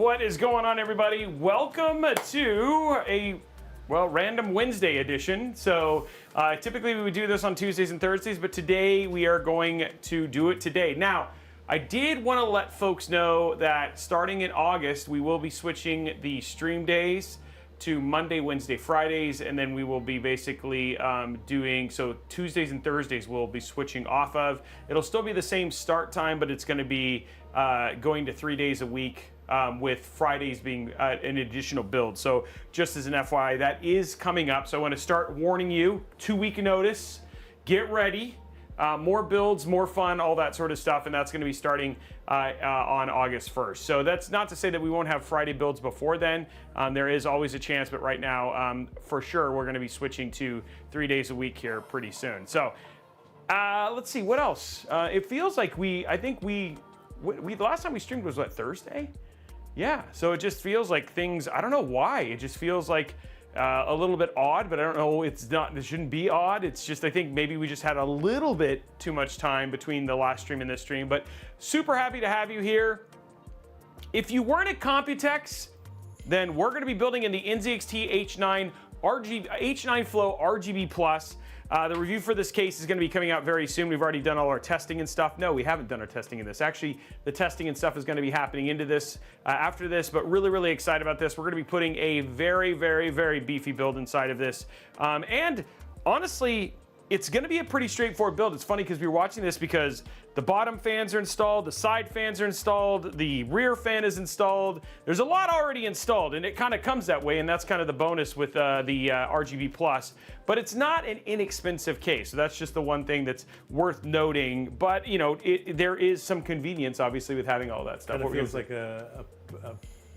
What is going on, everybody? Welcome to a, well, random Wednesday edition. So typically we would do this on Tuesdays and Thursdays, but today we are going to do it today. Now, I did want to let folks know that starting in August, we will be switching the stream days to Monday, Wednesday, Fridays, and then we will be basically doing, so Tuesdays and Thursdays we'll be switching off of. It'll still be the same start time, but it's going to be going to 3 days a week. With Fridays being an additional build. So just as an FYI, that is coming up. So I want to start warning you, 2-week notice, get ready. More builds, more fun, all that sort of stuff, and that's going to be starting on August 1st. So that's not to say that we won't have Friday builds before then. There is always a chance, but right now, for sure, we're going to be switching to 3 days a week here pretty soon. So let's see, what else? It feels like I think the last time we streamed was what, Thursday? Yeah, so it just feels like things, I don't know why, it just feels like a little bit odd, but I don't know, it shouldn't be odd. It's just, I think maybe we just had a little bit too much time between the last stream and this stream, but super happy to have you here. If you weren't at Computex, then we're gonna be building in the NZXT H9 Flow RGB Plus. The review for this case is going to be coming out very soon. We've already done all our testing and stuff. No, we haven't done our testing in this. Actually, the testing and stuff is going to be happening into this after this, but really, really excited about this. We're going to be putting a very, very, very beefy build inside of this. And honestly, it's going to be a pretty straightforward build. It's funny because we were watching this because the bottom fans are installed, the side fans are installed, the rear fan is installed. There's a lot already installed, and it kind of comes that way, and that's kind of the bonus with the RGB Plus. But it's not an inexpensive case, so that's just the one thing that's worth noting. But, you know, there is some convenience, obviously, with having all that stuff. Kind of feels like a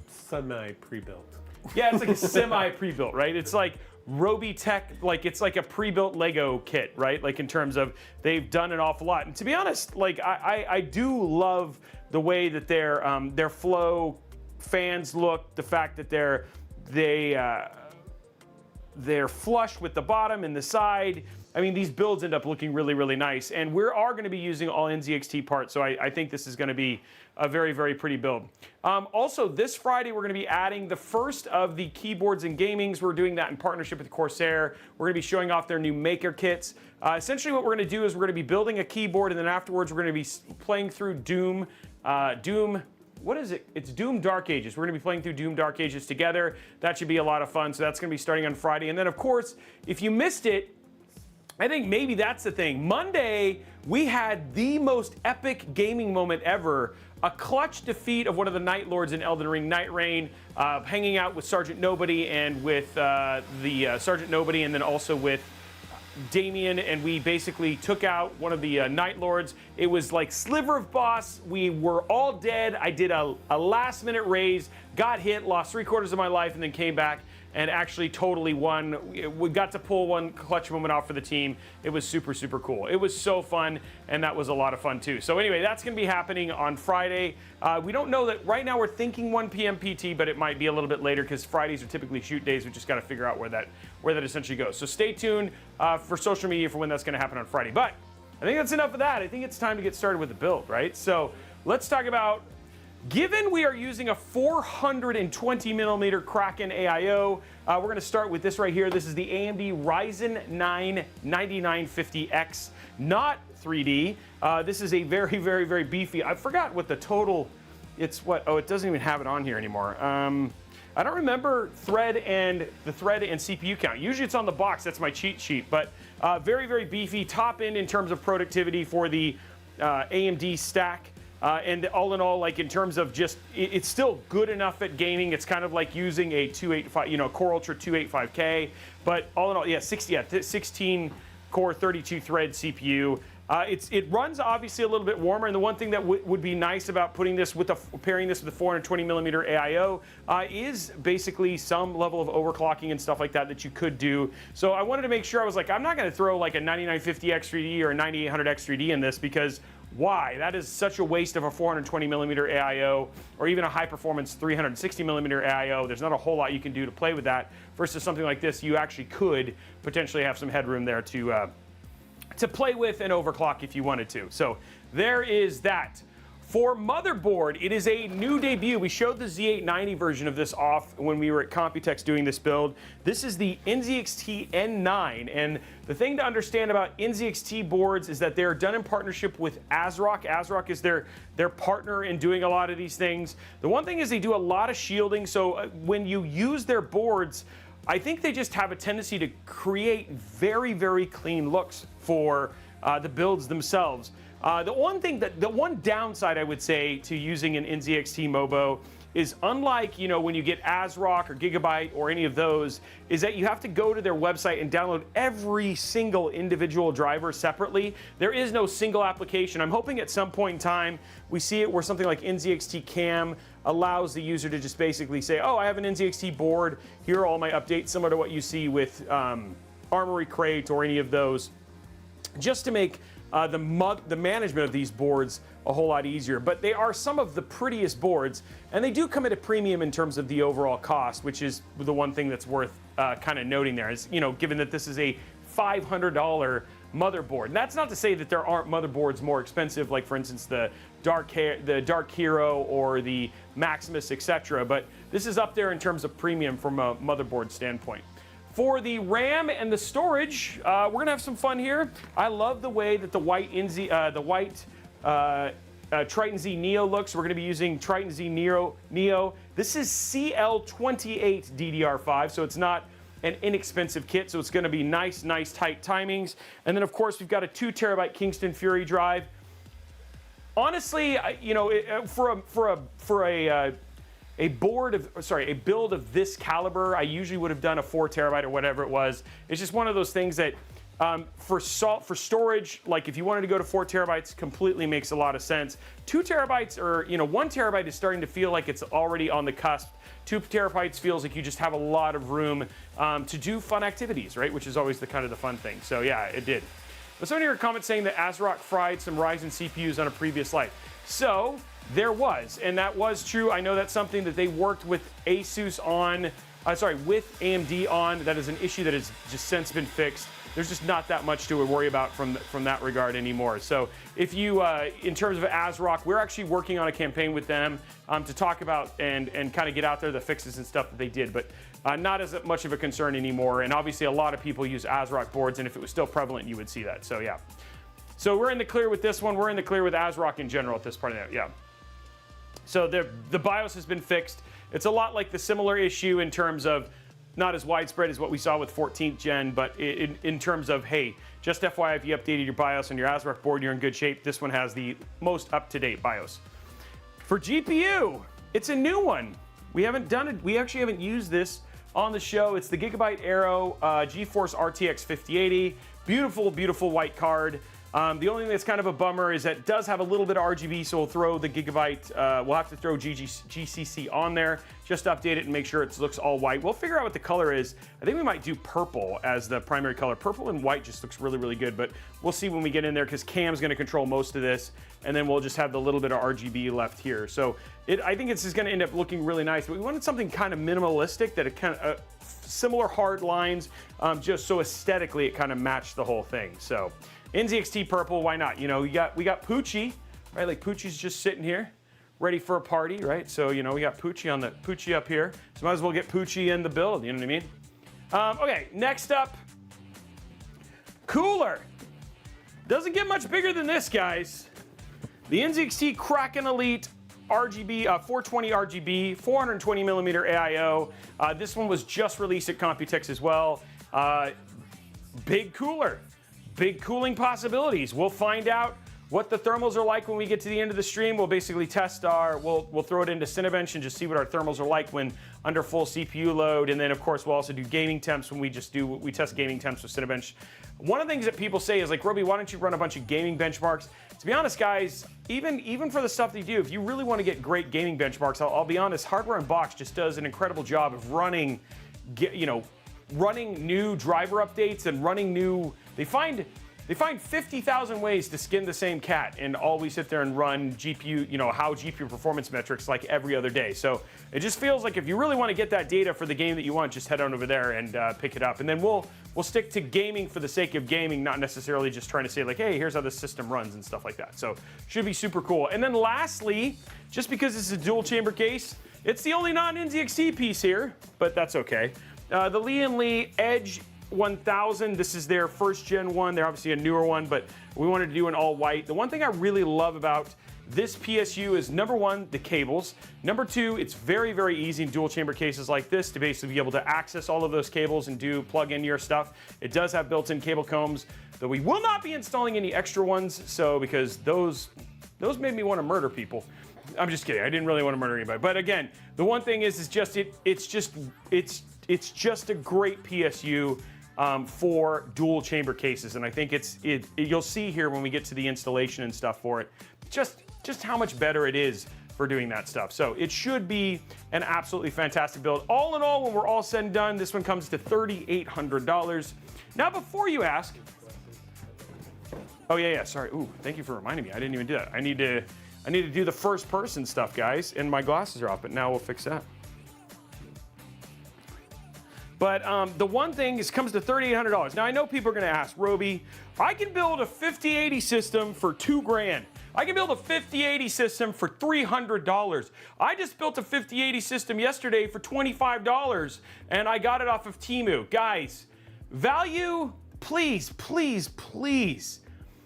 semi-pre-built. Yeah, it's like a semi-pre-built, right? It's like Robeytech, like it's like a pre-built Lego kit, right? Like in terms of they've done an awful lot. And to be honest, like I do love the way that their flow fans look, the fact that they're flush with the bottom and the side. I mean, these builds end up looking really, really nice. And we are going to be using all NZXT parts, so I think this is going to be a very, very pretty build. Also, this Friday, we're going to be adding the first of the keyboards and gamings. We're doing that in partnership with Corsair. We're going to be showing off their new maker kits. Essentially, what we're going to do is we're going to be building a keyboard, and then afterwards, we're going to be playing through Doom. What is it? It's Doom Dark Ages. We're going to be playing through Doom Dark Ages together. That should be a lot of fun. So that's going to be starting on Friday. And then, of course, if you missed it, I think maybe that's the thing. Monday, we had the most epic gaming moment ever. A clutch defeat of one of the Night Lords in Elden Ring, Night Rain, hanging out with Sergeant Nobody and with Sergeant Nobody, and then also with Damien, and we basically took out one of the Night Lords. It was like sliver of boss. We were all dead. I did a last-minute raise, got hit, lost 3/4 of my life, and then came back and actually totally won. We got to pull one clutch moment off for the team. It was super, super cool. It was so fun, and that was a lot of fun too. So anyway, that's gonna be happening on Friday. We don't know that right now. We're thinking 1 p.m. PT, but it might be a little bit later because Fridays are typically shoot days. We just gotta figure out where that essentially goes. So stay tuned for social media for when that's gonna happen on Friday. But I think that's enough of that. I think it's time to get started with the build, right? So let's talk about, given we are using a 420mm Kraken AIO, we're going to start with this right here. This is the AMD Ryzen 9 9950X, not 3D. This is a very, very, very beefy. I forgot what the total, it's what, oh, it doesn't even have it on here anymore. I don't remember the thread and CPU count. Usually it's on the box, that's my cheat sheet, but very, very beefy, top end in terms of productivity for the AMD stack. And all in all, like in terms of just, it's still good enough at gaming. It's kind of like using a 285, you know, Core Ultra 285K. But all in all, yeah, 16 core, 32 thread CPU. It runs obviously a little bit warmer, and the one thing that would be nice about putting this with pairing this with the 420mm AIO is basically some level of overclocking and stuff like that you could do. So I wanted to make sure, I was like, I'm not going to throw like a 9950X3D or a 9800X3D in this, because why? That is such a waste of a 420mm AIO or even a high-performance 360mm AIO. There's not a whole lot you can do to play with that. Versus something like this, you actually could potentially have some headroom there to play with and overclock if you wanted to. So there is that. For motherboard, it is a new debut. We showed the Z890 version of this off when we were at Computex doing this build. This is the NZXT N9, and the thing to understand about NZXT boards is that they're done in partnership with ASRock. ASRock is their partner in doing a lot of these things. The one thing is they do a lot of shielding, so when you use their boards, I think they just have a tendency to create very, very clean looks for the builds themselves. The one downside I would say to using an NZXT Mobo is, unlike, you know, when you get ASRock or Gigabyte or any of those, is that you have to go to their website and download every single individual driver separately. There is no single application. I'm hoping at some point in time we see it where something like NZXT Cam allows the user to just basically say, oh, I have an NZXT board, here are all my updates, similar to what you see with Armory Crate or any of those, just to make the management of these boards a whole lot easier. But they are some of the prettiest boards, and they do come at a premium in terms of the overall cost, which is the one thing that's worth kind of noting there, is, you know, given that this is a $500 motherboard. And that's not to say that there aren't motherboards more expensive, like for instance the Dark Hero or the Maximus, etc. But this is up there in terms of premium from a motherboard standpoint. For the RAM and the storage, we're gonna have some fun here. I love the way that the white Triton Z Neo looks. We're gonna be using Triton Z Neo. This is CL28 DDR5, so it's not an inexpensive kit, so it's gonna be nice tight timings. And then of course we've got a 2 terabyte Kingston Fury drive. Honestly, you know, for a build of this caliber, I usually would have done a 4 terabyte or whatever it was. It's just one of those things that for storage, like if you wanted to go to 4 terabytes, completely makes a lot of sense. 2 terabytes, or, you know, 1 terabyte is starting to feel like it's already on the cusp. 2 terabytes feels like you just have a lot of room to do fun activities, right? Which is always the kind of the fun thing. So yeah, it did. But someone here commented saying that ASRock fried some Ryzen CPUs on a previous life. So there was, and that was true. I know that's something that they worked with ASUS on, with AMD on. That is an issue that has just since been fixed. There's just not that much to worry about from that regard anymore. So if you, in terms of ASRock, we're actually working on a campaign with them to talk about and kind of get out there the fixes and stuff that they did, but not as much of a concern anymore. And obviously a lot of people use ASRock boards, and if it was still prevalent, you would see that. So yeah. So we're in the clear with this one. We're in the clear with ASRock in general at this point. Yeah. So the BIOS has been fixed. It's a lot like the similar issue in terms of not as widespread as what we saw with 14th gen, but in terms of, hey, just FYI, if you updated your BIOS on your ASRock board, you're in good shape. This one has the most up-to-date BIOS. For GPU, it's a new one. We haven't done it. We actually haven't used this on the show. It's the Gigabyte AERO GeForce RTX 5080. Beautiful, beautiful white card. The only thing that's kind of a bummer is that it does have a little bit of RGB, so we'll throw the Gigabyte, we'll have to throw GCC on there, just to update it and make sure it looks all white. We'll figure out what the color is. I think we might do purple as the primary color. Purple and white just looks really, really good, but we'll see when we get in there, because Cam's gonna control most of this, and then we'll just have the little bit of RGB left here. So I think this is gonna end up looking really nice, but we wanted something kind of minimalistic, that it kind of, similar hard lines, just so aesthetically it kind of matched the whole thing. So NZXT purple, why not? You know, we got Poochie, right? Like Poochie's just sitting here, ready for a party, right? So, you know, we got Poochie up here. So might as well get Poochie in the build, you know what I mean? Okay, next up, cooler. Doesn't get much bigger than this, guys. The NZXT Kraken Elite RGB, 420 RGB, 420 millimeter AIO. This one was just released at Computex as well. Big cooler. Big cooling possibilities. We'll find out what the thermals are like when we get to the end of the stream. We'll basically test we'll throw it into Cinebench and just see what our thermals are like when under full CPU load. And then of course we'll also do gaming temps when we test gaming temps with Cinebench. One of the things that people say is like, Robey, why don't you run a bunch of gaming benchmarks? To be honest, guys, even for the stuff that you do, if you really want to get great gaming benchmarks, I'll be honest, Hardware Unboxed just does an incredible job of running new driver updates and running new. They find They find 50,000 ways to skin the same cat, and all we sit there and run GPU, you know, how GPU performance metrics like every other day. So it just feels like if you really want to get that data for the game that you want, just head on over there and pick it up. And then we'll stick to gaming for the sake of gaming, not necessarily just trying to say like, hey, here's how the system runs and stuff like that. So should be super cool. And then lastly, just because this is a dual chamber case, it's the only non-NZXT piece here, but that's okay. The Lee Edge 1000, this is their first gen one. They're obviously a newer one, but we wanted to do an all white. The one thing I really love about this PSU is number one, the cables. Number two, it's very, very easy in dual chamber cases like this to basically be able to access all of those cables and plug in your stuff. It does have built-in cable combs, though we will not be installing any extra ones, so because those made me want to murder people. I'm just kidding. I didn't really want to murder anybody. But again, the one thing is just it's just a great PSU for dual chamber cases, and I think you'll see here when we get to the installation and stuff for it, just how much better it is for doing that stuff. So it should be an absolutely fantastic build. All in all, when we're all said and done, this one comes to $3,800. Now, before you ask, oh yeah, sorry. Ooh, thank you for reminding me. I didn't even do that. I need to do the first person stuff, guys, and my glasses are off, but now we'll fix that. But the one thing is comes to $3,800. Now I know people are gonna ask, Robey, I can build a 5080 system for $2 grand. I can build a 5080 system for $300. I just built a 5080 system yesterday for $25 and I got it off of Temu. Guys, value, please, please, please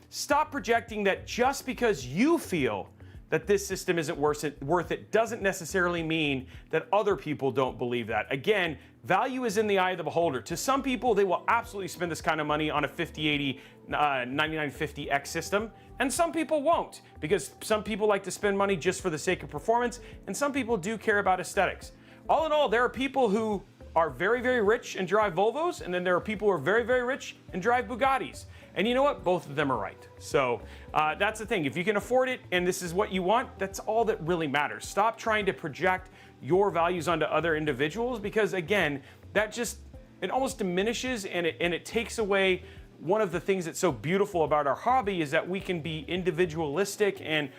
stop projecting that just because you feel that this system isn't worth it doesn't necessarily mean that other people don't believe that. Again, value is in the eye of the beholder. To some people, they will absolutely spend this kind of money on a 5080 9950X system, and some people won't, because some people like to spend money just for the sake of performance, and some people do care about aesthetics. All in all, there are people who are very, very rich and drive Volvos, and then there are people who are very, very rich and drive Bugattis. And you know what? Both of them are right. So that's the thing. If you can afford it and this is what you want, that's all that really matters. Stop trying to project your values onto other individuals, because again, it almost diminishes and it takes away one of the things that's so beautiful about our hobby, is that we can be individualistic and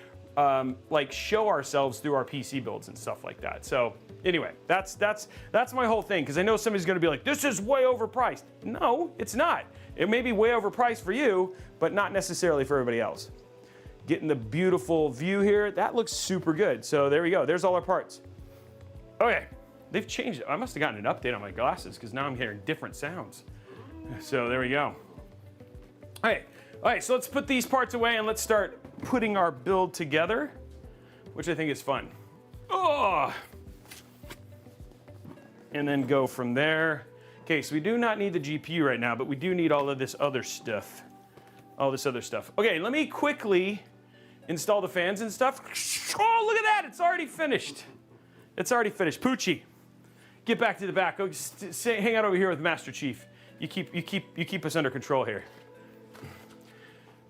like show ourselves through our PC builds and stuff like that. So anyway, that's my whole thing, because I know somebody's gonna be like, this is way overpriced. No, it's not. It may be way overpriced for you, but not necessarily for everybody else. Getting the beautiful view here. That looks super good. So there we go. There's all our parts. Okay, they've changed it. I must have gotten an update on my glasses, because now I'm hearing different sounds. So there we go. All right, so let's put these parts away and let's start putting our build together, which I think is fun. Oh! And then go from there. Okay, so we do not need the GPU right now, but we do need all of this other stuff. All this other stuff. Okay, let me quickly install the fans and stuff. Oh, look at that, it's already finished. It's already finished. Poochie, get back to the back. Go hang out over here with Master Chief. You keep us under control here.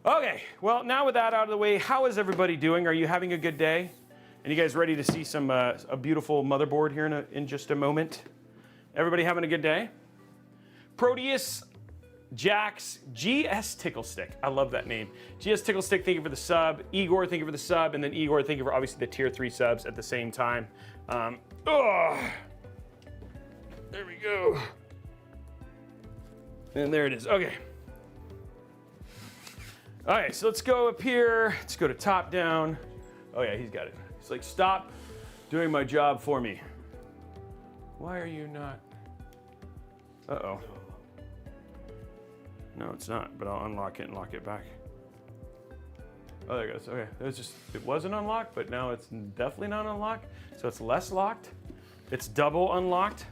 Okay, well, now with that out of the way, how is everybody doing? Are you having a good day? And you guys ready to see some a beautiful motherboard here in just a moment? Everybody having a good day? Proteus, Jax, GS Ticklestick. I love that name. GS Ticklestick, thank you for the sub. Igor, thank you for the sub. And then Igor, thank you for obviously the tier 3 subs at the same time. There we go. And there it is. Okay. All right, so let's go up here. Let's go to top down. Oh yeah, he's got it. He's like, stop doing my job for me. Why are you not? Uh-oh. No, it's not, but I'll unlock it and lock it back. Oh, there it goes. Okay, it wasn't unlocked, but now it's definitely not unlocked. So it's less locked. It's double unlocked.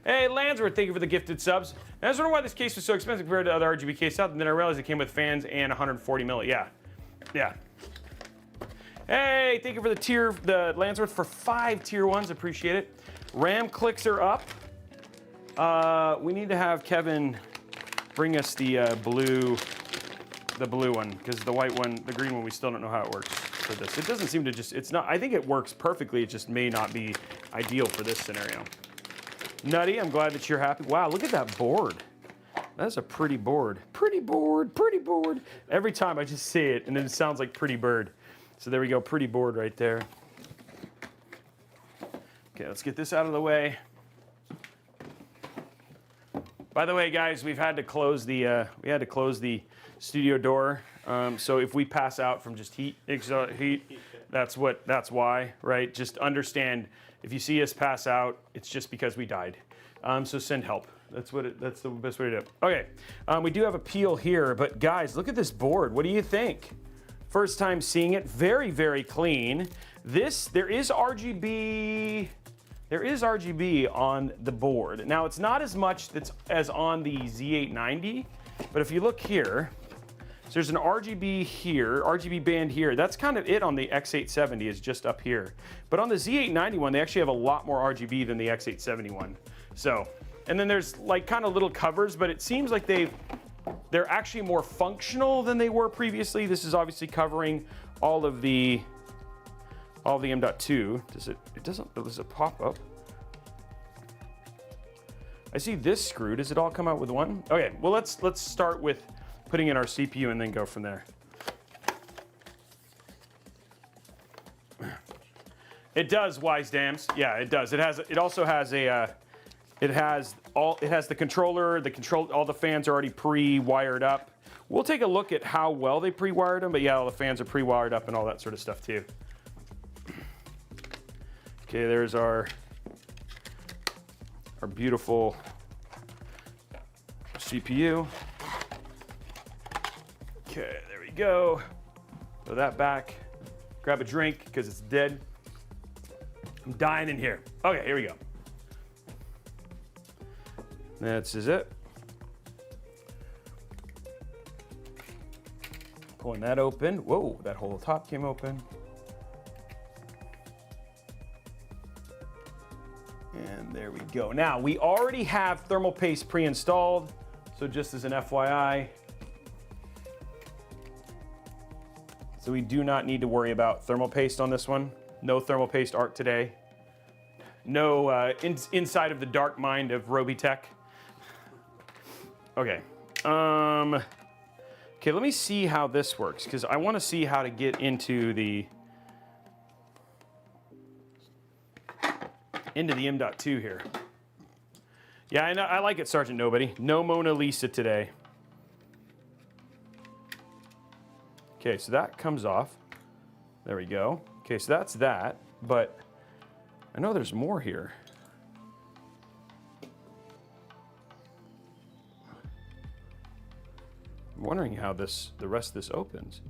Hey, Lansworth, thank you for the gifted subs. And I was wondering why this case was so expensive compared to other RGB cases out, and then I realized it came with fans and 140 mil. Yeah. Hey, thank you for the Lansworth for 5 tier 1s. Appreciate it. RAM clicks are up. We need to have Kevin bring us the blue one, because the white one, the green one, we still don't know how it works for this. It doesn't seem to it's not, I think it works perfectly. It just may not be ideal for this scenario. Nutty, I'm glad that you're happy. Wow, look at that board. That's a pretty board. Pretty board, pretty board. Every time I just say it, and then it sounds like pretty bird. So there we go, pretty board right there. Okay, let's get this out of the way. By the way, guys, we've had to close the studio door. So if we pass out from just heat, that's why, right? Just understand, if you see us pass out, it's just because we died. So send help. That's the best way to do it. Okay, we do have a peel here, but guys, look at this board. What do you think? First time seeing it, very, very clean. There is RGB on the board. Now, it's not as much as on the Z890, but if you look here, so there's an RGB here, RGB band here. That's kind of it on the X870, is just up here. But on the Z890 one, they actually have a lot more RGB than the X870 one. So, and then there's like kind of little covers, but it seems like they're actually more functional than they were previously. This is obviously covering all the M.2. Does it pop up? I see this screw. Does it all come out with one? Okay, well let's start with putting in our CPU and then go from there. It does, wise dams. Yeah, it does. It also has a it has the controller, all the fans are already pre-wired up. We'll take a look at how well they pre-wired them, but yeah, all the fans are pre-wired up and all that sort of stuff too. Okay, there's our beautiful CPU. Okay, there we go. Throw that back. Grab a drink because it's dead. I'm dying in here. Okay, here we go. This is it. Pulling that open. Whoa, that whole top came open. And there we go. Now, we already have thermal paste pre-installed, so just as an FYI. So we do not need to worry about thermal paste on this one. No thermal paste art today. No inside of the dark mind of Robeytech. Okay. Okay, let me see how this works, because I want to see how to get into the M.2 here. Yeah, I like it, Sergeant Nobody. No Mona Lisa today. Okay, so that comes off. There we go. Okay, so that's that, but I know there's more here. I'm wondering how the rest of this opens.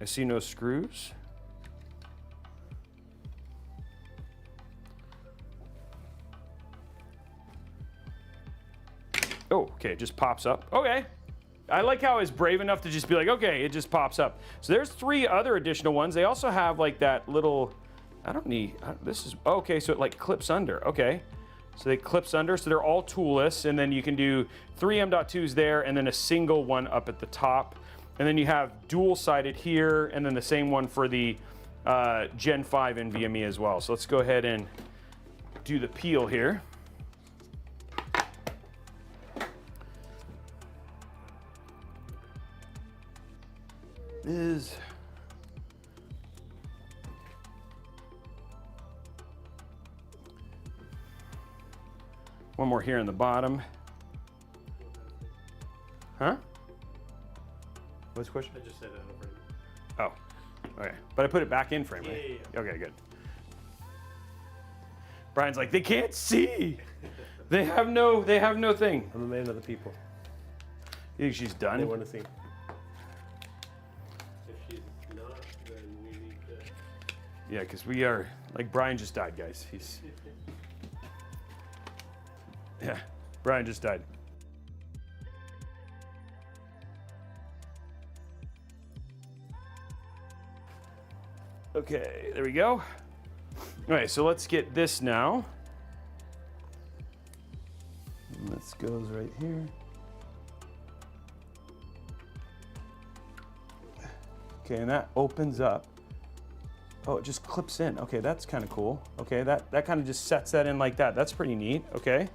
I see no screws. Oh, okay, it just pops up. Okay. I like how it's brave enough to just be like, okay, it just pops up. So there's 3 other additional ones. They also have like that little, okay, so it like clips under, okay. So they clips under, so they're all toolless, and then you can do 3 M.2s there, and then a single one up at the top. And then you have dual-sided here, and then the same one for the Gen 5 NVMe as well. So let's go ahead and do the peel here. Is one more here in the bottom. Huh? What's the question? I just said out of frame. Oh, okay. But I put it back in frame, right? Yeah. Okay, good. Brian's like, they can't see. They have no thing. I'm a man of the people. You think she's done? They want to see. If she's not, then we need to. Yeah, because we are, like, Brian just died, guys. He's. Yeah, Brian just died. Okay, there we go. All right, so let's get this now. This goes right here. Okay, and that opens up. Oh, it just clips in. Okay, that's kind of cool. Okay, that kind of just sets that in like that. That's pretty neat. Okay.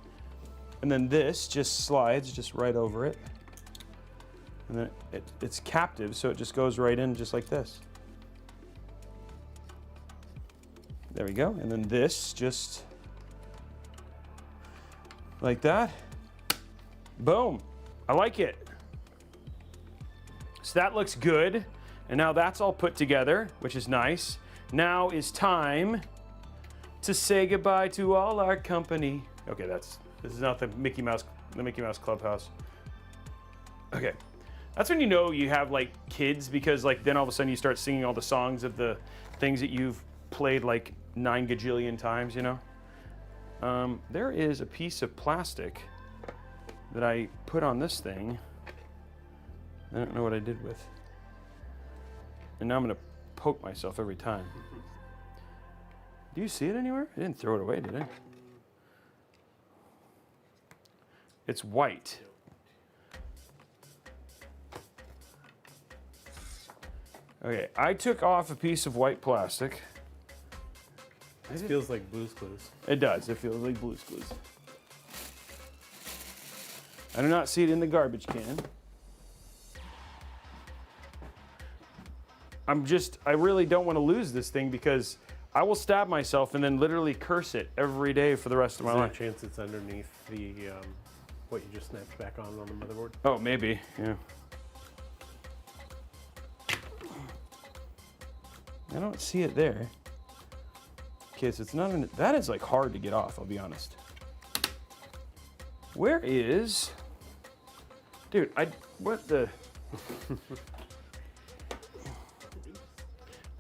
And then this just slides just right over it. And then it's captive, so it just goes right in just like this. There we go. And then this just like that. Boom. I like it. So that looks good. And now that's all put together, which is nice. Now is time to say goodbye to all our company. Okay, this is not the Mickey Mouse Clubhouse. Okay. That's when you know you have like kids, because like then all of a sudden you start singing all the songs of the things that you've played like 9 gajillion times, you know? There is a piece of plastic that I put on this thing. I don't know what I did with. And now I'm gonna poke myself every time. Do you see it anywhere? I didn't throw it away, did I? It's white. Okay, I took off a piece of white plastic. This feels like Blue's Clues. It does, it feels like Blue's Clues. I do not see it in the garbage can. I really don't want to lose this thing, because I will stab myself and then literally curse it every day for the rest of my life. Is there a chance it's underneath the, what you just snapped back on the motherboard? Oh, maybe, yeah. I don't see it there. Okay, so it's not in, that is like hard to get off, I'll be honest. Where is, dude, what the,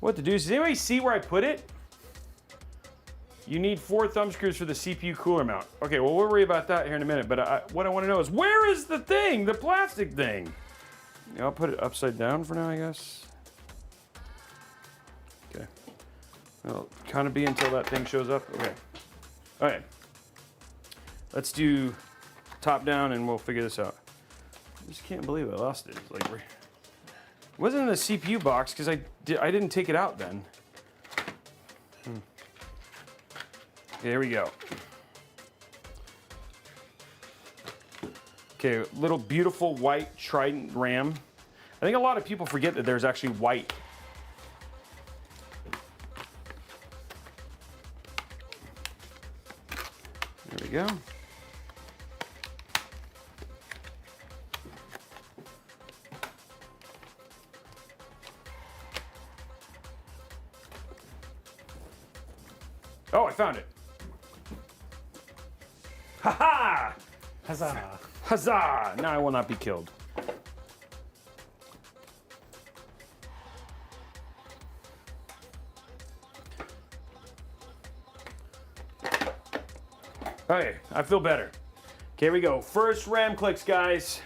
what the deuce? Does anybody see where I put it? You need 4 thumb screws for the CPU cooler mount. Okay, well, we'll worry about that here in a minute, but what I want to know is, where is the thing, the plastic thing? Yeah, I'll put it upside down for now, I guess. Okay. It'll kind of be until that thing shows up. Okay. All right. Let's do top down and we'll figure this out. I just can't believe I lost it. It's like, it wasn't in the CPU box because I didn't take it out then. There we go. Okay, little beautiful white Trident RAM. I think a lot of people forget that there's actually white. There we go. Oh, I found it. Ha ha! Huzzah! Huzzah! Now I will not be killed. Okay, I feel better. Okay, here we go. First RAM clicks, guys.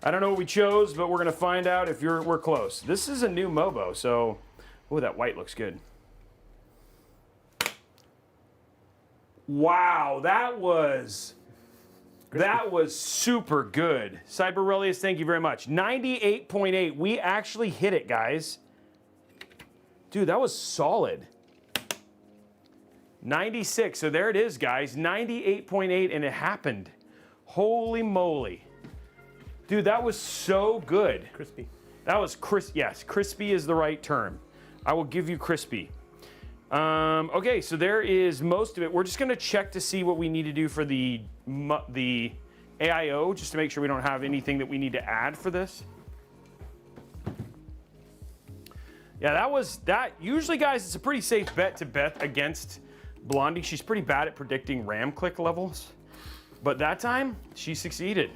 I don't know what we chose, but we're gonna find out if we're close. This is a new Mobo, so, oh, that white looks good. Wow, that was super good. Cyberelius, thank you very much. 98.8, we actually hit it, guys. Dude, that was solid. 96, so there it is, guys. 98.8, and it happened. Holy moly. Dude, that was so good. Crispy. That was yes, crispy is the right term. I will give you crispy. Okay, so there is most of it. We're just gonna check to see what we need to do for the AIO, just to make sure we don't have anything that we need to add for this. Yeah, that. Usually, guys, it's a pretty safe bet to bet against Blondie. She's pretty bad at predicting RAM click levels, but that time, she succeeded.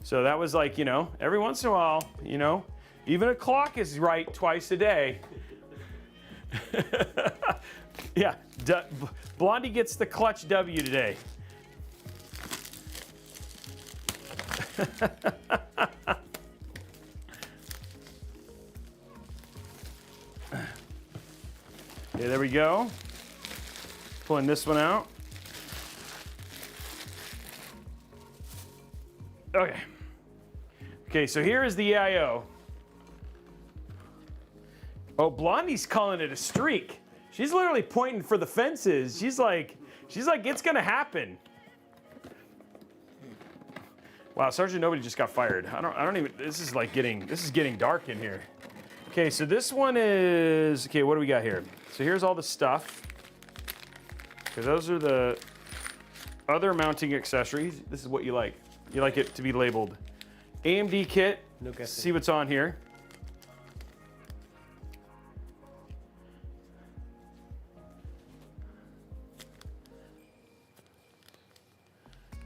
So that was like, you know, every once in a while, you know, even a clock is right twice a day. Yeah, Blondie gets the clutch W today. Okay, there we go. Pulling this one out. Okay. Okay, so here is the AIO. Oh, Blondie's calling it a streak. She's literally pointing for the fences. She's like, it's gonna happen. Wow, Sergeant Nobody just got fired. I don't even, this is getting dark in here. Okay, so this one is, okay, what do we got here? So here's all the stuff. Okay, those are the other mounting accessories. This is what you like. You like it to be labeled AMD kit. No guessing. See what's on here.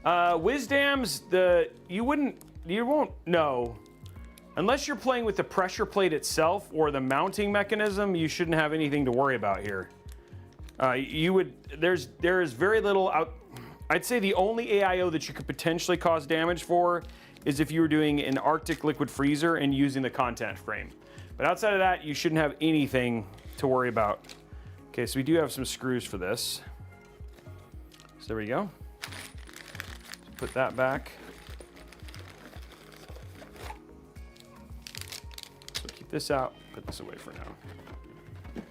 Wisdams, you won't know. Unless you're playing with the pressure plate itself or the mounting mechanism, you shouldn't have anything to worry about here. There is very little out. I'd say the only AIO that you could potentially cause damage for is if you were doing an Arctic liquid freezer and using the contact frame. But outside of that, you shouldn't have anything to worry about. Okay, so we do have some screws for this. So there we go. Put that back. So keep this out, put this away for now.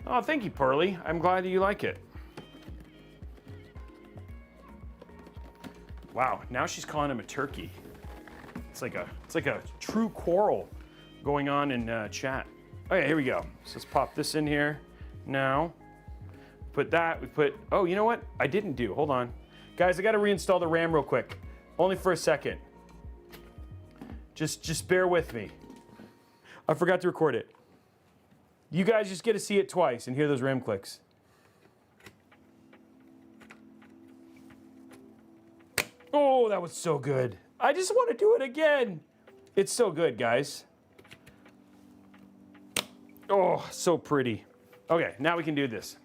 Oh, thank you, Pearly. I'm glad that you like it. Wow, now she's calling him a turkey. It's like a true quarrel going on in chat. Okay, here we go. So let's pop this in here now. Put that, oh, you know what? I didn't do, hold on. Guys, I gotta reinstall the RAM real quick. Only for a second. Just bear with me. I forgot to record it. You guys just get to see it twice and hear those RAM clicks. Oh, that was so good. I just want to do it again. It's so good, guys. Oh, so pretty. Okay, now we can do this.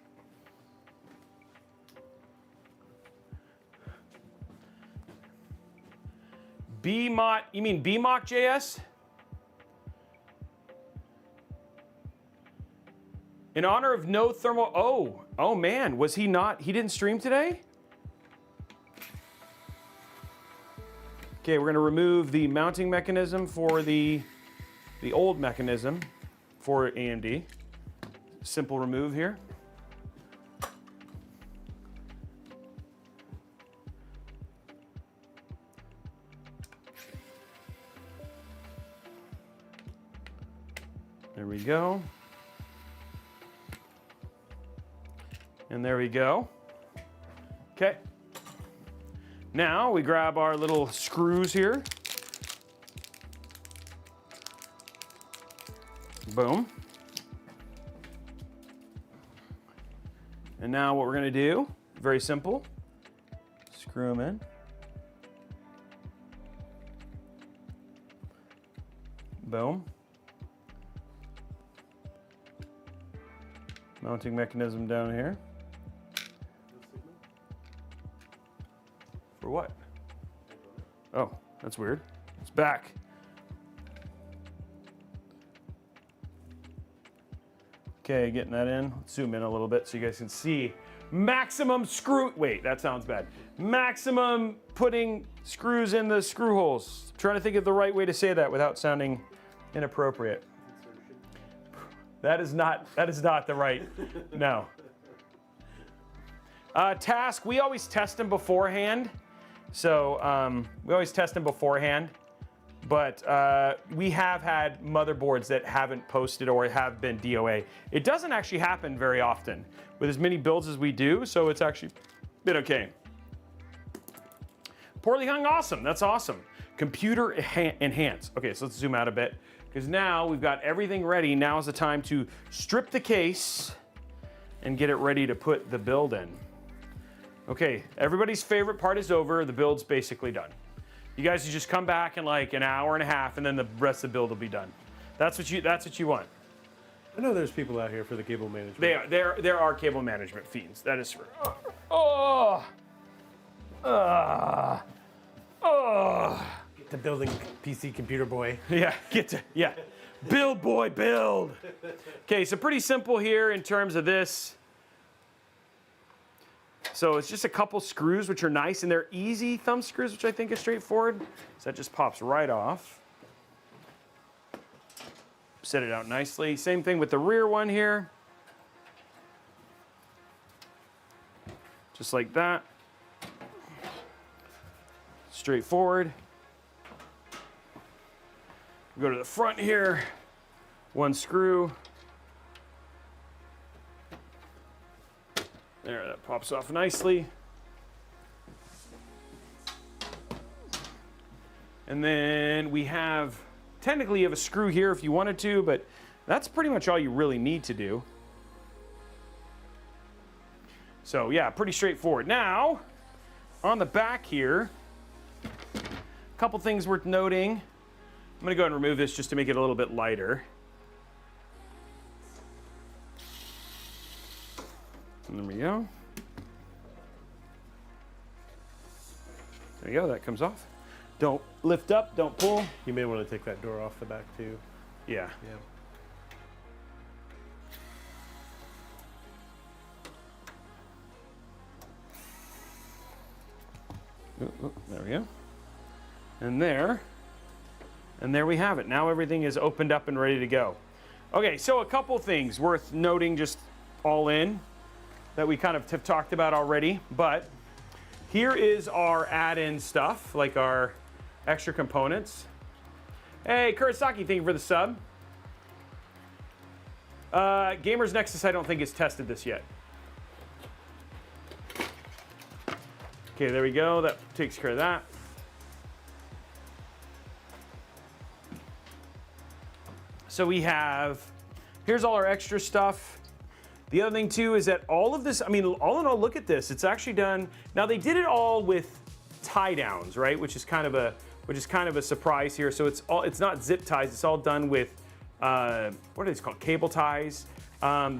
BMOT, you mean BMOC JS? In honor of no thermal, oh man, was he not, he didn't stream today? Okay, we're gonna remove the mounting mechanism for the old mechanism for AMD. Simple remove here. There we go. And there we go. Okay. Now we grab our little screws here. Boom. And now what we're going to do, very simple, screw them in. Boom. Mounting mechanism down here. For what? Oh, that's weird. It's back. Okay, getting that in. Let's zoom in a little bit so you guys can see. Maximum screw, wait, that sounds bad. Maximum putting screws in the screw holes. I'm trying to think of the right way to say that without sounding inappropriate. That is not the right, no. Task, we always test them beforehand. So we always test them beforehand. But we have had motherboards that haven't posted or have been DOA. It doesn't actually happen very often with as many builds as we do, so it's actually been okay. Poorly hung, awesome, that's awesome. Computer enhance. Okay, so let's zoom out a bit, because now we've got everything ready. Now is the time to strip the case and get it ready to put the build in. Okay, everybody's favorite part is over. The build's basically done. You guys, you just come back in like an hour and a half, and then the rest of the build will be done. That's what you want. I know there's people out here for the cable management. There are cable management fiends. That is true. Get to building PC computer boy. Yeah, build boy, build. Okay, so pretty simple here in terms of this. So it's just a couple screws, which are nice, and they're easy thumb screws, which I think is straightforward. So that just pops right off. set it out nicely. Same thing with the rear one here. Just like that. Straightforward. Go to the front here. One screw. There, that pops off nicely. And then we have, technically you have a screw here if you wanted to, but that's pretty much all you really need to do. So yeah, pretty straightforward. Now, on the back here, a couple things worth noting. I'm gonna go ahead and remove this just to make it a little bit lighter. And there we go. There we go, that comes off. Don't lift up, don't pull. You may want to take that door off the back too. Yeah. Yeah. There we go. And there we have it. Now everything is opened up and ready to go. Okay, so a couple things worth noting just all in that we kind of have talked about already, but here is our add-in stuff, like our extra components. Hey, Kurosaki, thank you for the sub. Gamers Nexus, I don't think has tested this yet. Okay, there we go. That takes care of that. So we have, here's all our extra stuff. The other thing too is that all of this, I mean, all in all, look at this. It's actually done, now they did it all with tie downs, right? Which is kind of a surprise here. So it's not zip ties, it's all done with, what are these called? Cable ties.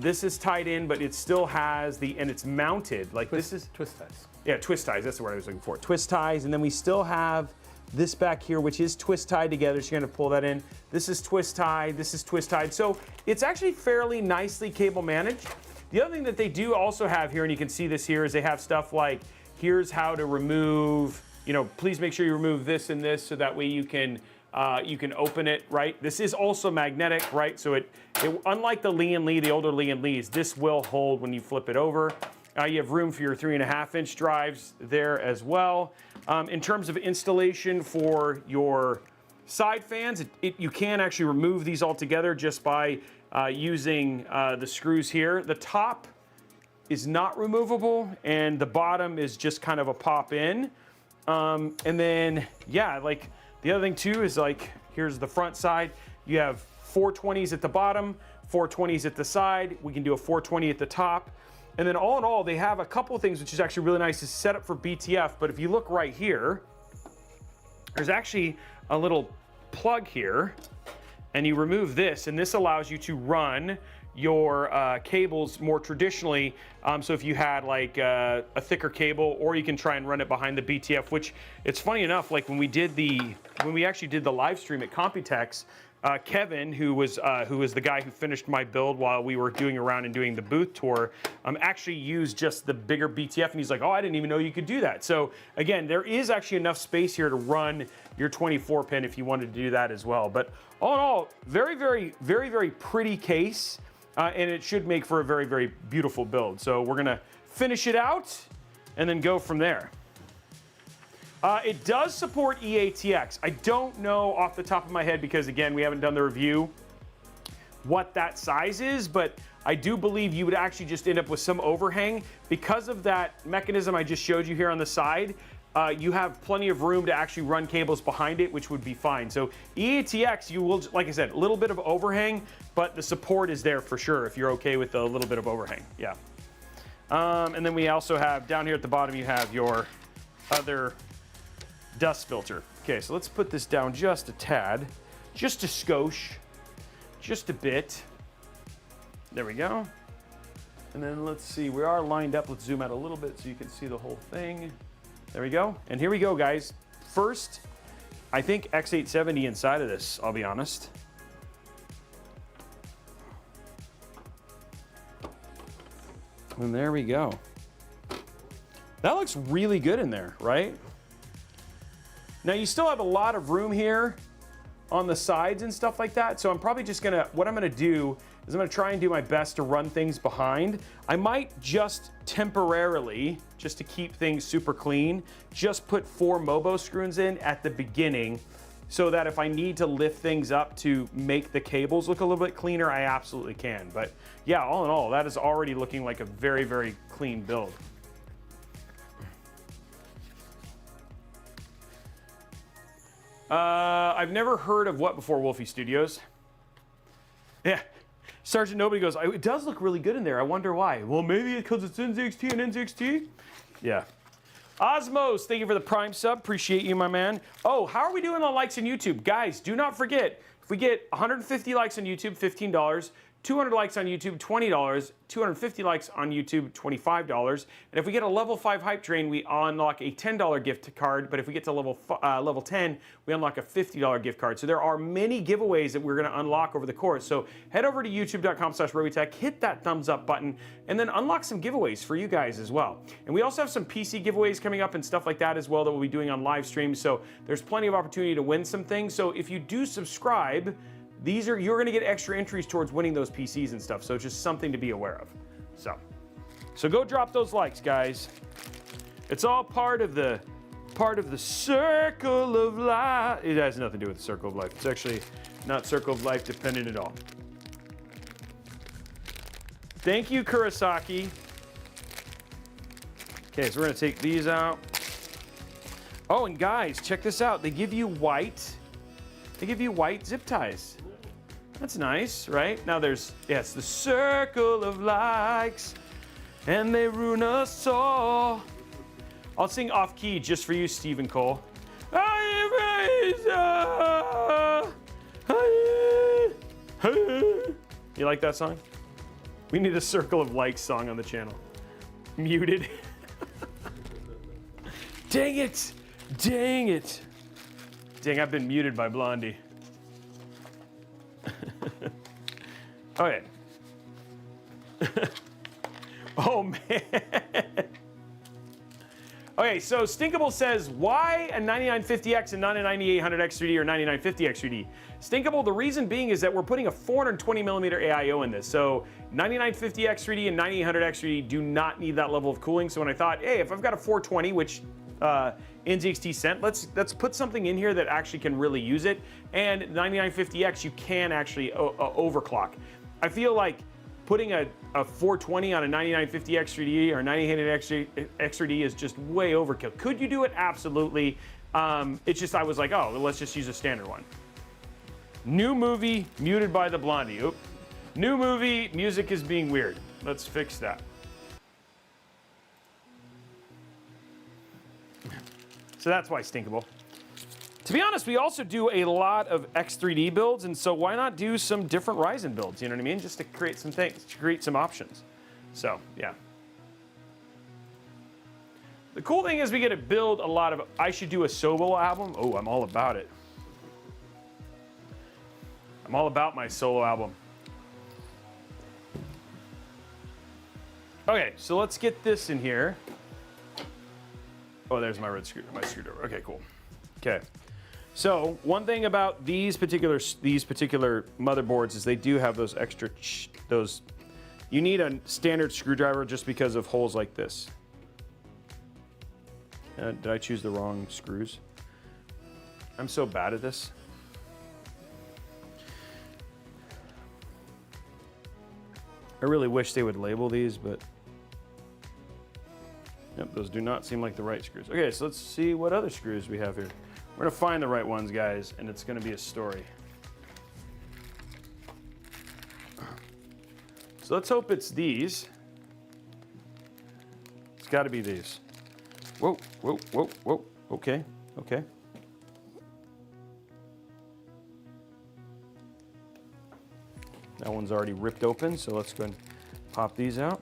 This is tied in, but it still has and it's mounted. Like this is twist ties. Yeah, twist ties, that's the word I was looking for. Twist ties, and then we still have this back here, which is twist tied together, so you're gonna pull that in. This is twist tied, this is twist tied. So it's actually fairly nicely cable managed. The other thing that they do also have here, and you can see this here, is they have stuff like, here's how to remove, please make sure you remove this and this so that way you can open it, right? This is also magnetic, right? So it unlike the Lee & Lee, the older Lee & Lees, this will hold when you flip it over. You have room for your 3.5-inch drives there as well. In terms of installation for your side fans, you can actually remove these all together just by using the screws here. The top is not removable, and the bottom is just kind of a pop in. And then, yeah, like the other thing too is like, here's the front side. You have 420s at the bottom, 420s at the side. We can do a 420 at the top. And then all in all, they have a couple of things which is actually really nice. Is set up for BTF, but if you look right here, there's actually a little plug here, and you remove this, and this allows you to run your cables more traditionally. So if you had like a thicker cable, or you can try and run it behind the BTF, which it's funny enough, like when we actually did the live stream at Computex, Kevin, who was the guy who finished my build while we were doing around and doing the booth tour, actually used just the bigger BTF, and he's like, oh, I didn't even know you could do that. So again, there is actually enough space here to run your 24 pin if you wanted to do that as well. But all in all, very, very, very, very pretty case, and it should make for a very, very beautiful build. So we're gonna finish it out and then go from there. It does support EATX. I don't know off the top of my head because, again, we haven't done the review what that size is, but I do believe you would actually just end up with some overhang. Because of that mechanism I just showed you here on the side, you have plenty of room to actually run cables behind it, which would be fine. So EATX, you will, like I said, a little bit of overhang, but the support is there for sure if you're okay with a little bit of overhang, yeah. And then we also have, down here at the bottom, you have your other dust filter. Okay, so let's put this down just a tad, just a skosh, just a bit. There we go. And then let's see, we are lined up. Let's zoom out a little bit so you can see the whole thing. There we go. And here we go, guys. First, I think X870 inside of this, I'll be honest. And there we go. That looks really good in there, right? Now you still have a lot of room here on the sides and stuff like that. So I'm probably just gonna, what I'm gonna do is I'm gonna try and do my best to run things behind. I might just temporarily, just to keep things super clean, just put 4 Mobo screws in at the beginning, so that if I need to lift things up to make the cables look a little bit cleaner, I absolutely can. But yeah, all in all, that is already looking like a very, very clean build. I've never heard of what before, Wolfie Studios? Yeah, Sergeant Nobody goes, it does look really good in there. I wonder why. Well, maybe because it's NZXT and NZXT? Yeah. Osmos, thank you for the Prime sub. Appreciate you, my man. Oh, how are we doing on likes on YouTube? Guys, do not forget, if we get 150 likes on YouTube, $15. 200 likes on YouTube, $20. 250 likes on YouTube, $25. And if we get a level 5 hype train, we unlock a $10 gift card. But if we get to level 10, we unlock a $50 gift card. So there are many giveaways that we're gonna unlock over the course. So head over to youtube.com/Robeytech, hit that thumbs up button, and then unlock some giveaways for you guys as well. And we also have some PC giveaways coming up and stuff like that as well that we'll be doing on live streams. So there's plenty of opportunity to win some things. So if you do subscribe, you're gonna get extra entries towards winning those PCs and stuff, so it's just something to be aware of. So go drop those likes, guys. It's all part of the circle of life. It has nothing to do with the circle of life. It's actually not circle of life dependent at all. Thank you, Kurosaki. Okay, so we're gonna take these out. Oh, and guys, check this out. They give you white zip ties. That's nice, right? Now there's, yes, the circle of likes, and they ruin us all. I'll sing off key just for you, Stephen Cole. You like that song? We need a circle of likes song on the channel. Muted. Dang it! Dang it! Dang, I've been muted by Blondie. Okay. Oh, man. Okay, so Stinkable says, why a 9950X and not a 9800X3D or 9950X3D? Stinkable, the reason being is that we're putting a 420mm AIO in this. So 9950X3D and 9800X3D do not need that level of cooling. So when I thought, hey, if I've got a 420, which NZXT sent, let's put something in here that actually can really use it. And 9950X, you can actually overclock. I feel like putting a 420 on a 9950X3D or 9800X3D is just way overkill. Could you do it? Absolutely. It's just, I was like, oh, let's just use a standard one. New movie, muted by the Blondie. Oop. New movie, music is being weird. Let's fix that. So that's why Stinkable. To be honest, we also do a lot of X3D builds, and so why not do some different Ryzen builds, you know what I mean? Just to create some things, to create some options. So, yeah. The cool thing is we get to build a lot of, I should do a solo album. Oh, I'm all about it. I'm all about my solo album. Okay, so let's get this in here. Oh, there's my screwdriver. Okay, cool. Okay. So one thing about these particular motherboards is they do have those extra, you need a standard screwdriver just because of holes like this. Did I choose the wrong screws? I'm so bad at this. I really wish they would label these, but yep, those do not seem like the right screws. Okay, so let's see what other screws we have here. We're gonna find the right ones, guys, and it's gonna be a story. So let's hope it's these. It's gotta be these. Whoa, whoa, whoa, whoa. Okay, okay. That one's already ripped open, so let's go ahead and pop these out.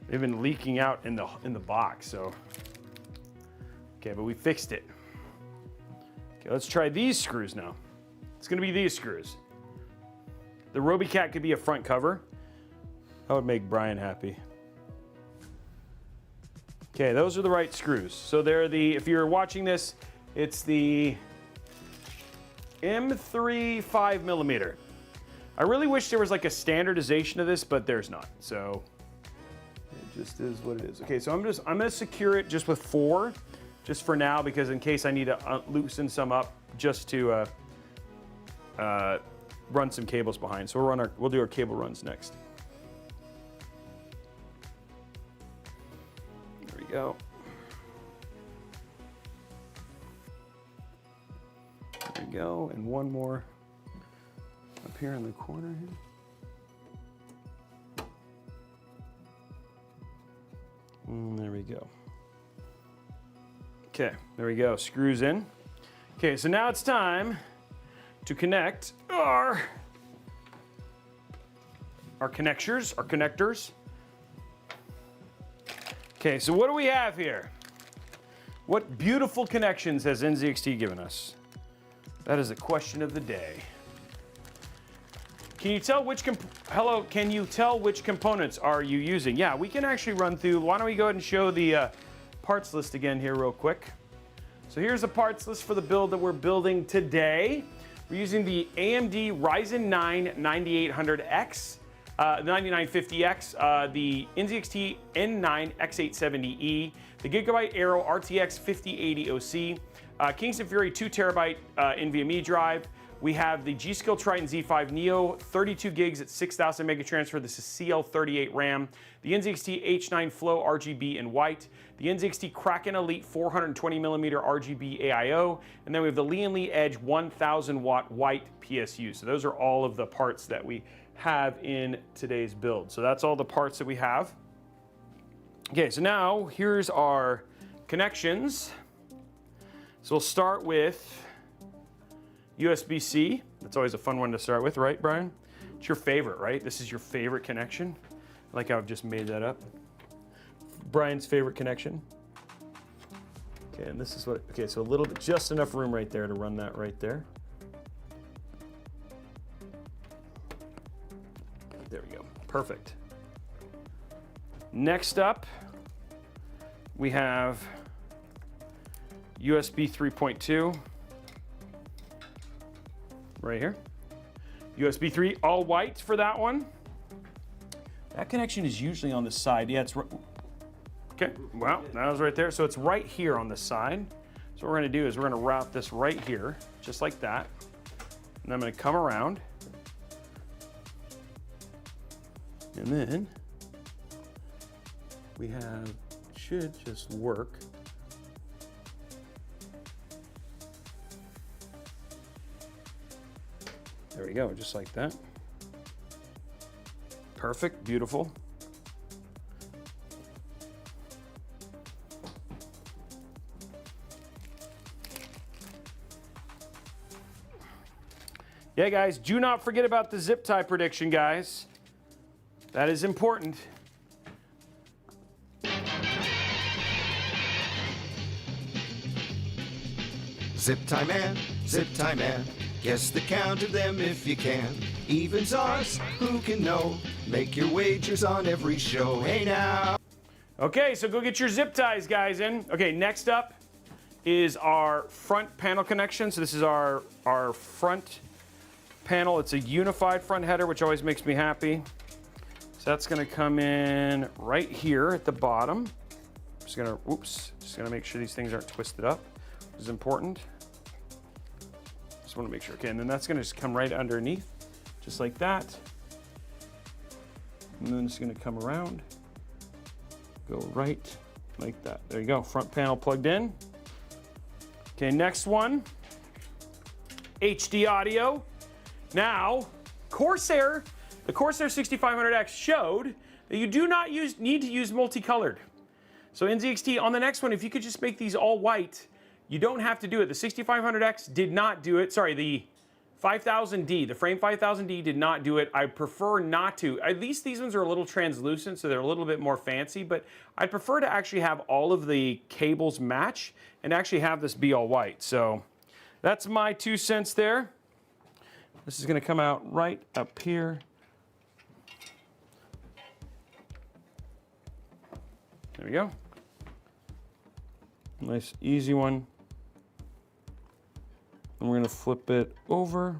They've been leaking out in the box, so. Okay, but we fixed it. Okay, let's try these screws now. It's gonna be these screws. The Robeycat could be a front cover. That would make Brian happy. Okay, those are the right screws. So they're the, if you're watching this, it's the M3 5mm. I really wish there was like a standardization of this, but there's not. So it just is what it is. Okay, so I'm gonna secure it just with 4, just for now, because in case I need to loosen some up, just to run some cables behind. So we'll do our cable runs next. There we go. There we go, and one more up here in the corner here. There we go. Okay, there we go, screws in. Okay, so now it's time to connect our connectors. Okay, so what do we have here? What beautiful connections has NZXT given us? That is the question of the day. Can you tell which components are you using? Yeah, we can actually run through. Why don't we go ahead and show the parts list again here real quick. So here's the parts list for the build that we're building today. We're using the AMD Ryzen 9 9800X, 9950X, the NZXT N9 X870E, the Gigabyte AERO RTX 5080 OC, Kingston Fury 2TB NVMe drive. We have the G.Skill Triton Z5 Neo, 32 gigs at 6,000 mega transfer. This is CL38 RAM. The NZXT H9 Flow RGB in white. The NZXT Kraken Elite 420mm RGB AIO. And then we have the Lee & Edge 1000 watt white PSU. So those are all of the parts that we have in today's build. So that's all the parts that we have. Okay, so now here's our connections. So we'll start with USB-C. That's always a fun one to start with, right, Brian? It's your favorite, right? This is your favorite connection. I like how I've just made that up. Brian's favorite connection. Okay, and this is what, okay, so a little bit, just enough room right there to run that right there. There we go, perfect. Next up, we have USB 3.2. Right here. USB 3, all white for that one. That connection is usually on the side. Yeah, it's right. Okay, well, that was right there. So it's right here on the side. So what we're gonna do is we're gonna route this right here, just like that. And I'm gonna come around. And then we have, should just work. There we go, just like that. Perfect, beautiful. Yeah, guys, do not forget about the zip tie prediction, guys. That is important. Zip tie man, guess the count of them if you can. Evens, odds, who can know? Make your wagers on every show. Hey now. Okay, so go get your zip ties, guys, in. Okay, next up is our front panel connection. So this is our front panel. It's a unified front header, which always makes me happy. So that's gonna come in right here at the bottom. Just gonna make sure these things aren't twisted up, which is important. Just wanna make sure, okay, and then that's gonna just come right underneath, just like that. And then it's gonna come around, go right like that. There you go, front panel plugged in. Okay, next one, HD audio. Now, Corsair, the Corsair 6500X showed that you do not need to use multicolored. So NZXT, on the next one, if you could just make these all white, you don't have to do it. The 6500X did not do it. Sorry, the 5000D, the Frame 5000D did not do it. I prefer not to. At least these ones are a little translucent, so they're a little bit more fancy, but I'd prefer to actually have all of the cables match and actually have this be all white. So that's my 2 cents there. This is gonna come out right up here. There we go. Nice, easy one. And we're gonna flip it over.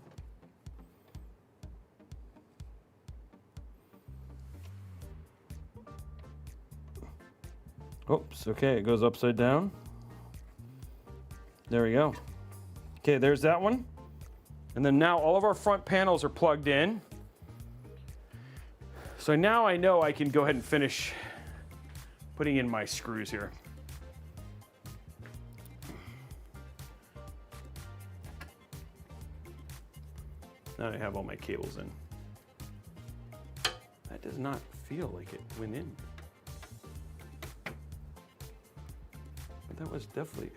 Oops, okay, it goes upside down. There we go. Okay, there's that one. And then now all of our front panels are plugged in. So now I know I can go ahead and finish putting in my screws here. Now I have all my cables in. That does not feel like it went in. But that was definitely...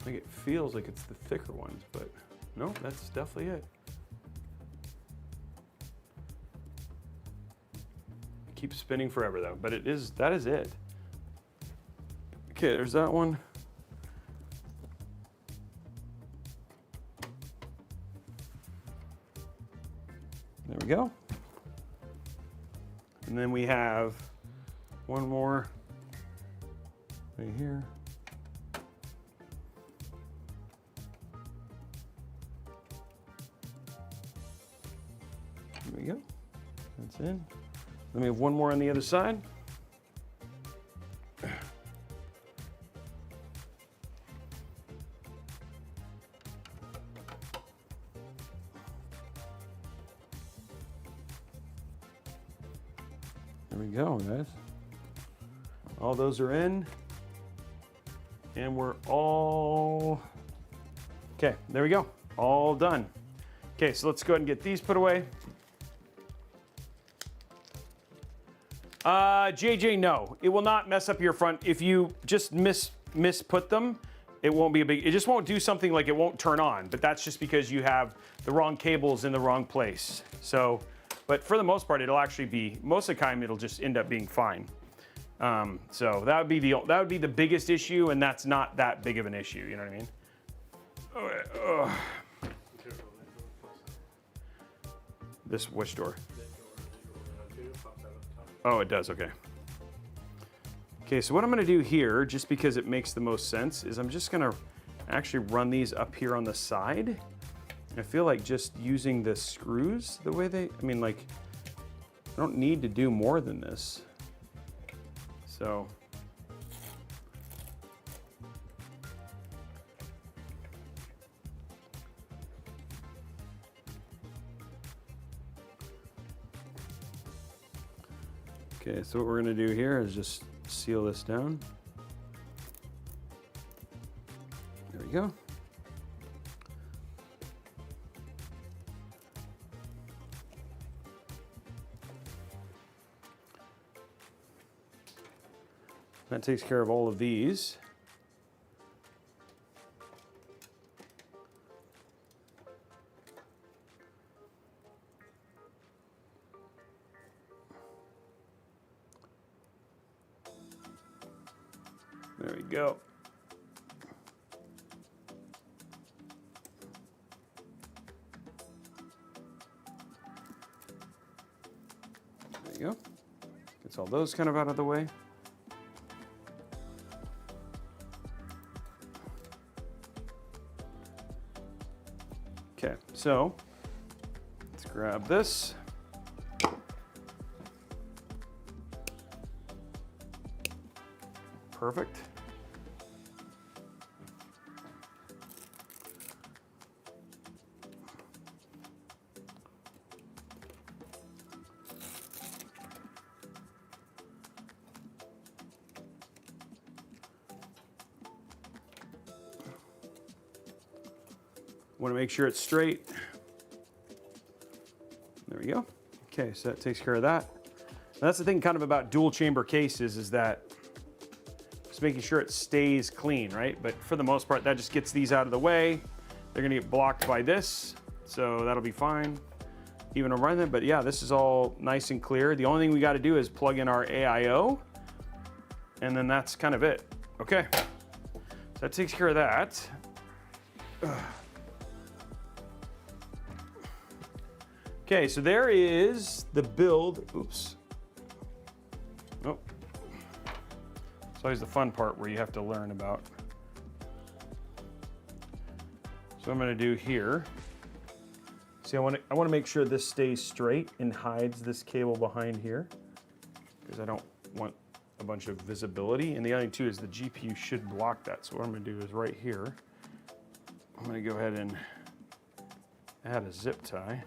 Like it feels like it's the thicker ones, but no, that's definitely it. It keeps spinning forever though, but that is it. Okay, there's that one. There we go. And then we have one more right here. There we go. That's in. Then we have one more on the other side. There we go, guys. All those are in. And we're all... Okay, there we go. All done. Okay, so let's go ahead and get these put away. JJ, no. It will not mess up your front. If you just misput them, it won't be a big... It just won't do something like it won't turn on. But that's just because you have the wrong cables in the wrong place. So... But for the most part, it'll actually be, most of the time, it'll just end up being fine. So that would be the biggest issue, and that's not that big of an issue. You know what I mean? Okay, this which door? Oh, it does. Okay. Okay, so what I'm going to do here, just because it makes the most sense, is I'm just going to actually run these up here on the side. I feel like just using the screws the way they, I mean, like, I don't need to do more than this. So. Okay, so what we're gonna do here is just seal this down. There we go. That takes care of all of these. There we go. There you go. Gets all those kind of out of the way. Okay, so let's grab this. Perfect. Want to make sure it's straight. There we go. Okay, so that takes care of that. And that's the thing kind of about dual chamber cases is that just making sure it stays clean, right? But for the most part, that just gets these out of the way. They're gonna get blocked by this, so that'll be fine. Even run them, but yeah, this is all nice and clear. The only thing we gotta do is plug in our AIO, and then that's kind of it. Okay, so that takes care of that. Okay, so there is the build. Oops. Oh. It's always the fun part where you have to learn about. So I'm going to do here. See, I want to make sure this stays straight and hides this cable behind here, because I don't want a bunch of visibility. And the other thing too is the GPU should block that. So what I'm going to do is right here, I'm going to go ahead and add a zip tie.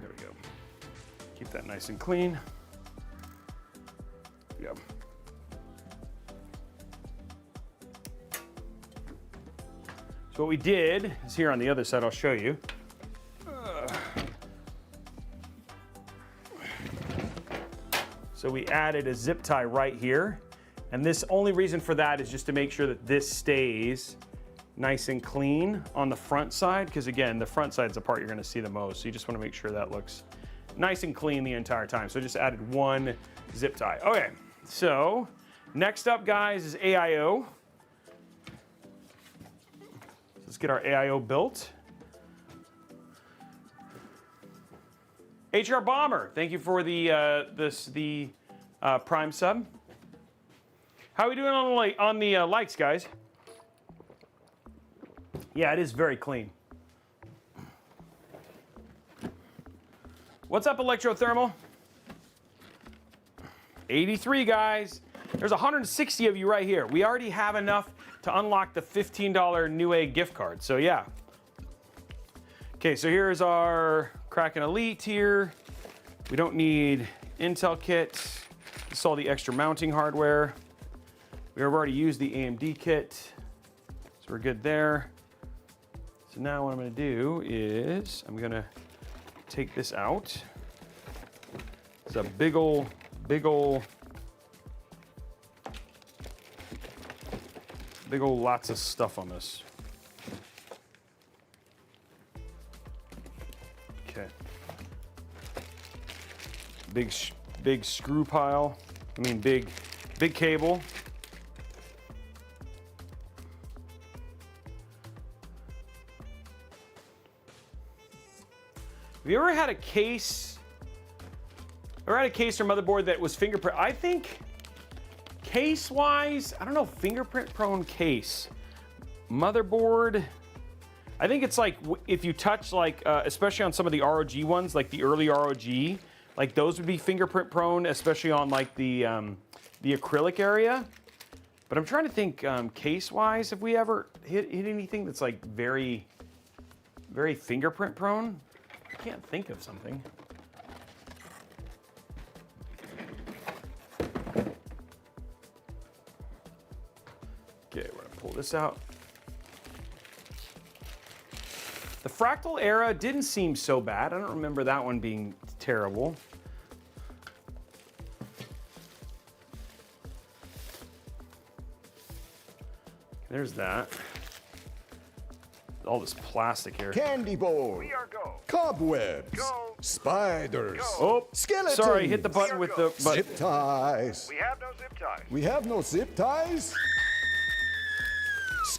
There we go. Keep that nice and clean. Yep. So what we did is here on the other side, I'll show you. So we added a zip tie right here. And this only reason for that is just to make sure that this stays nice and clean on the front side. Because again, the front side's the part you're gonna see the most. So you just wanna make sure that looks nice and clean the entire time. So I just added one zip tie. Okay, so next up, guys, is AIO. Let's get our AIO built. HR Bomber, thank you for the Prime sub. How are we doing on the likes, guys? Yeah, it is very clean. What's up, Electrothermal? 83, guys. There's 160 of you right here. We already have enough to unlock the $15 Newegg gift card. So yeah. Okay, so here's our Kraken Elite here. We don't need Intel kit. This is all the extra mounting hardware. We have already used the AMD kit, so we're good there. So now what I'm gonna do is I'm gonna take this out. It's a big ol' lots of stuff on this. Okay. Big screw pile. I mean, big cable. Have you ever had a case or motherboard that was fingerprint? I think case-wise, I don't know, fingerprint-prone case. Motherboard, I think it's like, if you touch like, especially on some of the ROG ones, like the early ROG, like those would be fingerprint-prone, especially on like the acrylic area. But I'm trying to think, case-wise, have we ever hit anything that's like very, very fingerprint-prone? I can't think of something. Okay, we're gonna pull this out. The Fractal Era didn't seem so bad. I don't remember that one being terrible. There's that. All this plastic here. Candy board. We are go. Cobwebs. Go. Spiders. Go. Oh, Skeletons. sorry, hit the button with the button. Zip ties. We have no zip ties. We have no zip ties.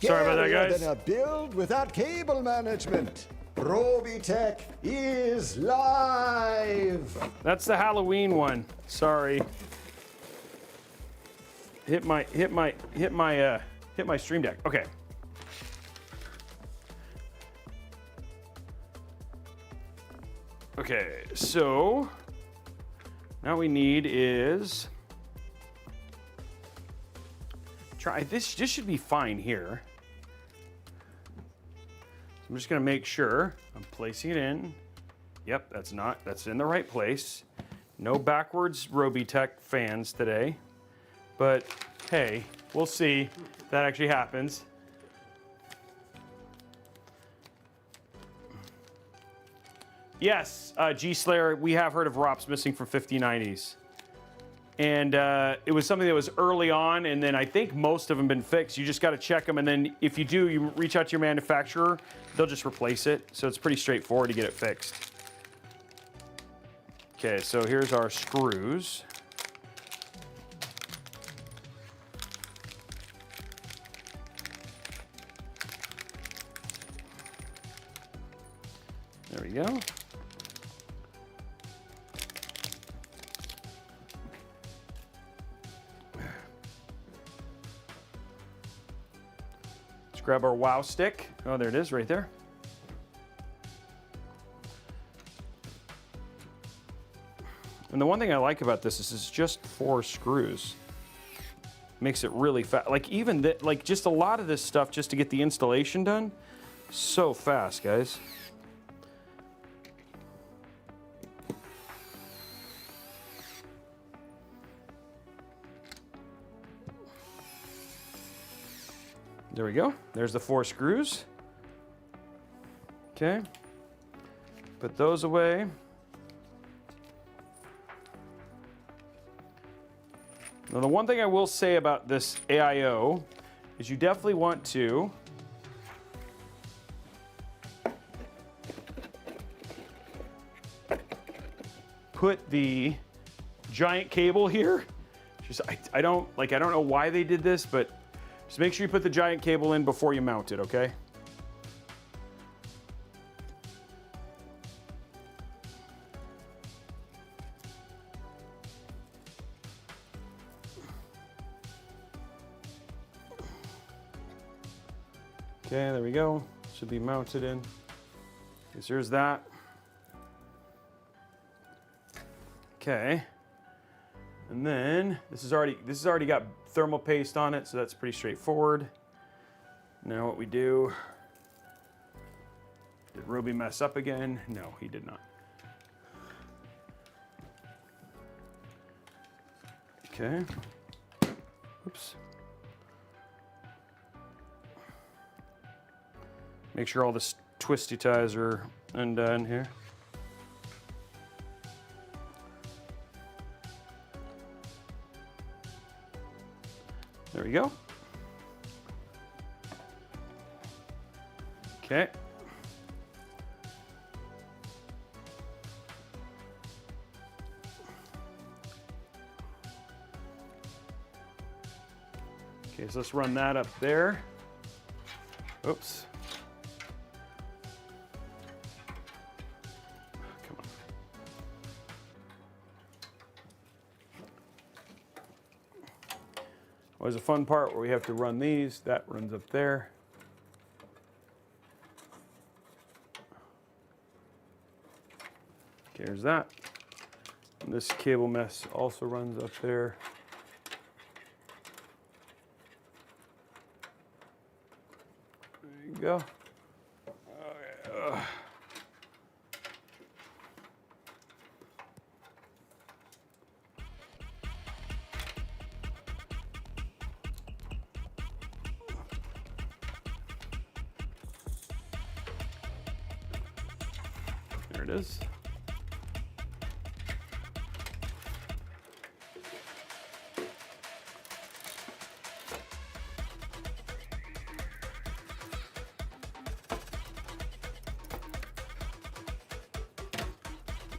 Sorry about that, Scarier guys. than a build without cable management. Robeytech is live. That's the Halloween one. Sorry. Hit my stream deck. Okay. Okay, so now we need is this should be fine here. So I'm just gonna make sure I'm placing it in. Yep, that's in the right place. No backwards Robeytech fans today, but hey, we'll see if that actually happens. Yes, G-Slayer, we have heard of ROPs missing from 5090s. And it was something that was early on, and then I think most of them been fixed. You just got to check them, and then if you do, you reach out to your manufacturer, they'll just replace it. So it's pretty straightforward to get it fixed. Okay, so here's our screws. There we go. Let's grab our wow stick. Oh, there it is right there. And the one thing I like about this is it's just 4 screws. Makes it really fast. Like even like just a lot of this stuff just to get the installation done, so fast, guys. There we go. There's the 4 screws. Okay. Put those away. Now, the one thing I will say about this AIO is you definitely want to put the giant cable here. Just I don't know why they did this, but just make sure you put the giant cable in before you mount it, okay? Okay, there we go. Should be mounted in. Okay, so there's that. Okay. And then this has already got thermal paste on it, so that's pretty straightforward. Now what we do, did Robey mess up again? No, he did not. Okay. Oops. Make sure all the twisty ties are undone here. There we go. Okay. Okay, so let's run that up there. Oops. Come on. Always a fun part where we have to run these. That runs up there. Okay, there's that. And this cable mess also runs up there. There you go. Okay. There it is.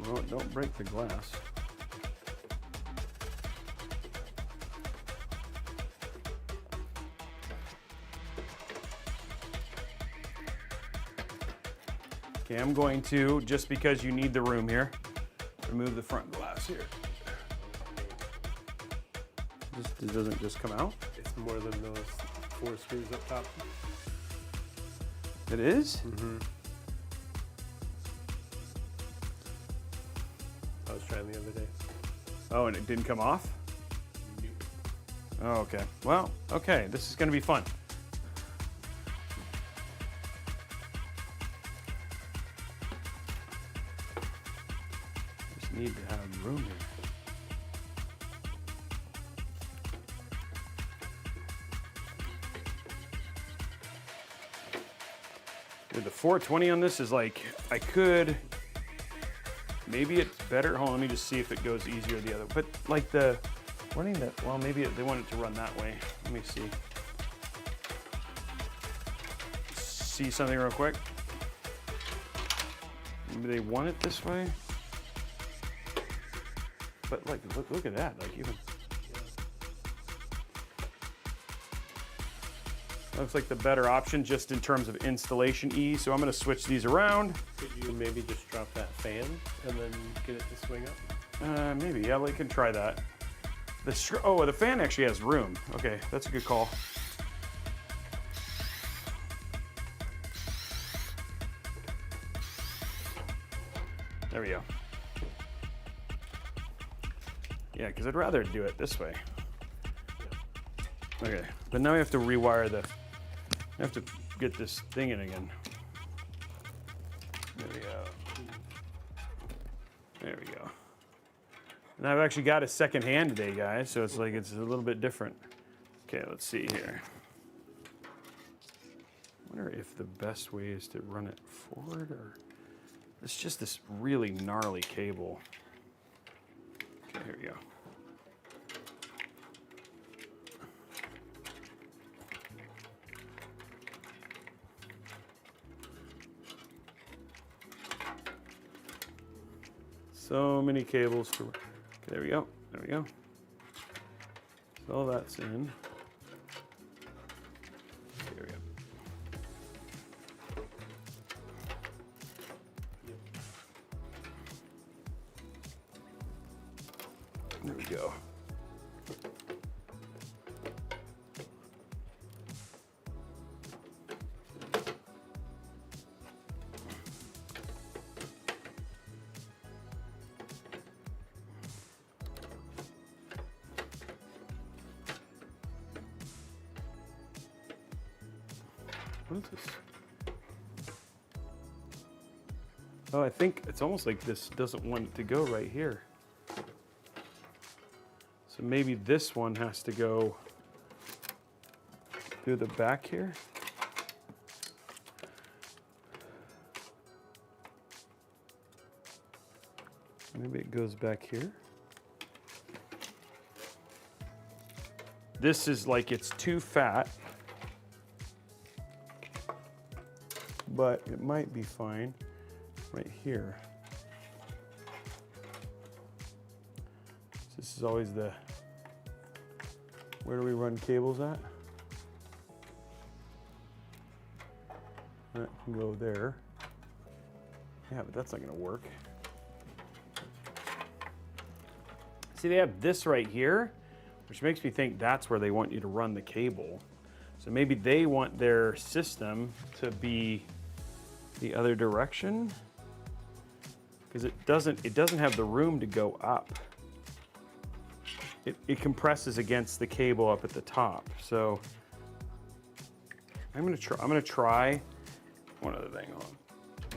Well, don't break the glass. Okay, I'm going to, just because you need the room here, remove the front glass here. It doesn't just come out? It's more than those 4 screws up top. It is? Mm-hmm. I was trying the other day. Oh, and it didn't come off? Oh, okay. Well, okay, this is gonna be fun. Just need to have room here. Dude, the 420 on this is like, I could, maybe it's better. Hold on, let me just see if it goes easier the other. But like the running that, well, maybe they want it to run that way. Let me see. See something real quick. Maybe they want it this way. But like, look at that. Like even looks like the better option just in terms of installation ease. So I'm going to switch these around. Could you maybe just drop that fan and then get it to swing up? Maybe, yeah, we can try that. The fan actually has room. Okay, that's a good call. There we go. Yeah, because I'd rather do it this way. Okay, but now we have to rewire the, I have to get this thing in again. There we go. There we go. And I've actually got a second hand today, guys, so it's like it's a little bit different. Okay, let's see here. I wonder if the best way is to run it forward or it's just this really gnarly cable. Okay, here we go. So many cables to, okay, there we go, there we go. So all that's in. There we go. There we go. What is this? Oh, I think it's almost like this doesn't want it to go right here. So maybe this one has to go through the back here. Maybe it goes back here. This is like it's too fat. But it might be fine right here. This is always the, where do we run cables at? That can go there. Yeah, but that's not gonna work. See, they have this right here, which makes me think that's where they want you to run the cable. So maybe they want their system to be the other direction, because it doesn't have the room to go up. It compresses against the cable up at the top. So I'm gonna try one other thing. Hold on.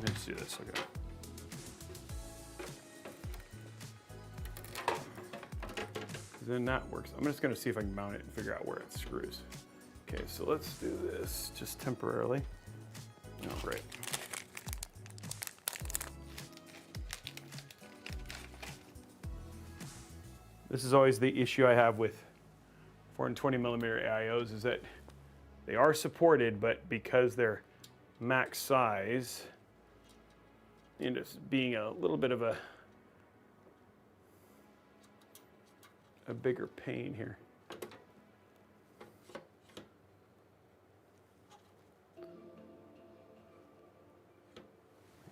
Let's do this. Okay. Then that works. I'm just gonna see if I can mount it and figure out where it screws. Okay, so let's do this just temporarily. Oh, great. This is always the issue I have with 420mm AIOs is that they are supported, but because they're max size, you know, being a little bit of a bigger pain here.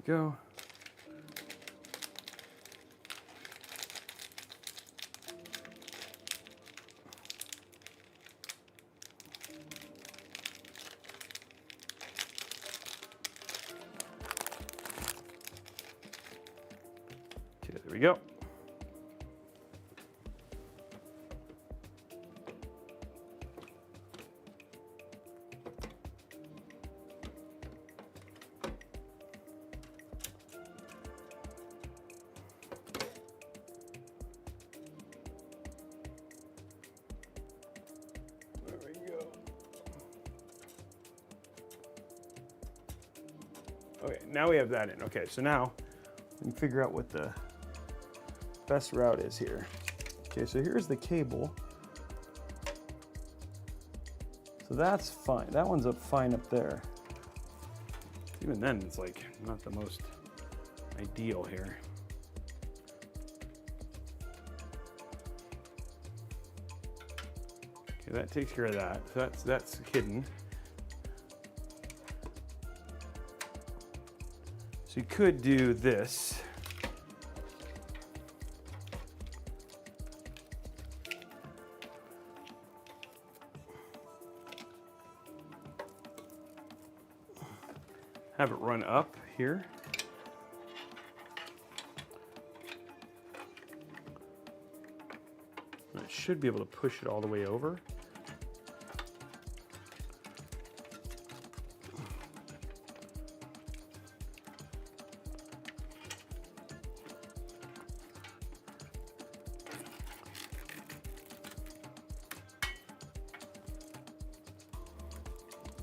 There we go. Okay, there we go. Okay, now we have that in. Okay, so now we can figure out what the best route is here. Okay, so here's the cable. So that's fine. That one's up fine up there. Even then, it's like not the most ideal here. Okay, that takes care of that. So that's hidden. So you could do this. Have it run up here. And it should be able to push it all the way over.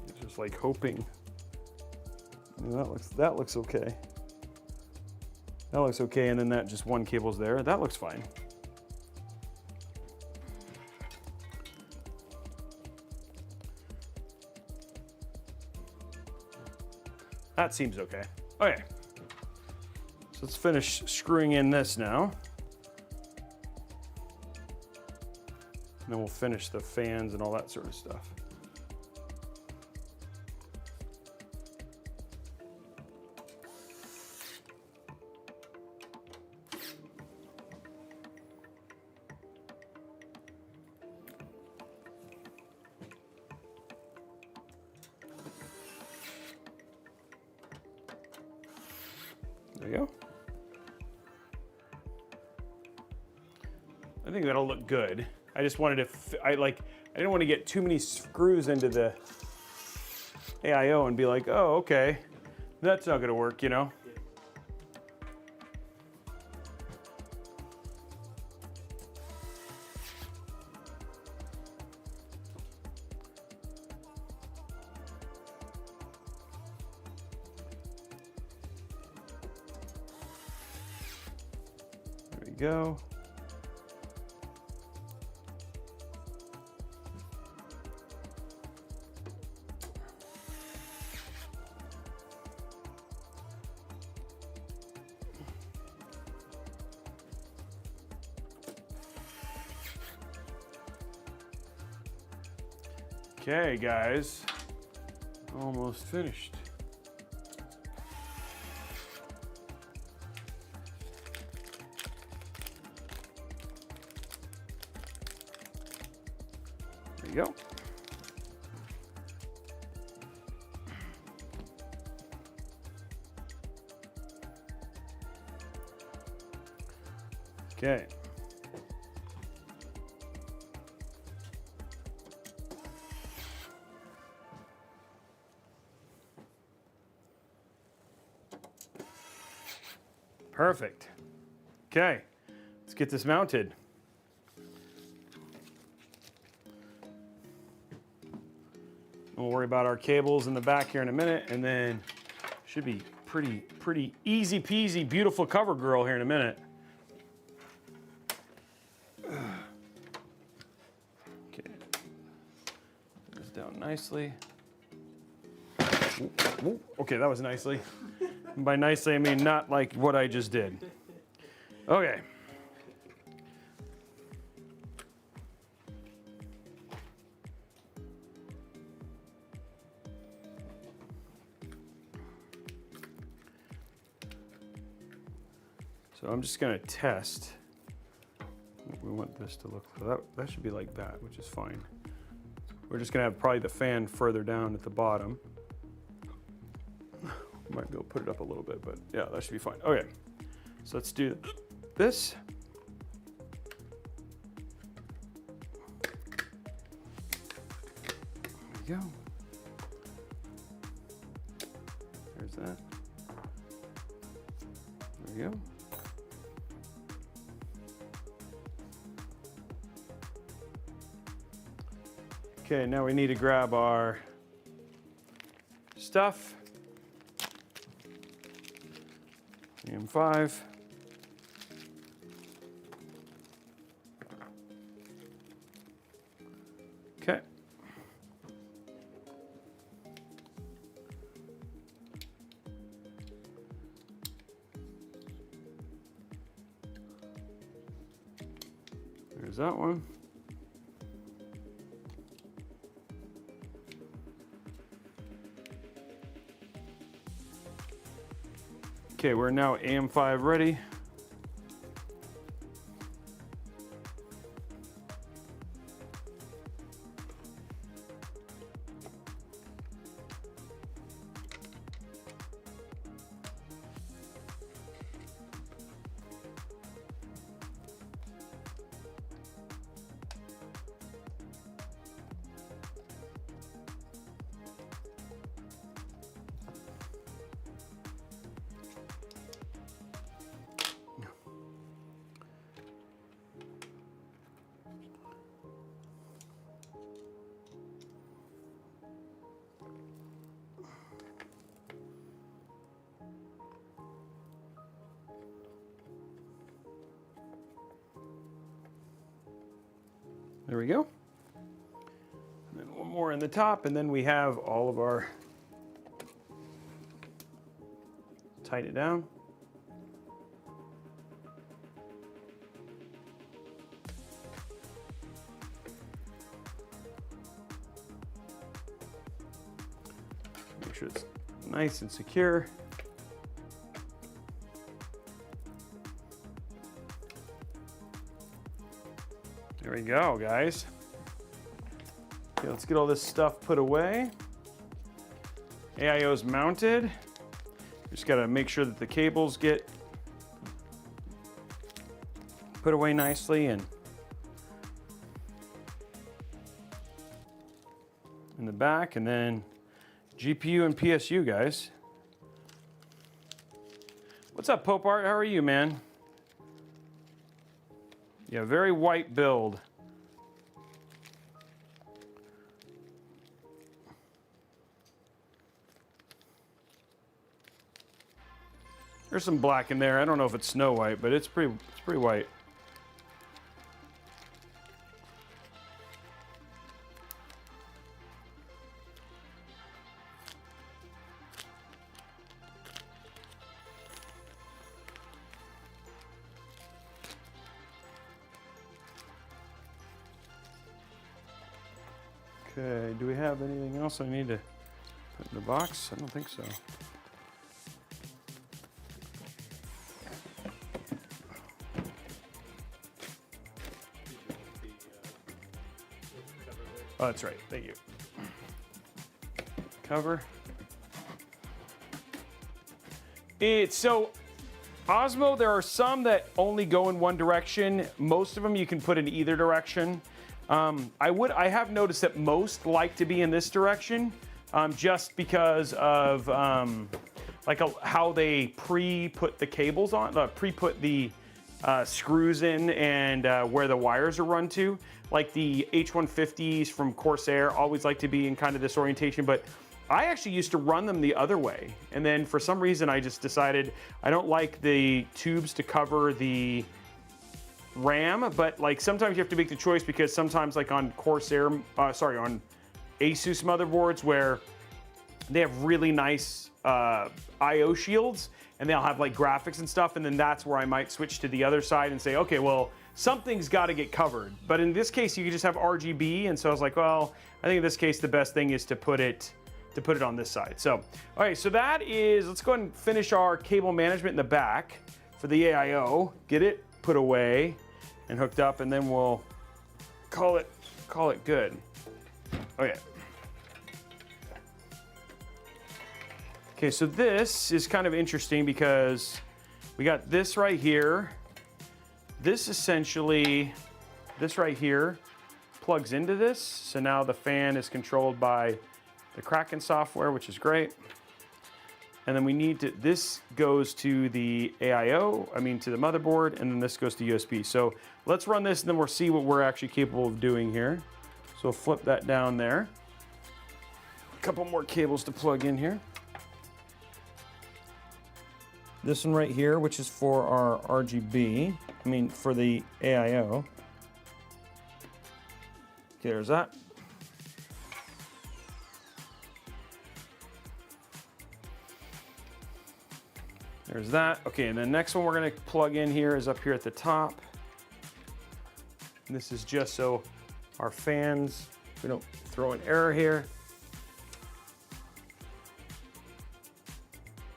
It's just like hoping. That looks okay. That looks okay, and then that just one cable's there. That looks fine. That seems okay. Okay. So let's finish screwing in this now. And then we'll finish the fans and all that sort of stuff. There you go. I think that'll look good. I just wanted to, I didn't want to get too many screws into the AIO and be like, oh, okay, that's not gonna work, you know? There we go. Okay, guys, almost finished. There you go. Okay. Perfect. Okay, let's get this mounted. We'll worry about our cables in the back here in a minute, and then should be pretty easy peasy, beautiful cover girl here in a minute. Okay, put this down nicely. Ooh, ooh. Okay, that was nicely. And by nicely, I mean not like what I just did. Okay. So I'm just gonna test. We want this to look, that should be like that, which is fine. We're just gonna have probably the fan further down at the bottom. Might be able to put it up a little bit, but yeah, that should be fine. Okay, so let's do this. There we go. There's that. There we go. Okay, now we need to grab our stuff. M5. Okay. There's that one. Okay, we're now AM5 ready. There we go. And then one more in the top, and then we have all of our, tighten it down. Make sure it's nice and secure. There we go, guys. Okay, let's get all this stuff put away. AIO's mounted. Just gotta make sure that the cables get put away nicely and in the back, and then GPU and PSU, guys. What's up, Pope Art? How are you, man? Yeah, very white build. There's some black in there. I don't know if it's Snow White, but it's pretty white. Okay, do we have anything else I need to put in the box? I don't think so. Oh, that's right. Thank you. Cover. So Osmo, there are some that only go in one direction. Most of them you can put in either direction. I have noticed that most like to be in this direction, just because of how they pre-put the cables on, pre-put the screws in, and where the wires are run to. Like the H150s from Corsair always like to be in kind of this orientation, but I actually used to run them the other way. And then for some reason I just decided I don't like the tubes to cover the RAM, but like sometimes you have to make the choice, because sometimes like on Corsair, on Asus motherboards where they have really nice IO shields and they'll have like graphics and stuff, and then that's where I might switch to the other side and say, okay, well, something's got to get covered. But in this case, you can just have RGB, and so I was like, well, I think in this case the best thing is to put it on this side. So, all right, so that is, let's go ahead and finish our cable management in the back for the AIO, get it put away and hooked up, and then we'll call it good. Okay. Okay, so this is kind of interesting because we got this right here. This essentially, this right here plugs into this. So now the fan is controlled by the Kraken software, which is great. And then we need to, this goes to the AIO, to the motherboard, and then this goes to USB. So let's run this and then we'll see what we're actually capable of doing here. So flip that down there. A couple more cables to plug in here. This one right here, which is for our RGB, for the AIO. Okay, there's that. There's that. Okay, and the next one we're gonna plug in here is up here at the top. And this is just so our fans, we don't throw an error here.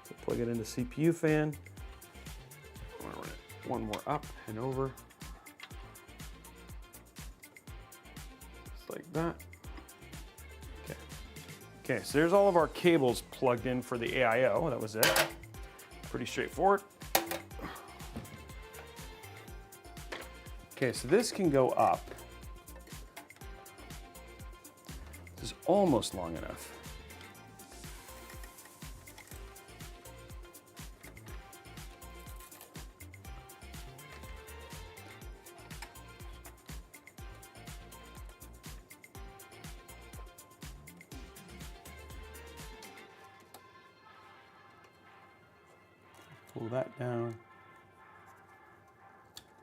So plug plug it into CPU fan. I'm gonna run it one more up and over. Just like that. Okay. Okay, so there's all of our cables plugged in for the AIO. That was it. Pretty straightforward. Okay, so this can go up. This is almost long enough. Pull that down.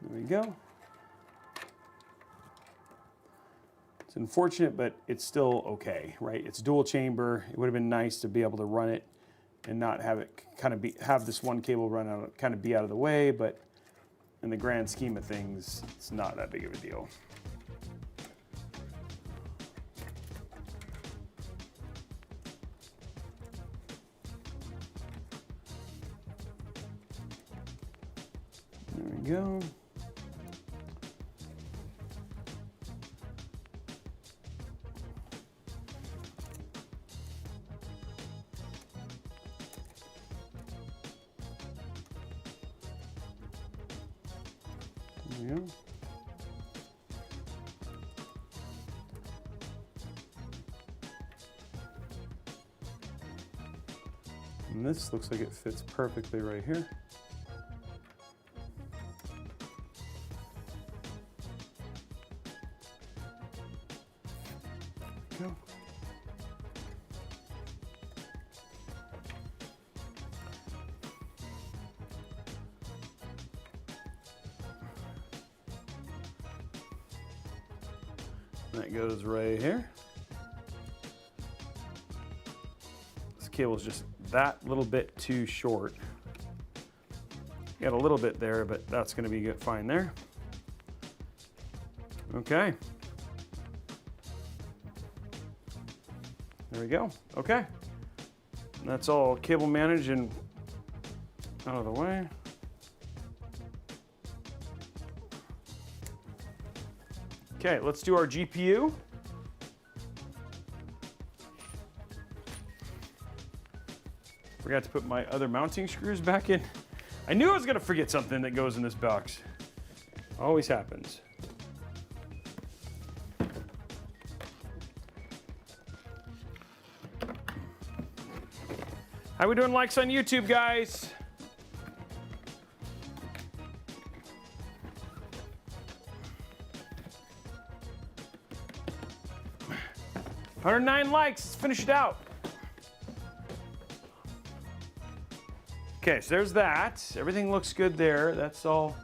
There we go. It's unfortunate, but it's still okay, right? It's dual chamber. It would have been nice to be able to run it and not have it kind of have this one cable run out, kind of be out of the way, but in the grand scheme of things, it's not that big of a deal. There we go. There we go. And this looks like it fits perfectly right here. Go. That goes right here. This cable is just that little bit too short. Got a little bit there, but that's going to be good, fine there. Okay. There we go. Okay. And that's all cable managed and out of the way. Okay, let's do our GPU. Forgot to put my other mounting screws back in. I knew I was gonna forget something that goes in this box. Always happens. How we doing likes on YouTube, guys? $109 likes, let's finish it out. Okay, so there's that. Everything looks good there. That's all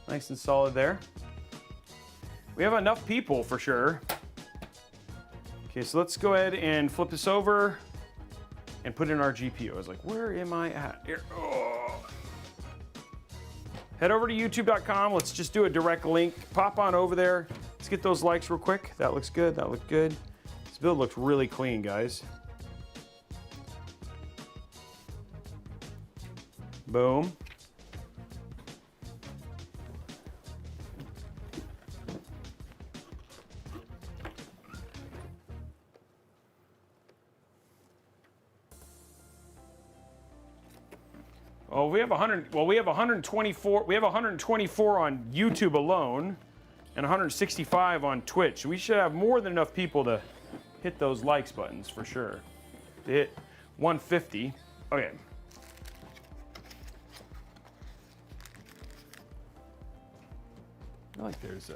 nice and solid there. We have enough people for sure. Okay, so let's go ahead and flip this over and put in our GPU. I was like, where am I at? Here. Oh. Head over to youtube.com. Let's just do a direct link. Pop on over there. Let's get those likes real quick. That looks good. That looked good. This build looks really clean, guys. Boom. Oh, we have 100. Well, we have 124. We have 124 on YouTube alone, and 165 on Twitch. We should have more than enough people to hit those likes buttons for sure. To hit 150. Okay. I feel like there's a.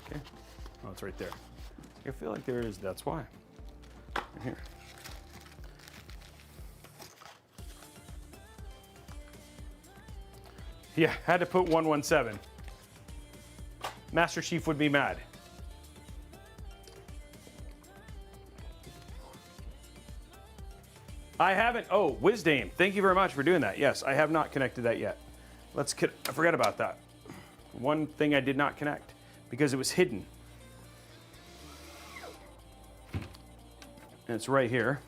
Okay. Oh, it's right there. I feel like there is. That's why. Right here. Yeah, had to put 117. Master Chief would be mad. I haven't. Oh, Wizdame, thank you very much for doing that. Yes, I have not connected that yet. I forgot about that. One thing I did not connect because it was hidden. And it's right here.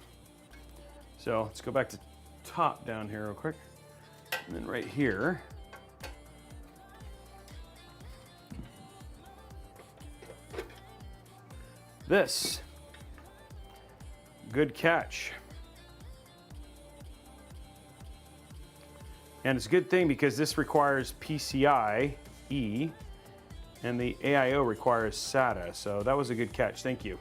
So let's go back to top down here real quick. And then right here. This. Good catch. And it's a good thing because this requires PCIe and the AIO requires SATA. So that was a good catch. Thank you.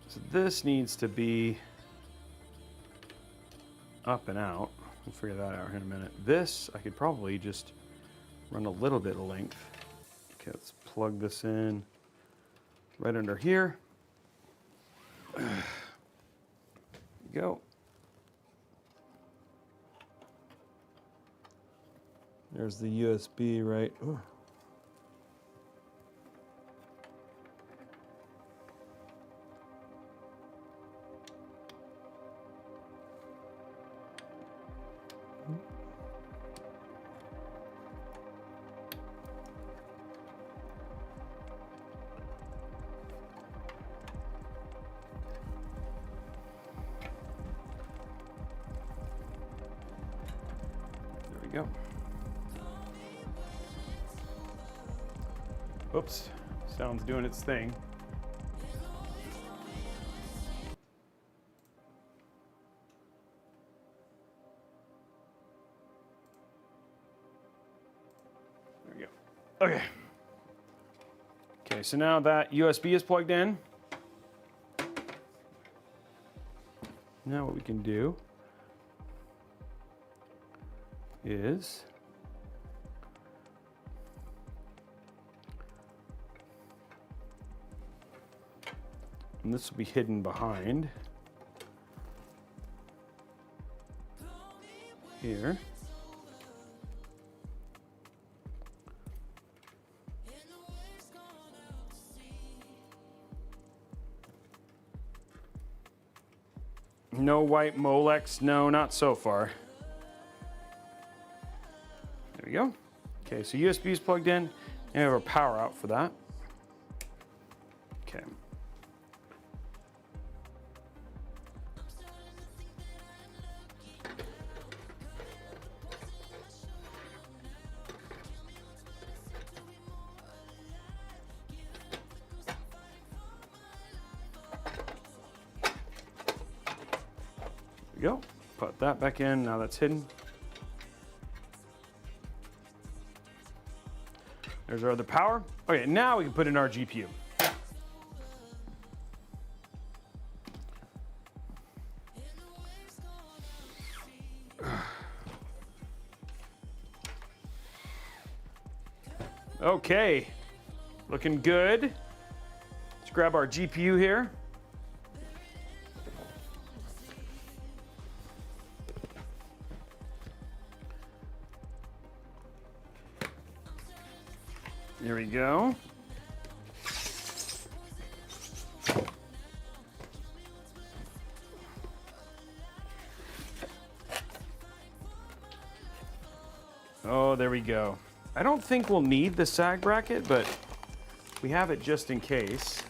So this needs to be up and out. We'll figure that out here in a minute. This, I could probably just run a little bit of length. Okay, let's plug this in right under here. There you go. There's the USB, right? Ooh. Go. Oops, sound's doing its thing. There we go. Okay. Okay, so now that USB is plugged in, now what we can do is and this will be hidden behind here. No white Molex, no, not so far. There we go. Okay, so USB is plugged in, and we have our power out for that. Okay. There we go. Put that back in, now that's hidden. There's our other power. Okay, now we can put in our GPU. Okay, looking good. Let's grab our GPU here. There we go. Oh, there we go. I don't think we'll need the sag bracket, but we have it just in case.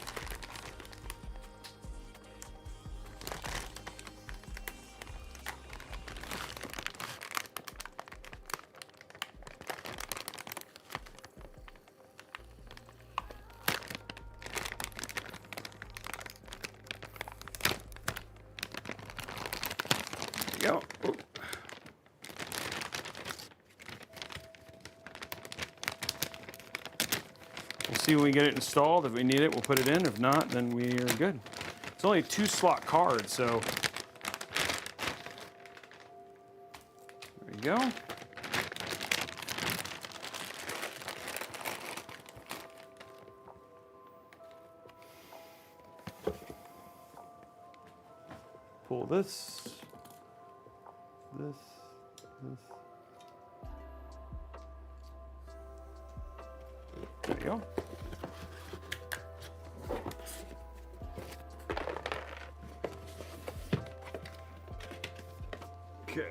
Go. Ooh. We'll see when we get it installed. If we need it, we'll put it in. If not, then we are good. It's only a 2-slot card, so there you go. Pull this. This. There you go. Okay.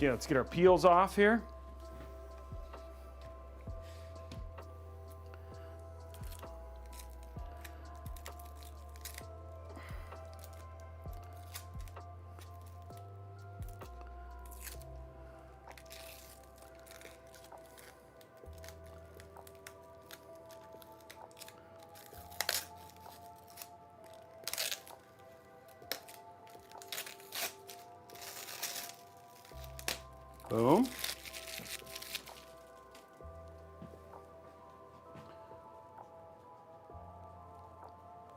Okay, let's get our peels off here. Boom.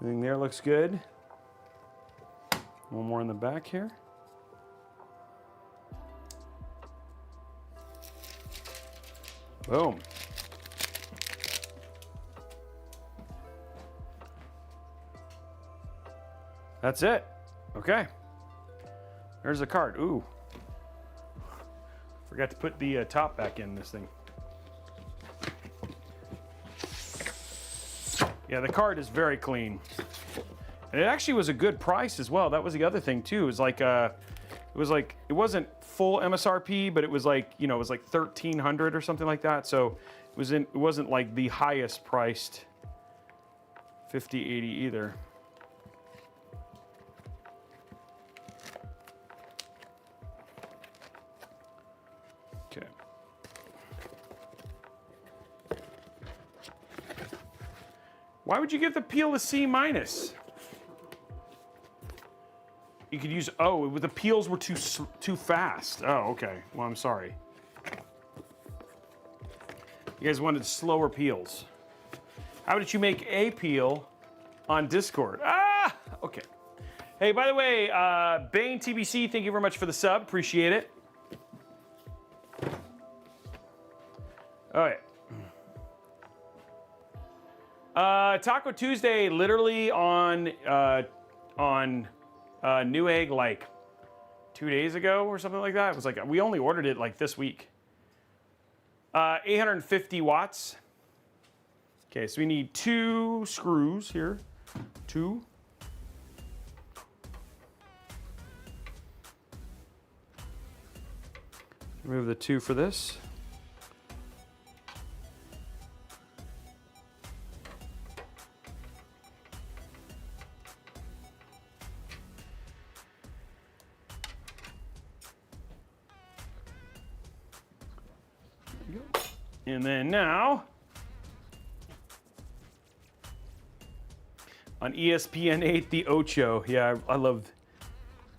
Everything there looks good. One more in the back here. Boom. That's it. Okay. There's the card. Ooh. Forgot to put the top back in this thing. Yeah, the card is very clean. And it actually was a good price as well. That was the other thing too. It was like it wasn't full MSRP, but it was like, you know, it was like 1,300 or something like that. So it wasn't like the highest priced 5080 either. Okay. Why would you give the peel a C minus? You could use, oh, the peels were too fast. Oh, okay. Well, I'm sorry. You guys wanted slower peels. How did you make a peel on Discord? Ah, okay. Hey, by the way, Bane TBC, thank you very much for the sub. Appreciate it. All right. Taco Tuesday, literally on Newegg like 2 days ago or something like that. It was like, we only ordered it like this week. 850 watts. Okay, so we need 2 screws here. 2. Remove the 2 for this. And then now, on ESPN 8, the Ocho. Yeah, I love,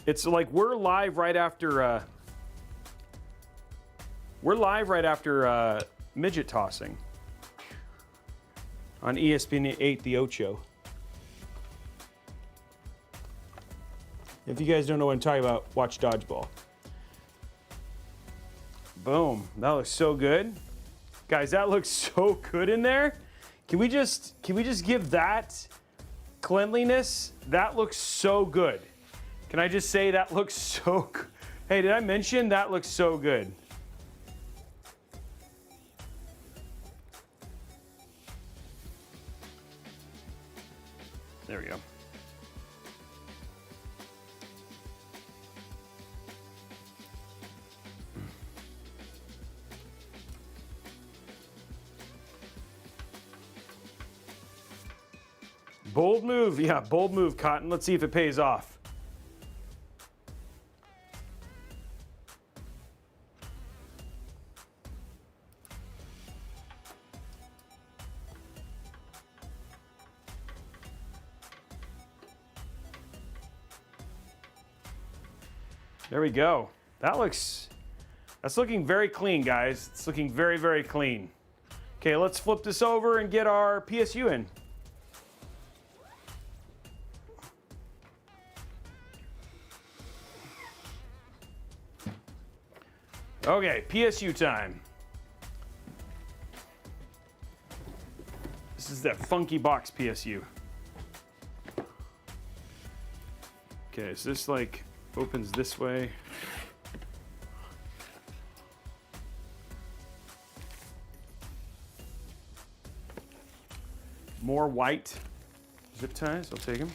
it's like we're live right after midget tossing. On ESPN 8, the Ocho. If you guys don't know what I'm talking about, watch Dodgeball. Boom, that looks so good. Guys, that looks so good in there. Can we just give that cleanliness? That looks so good. Can I just say that looks so good? Hey, did I mention that looks so good? There we go. Bold move, yeah, bold move, Cotton. Let's see if it pays off. There we go. That's looking very clean, guys. It's looking very, very clean. Okay, let's flip this over and get our PSU in. Okay, PSU time. This is that funky box PSU. Okay, so this like opens this way. More white zip ties, I'll take them.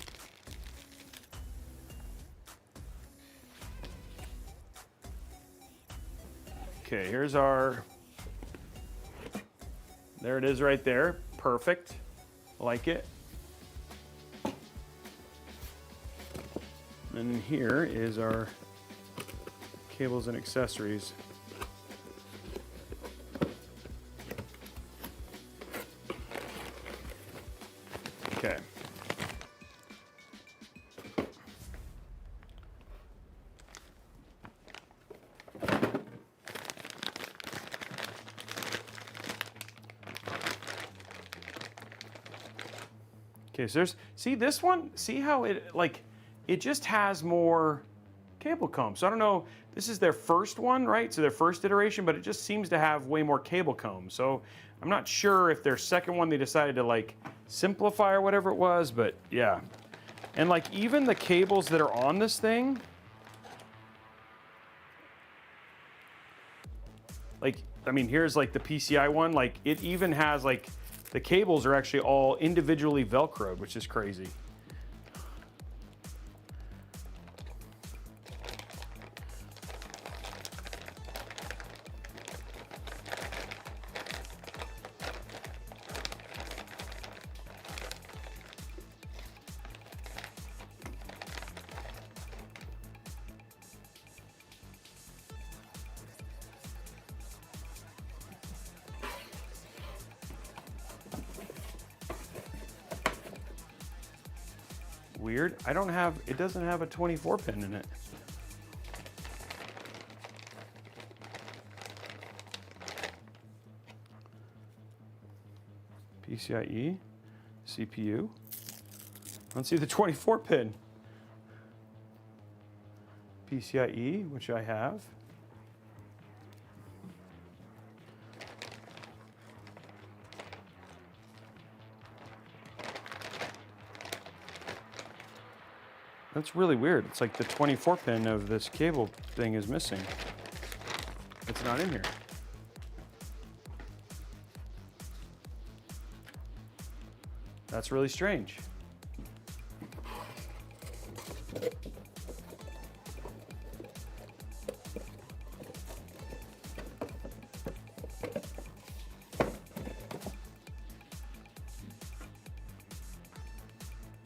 Okay, here's our, there it is right there. Perfect. Like it. And here is our cables and accessories. Okay. Okay, so there's, see this one? See how it, like, it just has more cable combs. So I don't know, this is their first one, right? So their first iteration, but it just seems to have way more cable combs. So I'm not sure if their second one they decided to like simplify or whatever it was, but yeah. And like even the cables that are on this thing, like, I mean, here's like the PCI one, like it even has like, the cables are actually all individually Velcroed, which is crazy. Weird. I don't have, it doesn't have a 24 pin in it. PCIe, CPU. Let's see the 24 pin. PCIe, which I have. That's really weird. It's like the 24 pin of this cable thing is missing. It's not in here. That's really strange.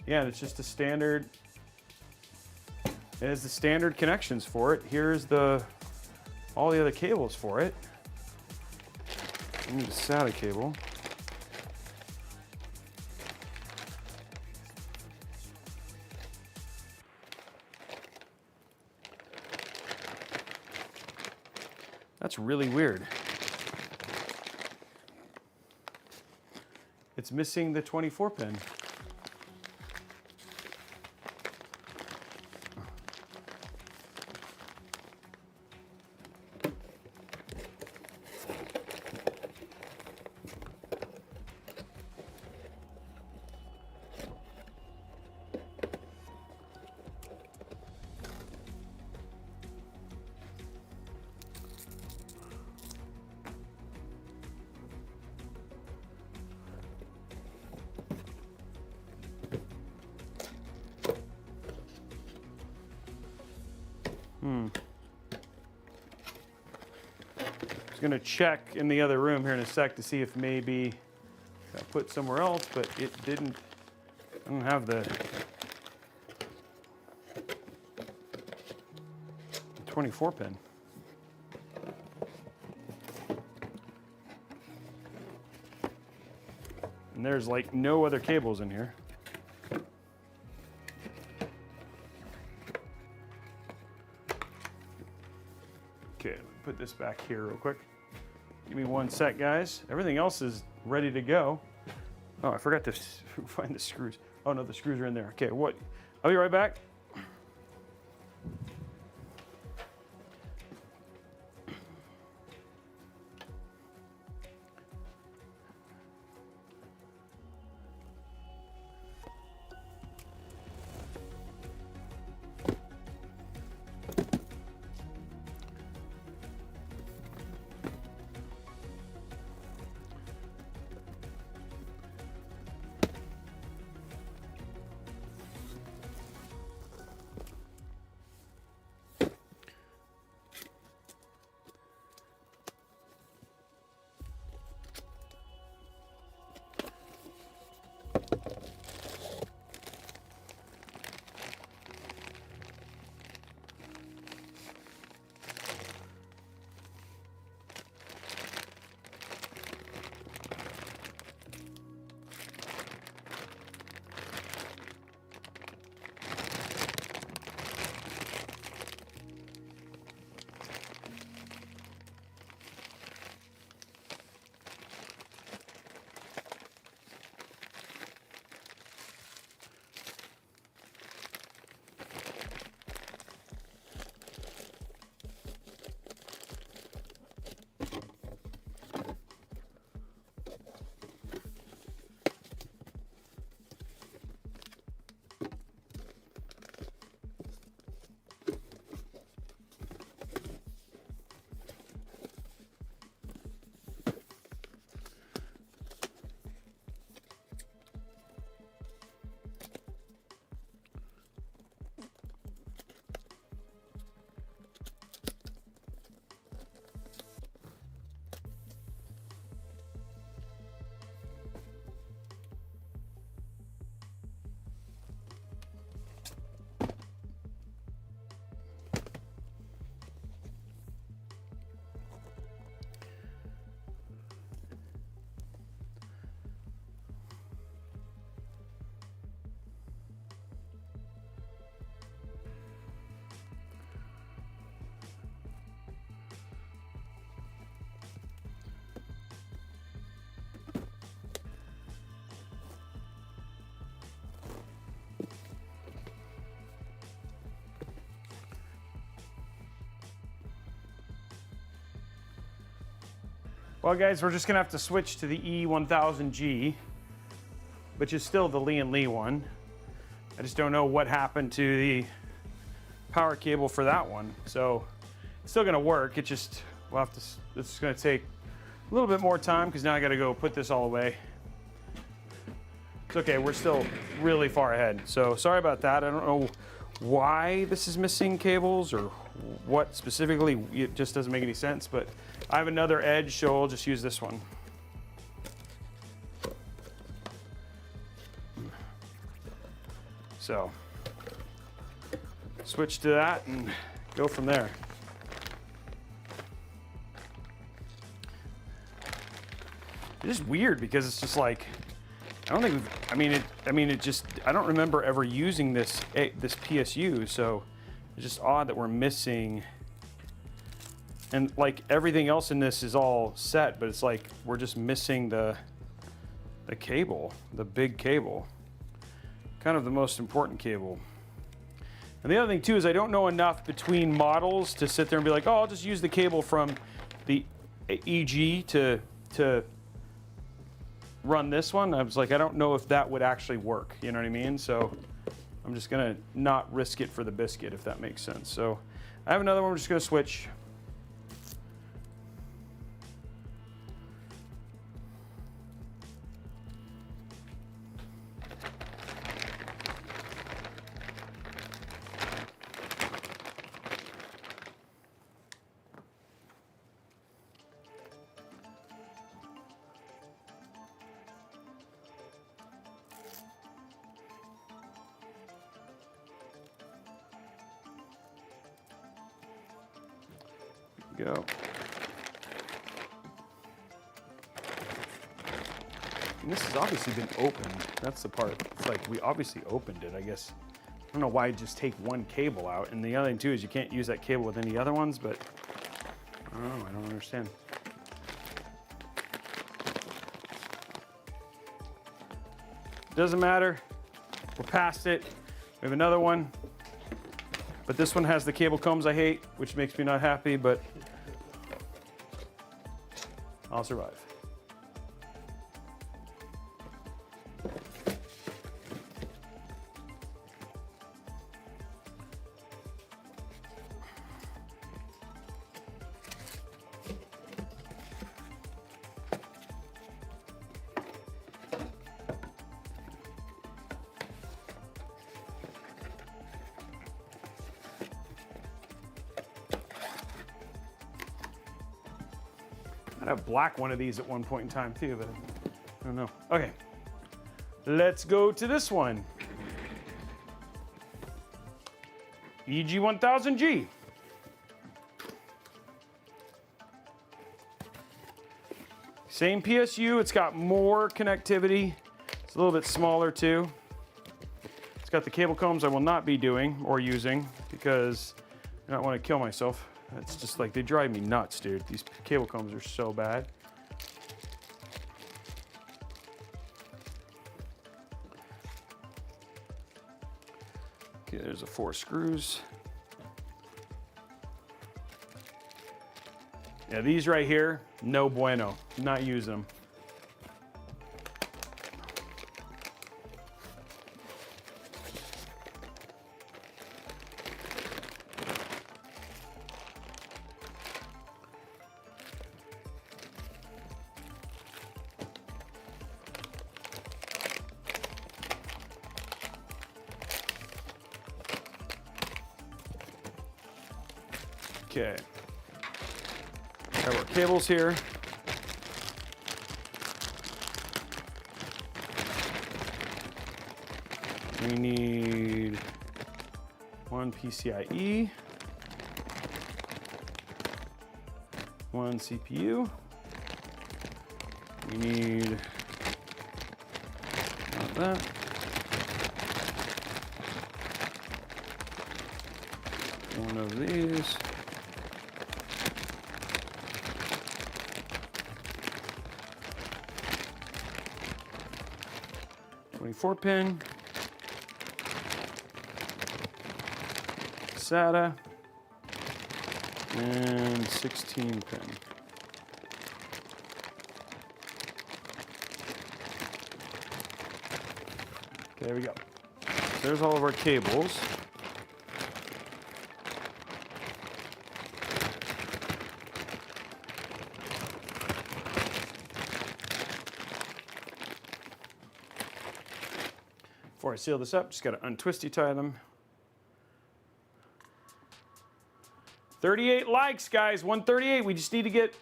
Yeah, it's just a standard. It has the standard connections for it. Here's the all the other cables for it. I need a SATA cable. That's really weird. It's missing the 24 pin. I was gonna check in the other room here in a sec to see if maybe I put somewhere else, but it didn't. I don't have the 24 pin. And there's like no other cables in here. Okay, put this back here real quick. Give me one sec, guys. Everything else is ready to go. Oh, I forgot to find the screws. Oh no, the screws are in there. Okay, what? I'll be right back. Well, guys, we're just gonna have to switch to the E1000G, which is still the Lee & Lee one. I just don't know what happened to the power cable for that one. So it's still gonna work. It's gonna take a little bit more time because now I gotta go put this all away. It's okay, we're still really far ahead. So sorry about that. I don't know why this is missing cables or what specifically. It just doesn't make any sense, but I have another edge, so I'll just use this one. So switch to that and go from there. It is weird because it's just like, I don't think we've, I don't remember ever using this PSU, so it's just odd that we're missing. And like everything else in this is all set, but it's like we're just missing the cable, the big cable, kind of the most important cable. And the other thing too is I don't know enough between models to sit there and be like, oh, I'll just use the cable from the EG to run this one. I was like, I don't know if that would actually work, you know what I mean? So I'm just gonna not risk it for the biscuit, if that makes sense. So I have another one, we're just gonna switch. Go. And this has obviously been opened. That's the part. It's like we obviously opened it, I guess. I don't know why I'd just take one cable out. And the other thing too is you can't use that cable with any other ones, but I don't know, I don't understand. Doesn't matter. We're past it. We have another one. But this one has the cable combs I hate, which makes me not happy, but I'll survive. I'd have black one of these at one point in time too, but I don't know. Okay, Let's go to this one. EG1000G. Same PSU, it's got more connectivity. It's a little bit smaller too. It's got the cable combs I will not be doing or using because I don't want to kill myself. It's just like, they drive me nuts, dude. These cable combs are so bad. Okay, there's the 4 screws. Yeah, these right here, no bueno. Not use them. Okay. Have our cables here. We need one PCIe, one CPU. We need not that. One of these. Pin, SATA, and 16 pin. Okay, there we go. So there's all of our cables. Before I seal this up, just gotta untwisty tie them. 38 likes, guys, 138. We just need to get,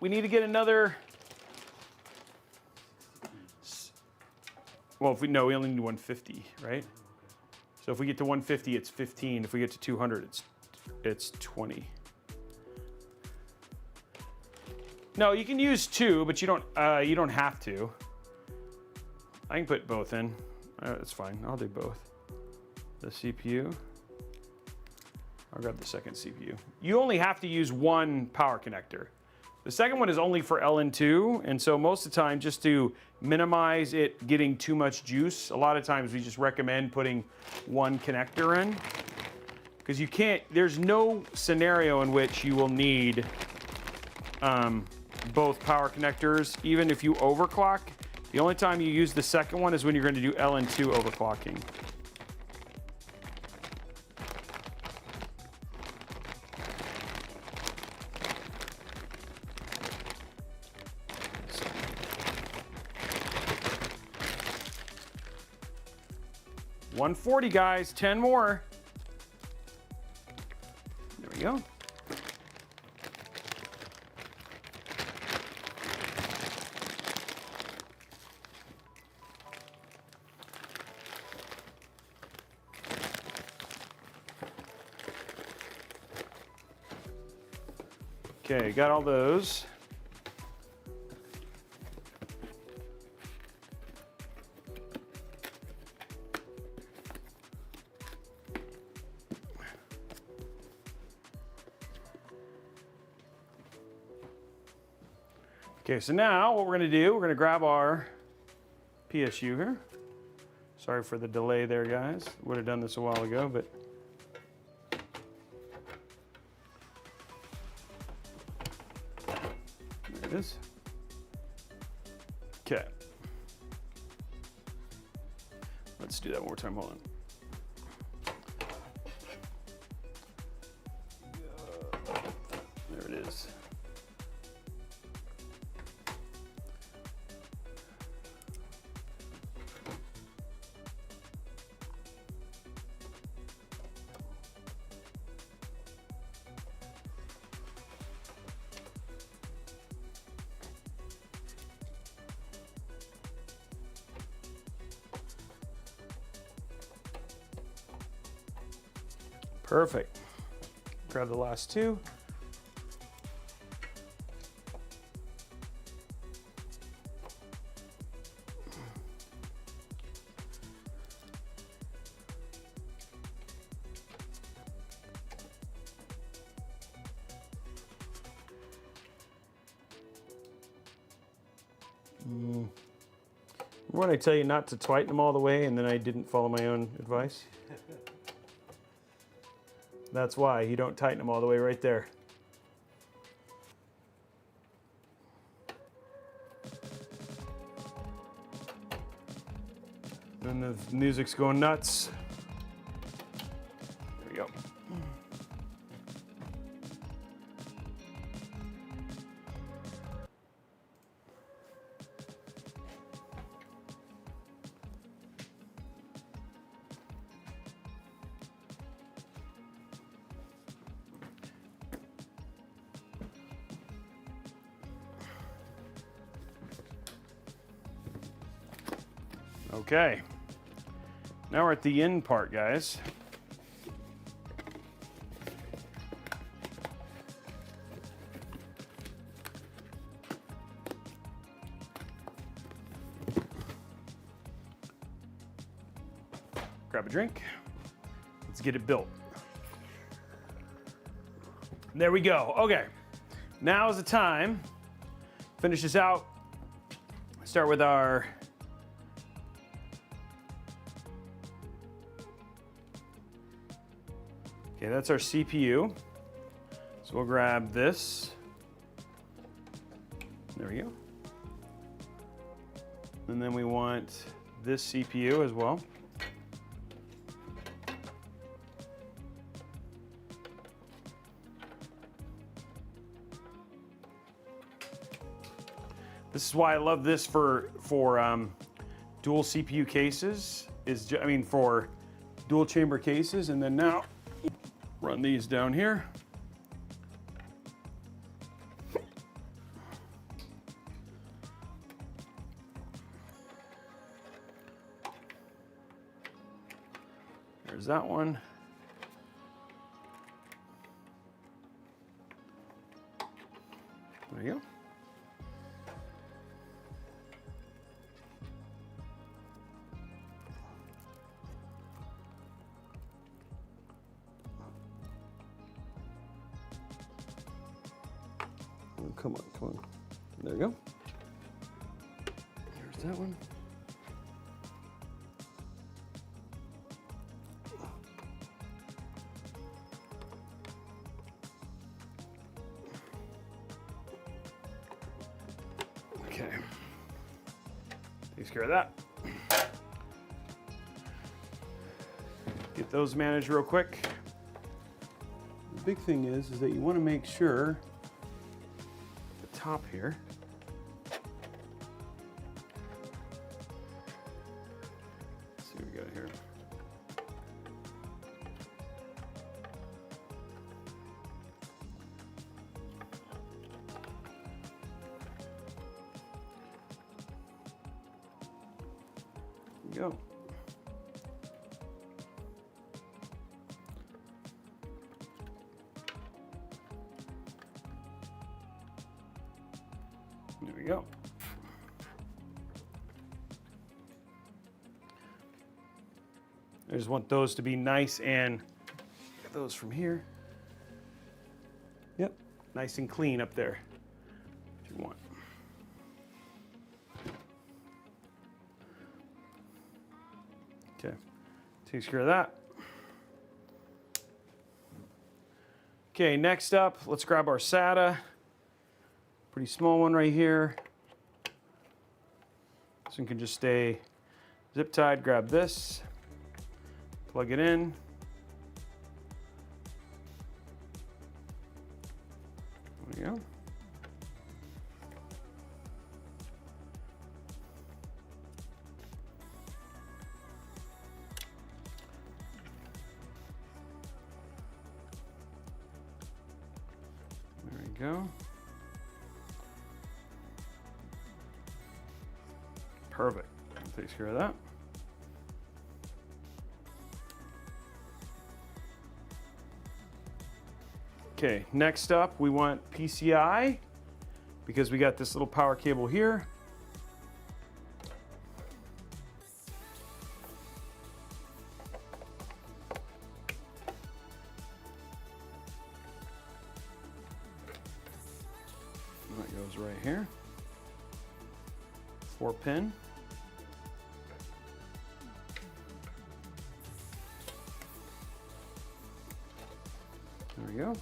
another. Well, we only need 150, right? So if we get to 150, it's 15. If we get to 200, it's 20. No, you can use 2, but you don't have to. I can put both in. It's fine. I'll do both. The CPU. I'll grab the second CPU. You only have to use one power connector. The second one is only for LN2, and so most of the time, just to minimize it getting too much juice, a lot of times we just recommend putting one connector in. Because you can't, there's no scenario in which you will need both power connectors, even if you overclock. The only time you use the second one is when you're going to do LN2 overclocking. $140, guys, 10 more. There we go. Okay, got all those. Okay, so now what we're going to do, we're going to grab our PSU here. Sorry for the delay there, guys. Would have done this a while ago, but there it is. Okay. Let's do that one more time. Hold on. There it is. Perfect. Grab the last two. When I tell you not to tighten them all the way and then I didn't follow my own advice? That's why you don't tighten them all the way right there. And the music's going nuts. There we go. Okay, now we're at the end part, guys. Grab a drink. Let's get it built. There we go. Okay, now is the time. Finish this out. Start with our okay, that's our CPU. So we'll grab this. There we go. And then we want this CPU as well. This is why I love this for dual CPU cases. For dual chamber cases. And then now run these down here. There's that one. There you go. Come on, come on. There we go. There's that one. Okay. Takes care of that. Get those managed real quick. The big thing is that you want to make sure top here. Let's see what we got here. There we go. There we go. I just want those to be nice and get those from here. Yep, nice and clean up there. If you want. Okay, takes care of that. Okay, next up, let's grab our SATA. Pretty small one right here. This one can just stay zip tied. Grab this, plug it in. There we go. There we go. Perfect. That takes care of that. Okay, next up we want PCI because we got this little power cable here. That goes right here. 4-pin. There we go.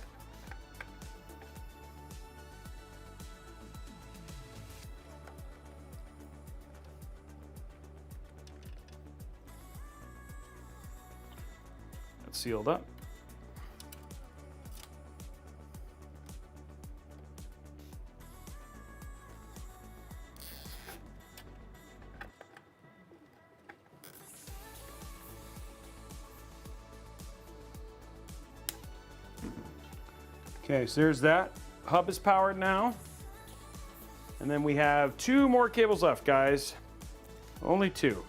That's sealed up. Okay, so there's that. Hub is powered now. And then we have 2 more cables left, guys. Only 2.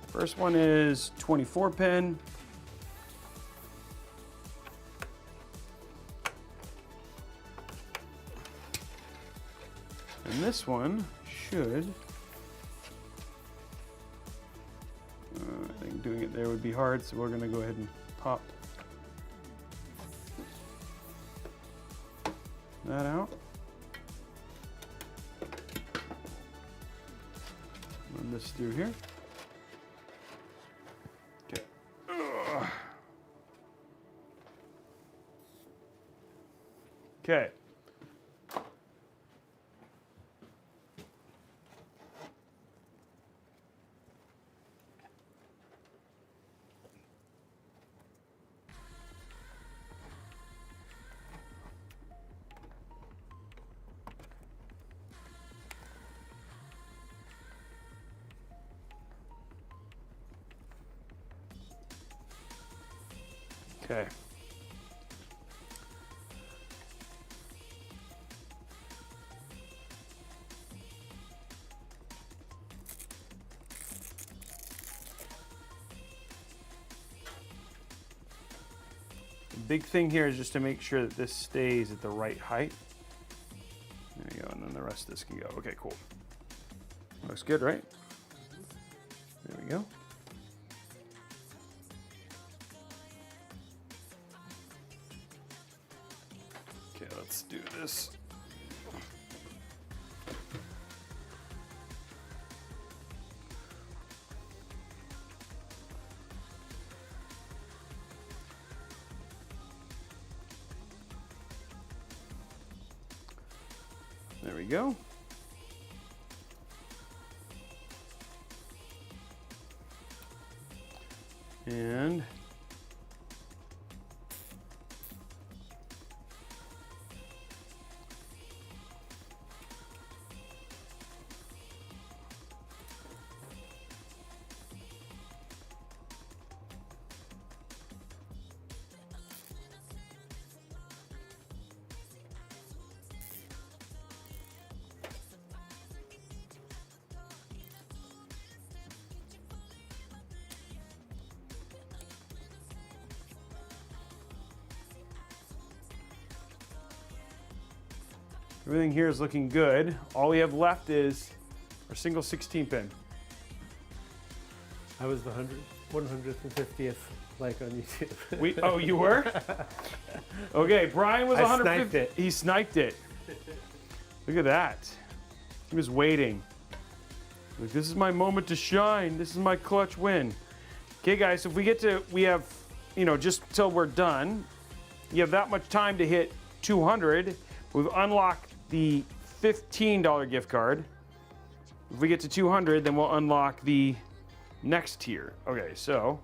First one is 24-pin. And this one should... I think doing it there would be hard, so we're going to go ahead and pop that out. Run this through here. Okay. Okay. Okay. The big thing here is just to make sure that this stays at the right height. There you go, and then the rest of this can go. Okay, cool. Looks good, right? There we go. Okay, let's do this. There we go. And everything here is looking good. All we have left is our single 16-pin. I was the 150th like on YouTube. Oh, you were? Okay, Brian was I 150. sniped it. He sniped it. Look at that. He was waiting. Like, this is my moment to shine. This is my clutch win. Okay, guys, so if we have, just till we're done, you have that much time to hit 200. We've unlocked the $15 gift card. If we get to 200, then we'll unlock the next tier. Okay, so.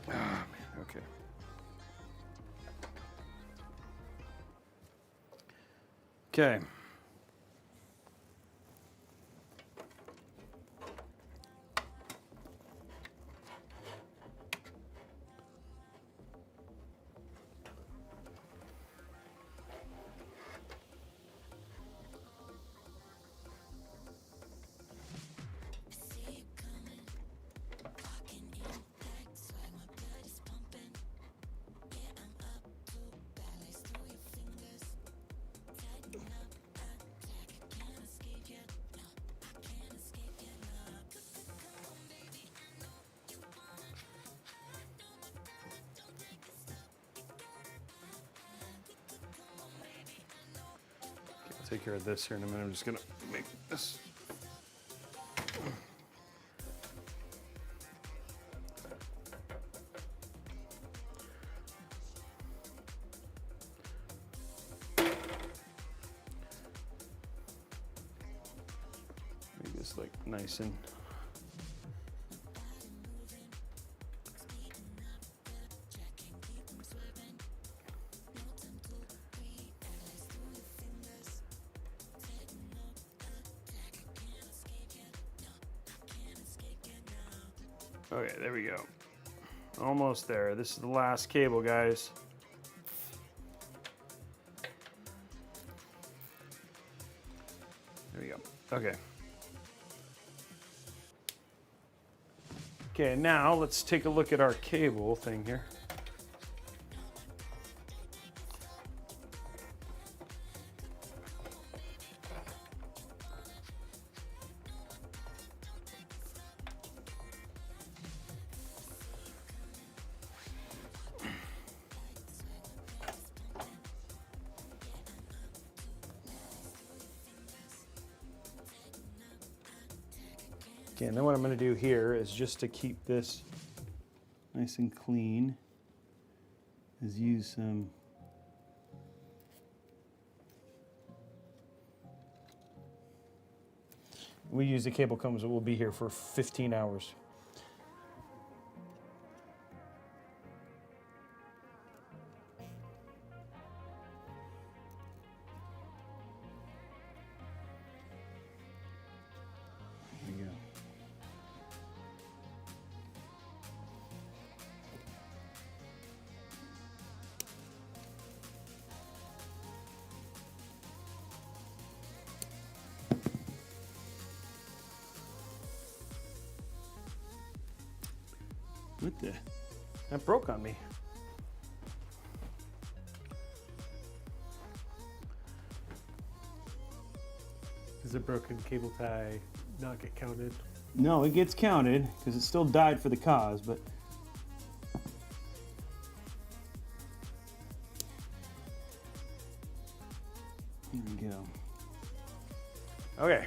Oh, man, okay. Okay. take care of this here in a minute. I'm just gonna make this. Make this like nice and. Okay, there we go. Almost there. This is the last cable, guys. There we go. Okay. Okay, now let's take a look at our cable thing here. Okay, and then what I'm going to do here is just to keep this nice and clean, is use some we use the cable comes, it will be here for 15 hours. There we go. What the? That broke on me. Does a broken cable tie not get counted? No, it gets counted because it still died for the cause, but here we go. Okay.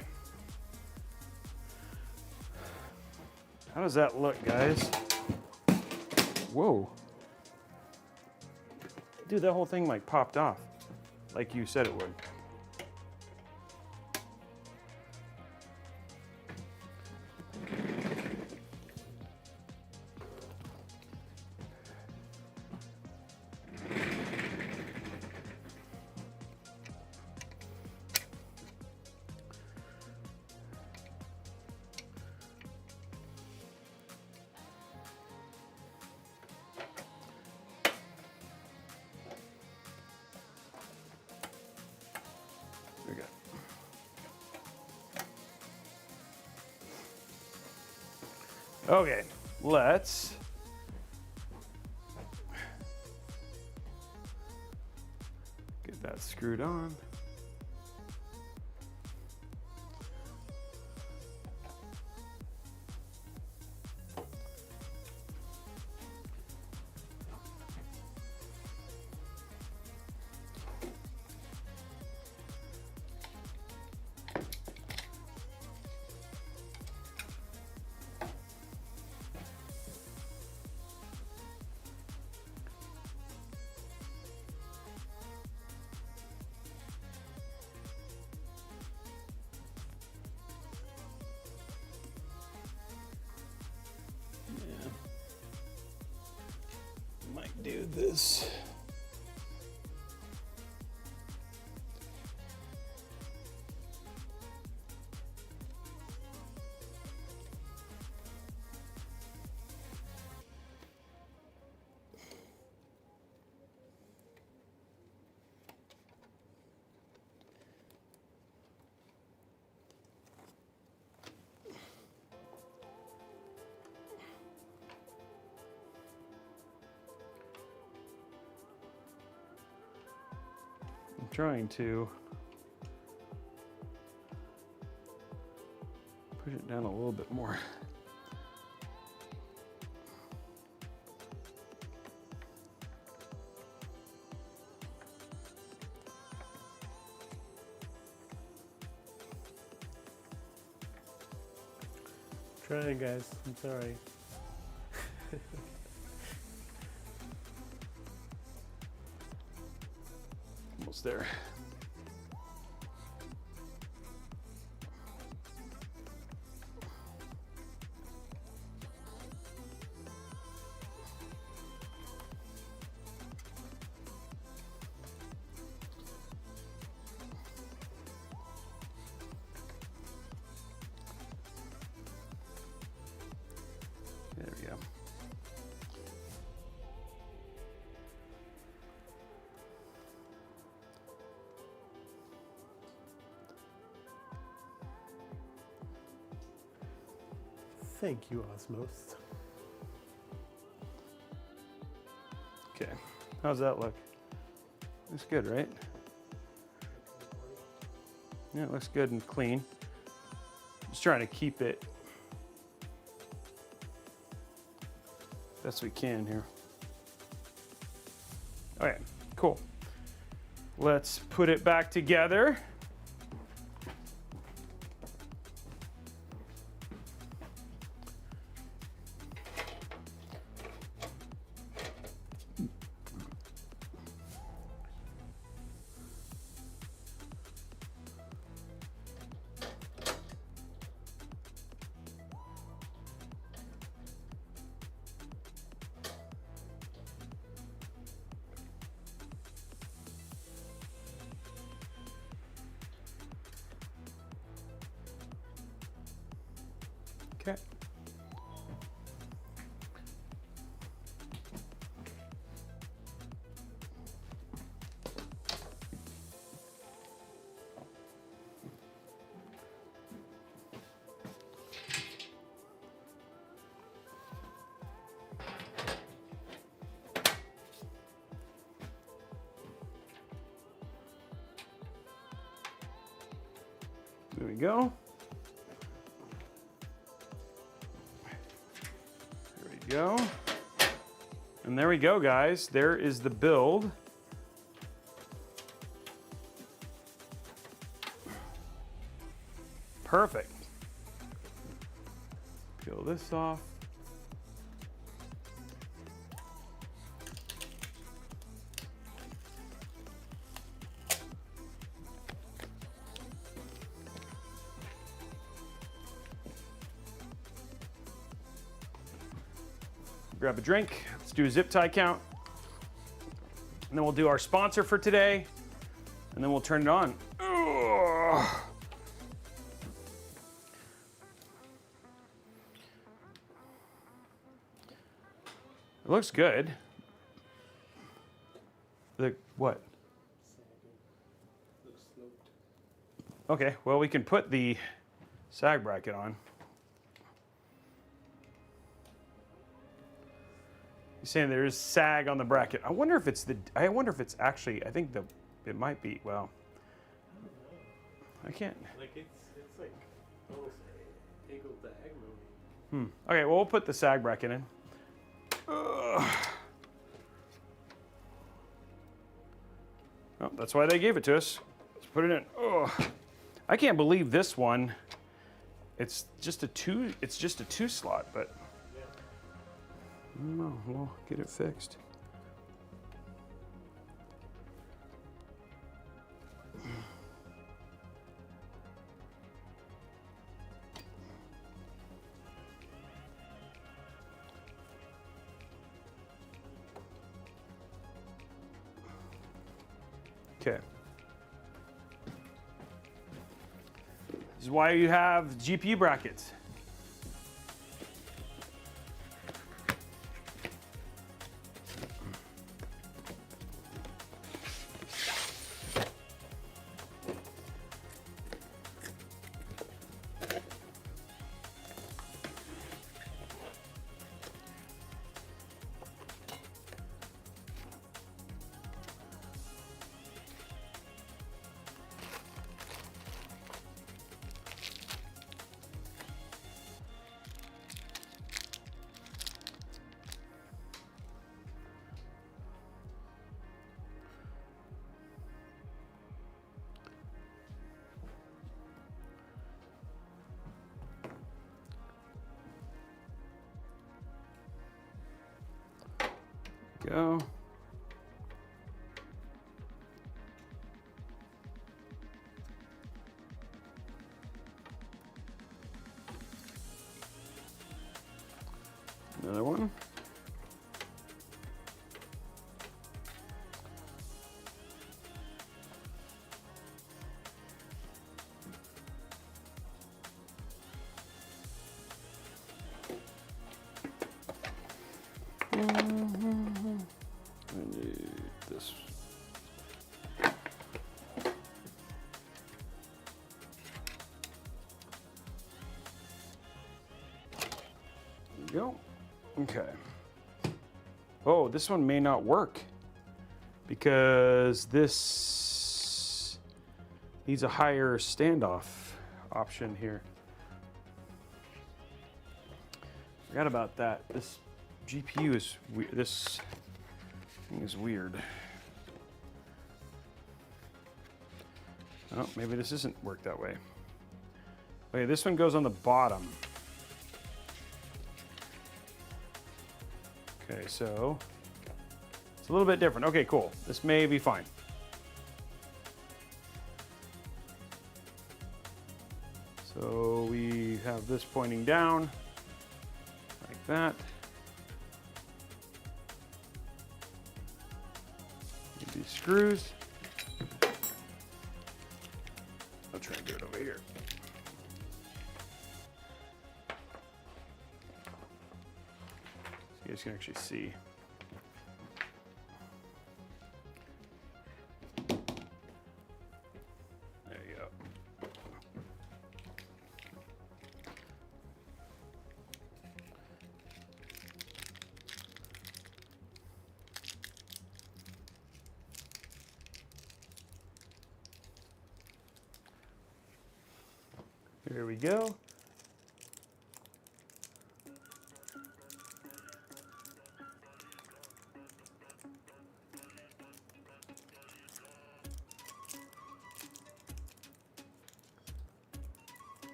How does that look, guys? Whoa. Dude, that whole thing like popped off like you said it would. There we go. Okay, let's get that screwed on. Might do this. I'm trying to push it down a little bit more. trying, guys. I'm sorry. Almost there. There we go. Thank you, Osmos. Okay, how's that look? Looks good, right? Yeah, it looks good and clean. Just trying to keep it best we can here. All right, cool. Let's put it back together. Okay. There we go. There we go. And there we go, guys. There is the build. Perfect. Peel this off. Grab a drink. Let's do a zip tie count. And then we'll do our sponsor for today. And then we'll turn it on. Ugh. It looks good. The what? Looks sloped. Okay, well, we can put the sag bracket on. You're saying there is sag on the bracket. I wonder if it's actually, I think it might be, well, I can't. Like it's like almost angle diagonally. Okay, well, we'll put the sag bracket in. Ugh. Oh, that's why they gave it to us. Let's put it in. Ugh. I can't believe this one. It's just a two slot, but I don't know. We'll get it fixed. Okay. This is why you have GPU brackets. we go. Another one. I need this. There we go. Okay. Oh, this one may not work because this needs a higher standoff option here. Forgot about that. This GPU is weird. This thing is weird. Oh, maybe this isn't work that way. Okay, this one goes on the bottom. Okay, so it's a little bit different. Okay, cool. This may be fine. So we have this pointing down like that. Need these screws. I'll try and do it over here. So you guys can actually see. There you go. Here we go.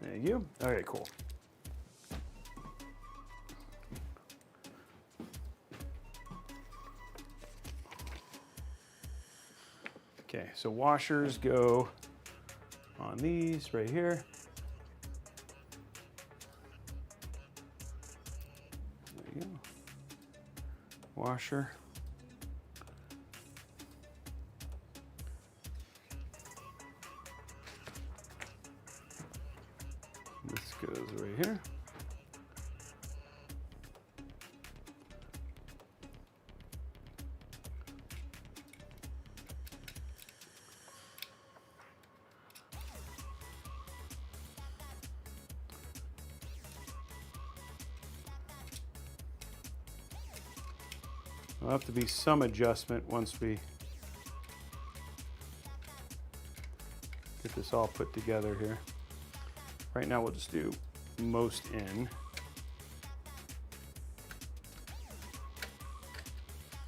There you go. Okay, cool. Okay, so washers go on these right here. There you go. Washer. This goes right here. There'll have to be some adjustment once we get this all put together here. Right now we'll just do most in.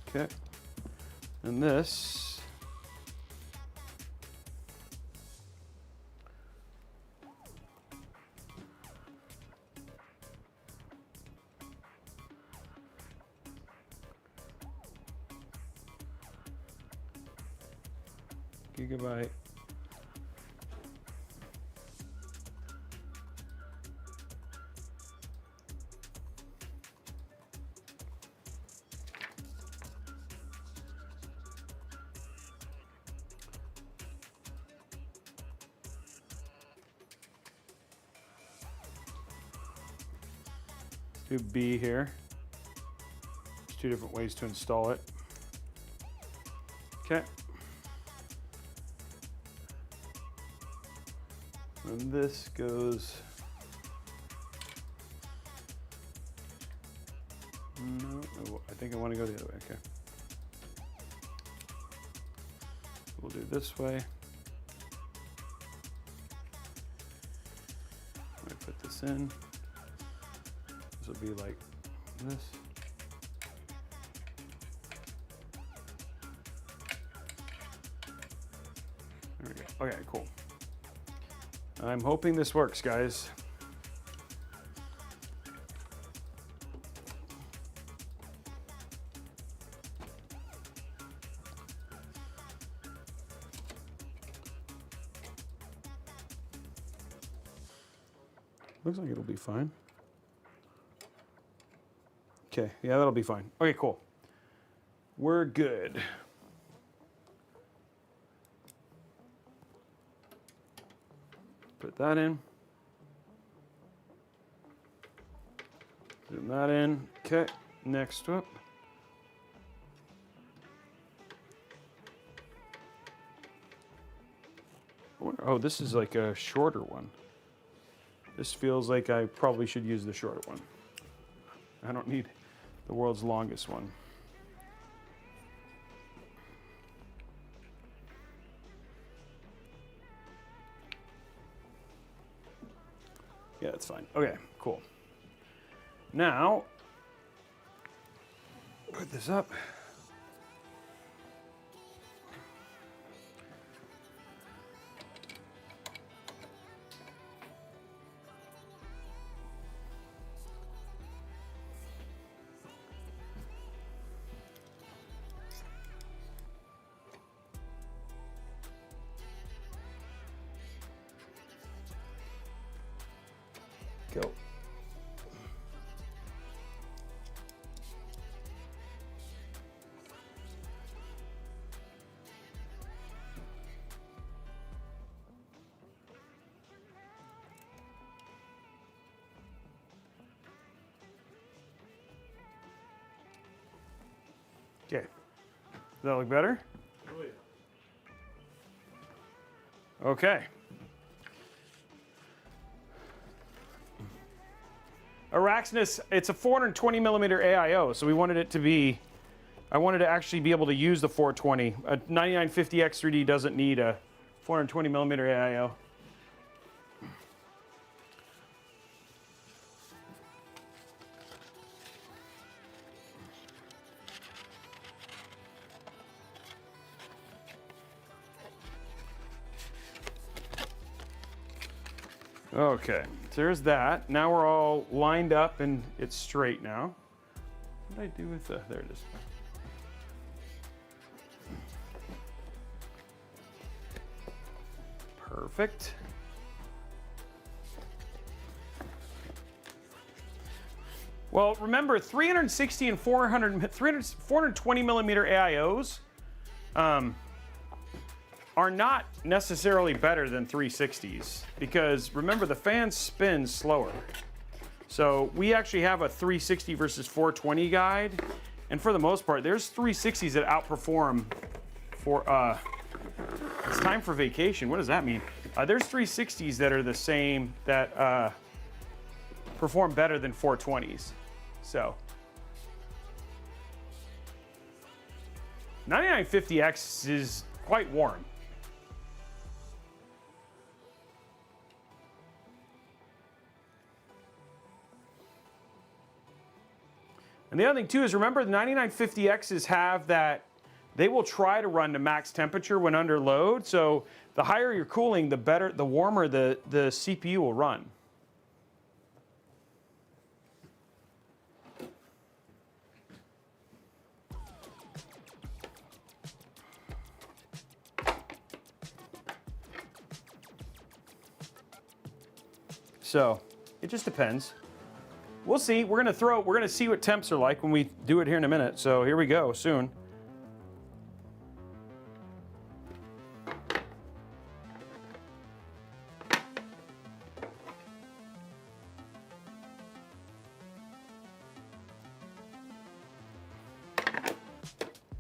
Okay. And this Gigabyte do B here. There's two different ways to install it. Okay. And this goes, no, I think I want to go the other way, okay. We'll do this way. I put this in. This will be like this. There we go. Okay, cool. I'm hoping this works, guys. Looks like it'll be fine. Okay, yeah, that'll be fine. Okay, cool. We're good. Put that in. Zoom that in. Okay, next up. Oh, this is like a shorter one. This feels like I probably should use the shorter one. I don't need the world's longest one. Yeah, that's fine. Okay, cool. Now, put this up. Go. Okay. Does that look better? Oh, yeah. Okay. Araxnus, it's a 420 millimeter AIO, so we wanted it to be, I wanted to actually be able to use the 420. A 9950 X3D doesn't need a 420 millimeter AIO. Okay, so there's that. Now we're all lined up and it's straight now. What did I do with the, there it is. Perfect. Well, remember 360 and 420 millimeter AIOs are not necessarily better than 360s because remember the fan spins slower. So we actually have a 360 versus 420 guide, and for the most part, there's 360s that outperform for, it's time for vacation. What does that mean? There's 360s that are the same, that perform better than 420s. So 9950X is quite warm. And the other thing too is remember the 9950Xs have that, they will try to run to max temperature when under load. So the higher your cooling, the better, the warmer the CPU will run. So it just depends. We'll see. We're gonna see what temps are like when we do it here in a minute. So here we go soon.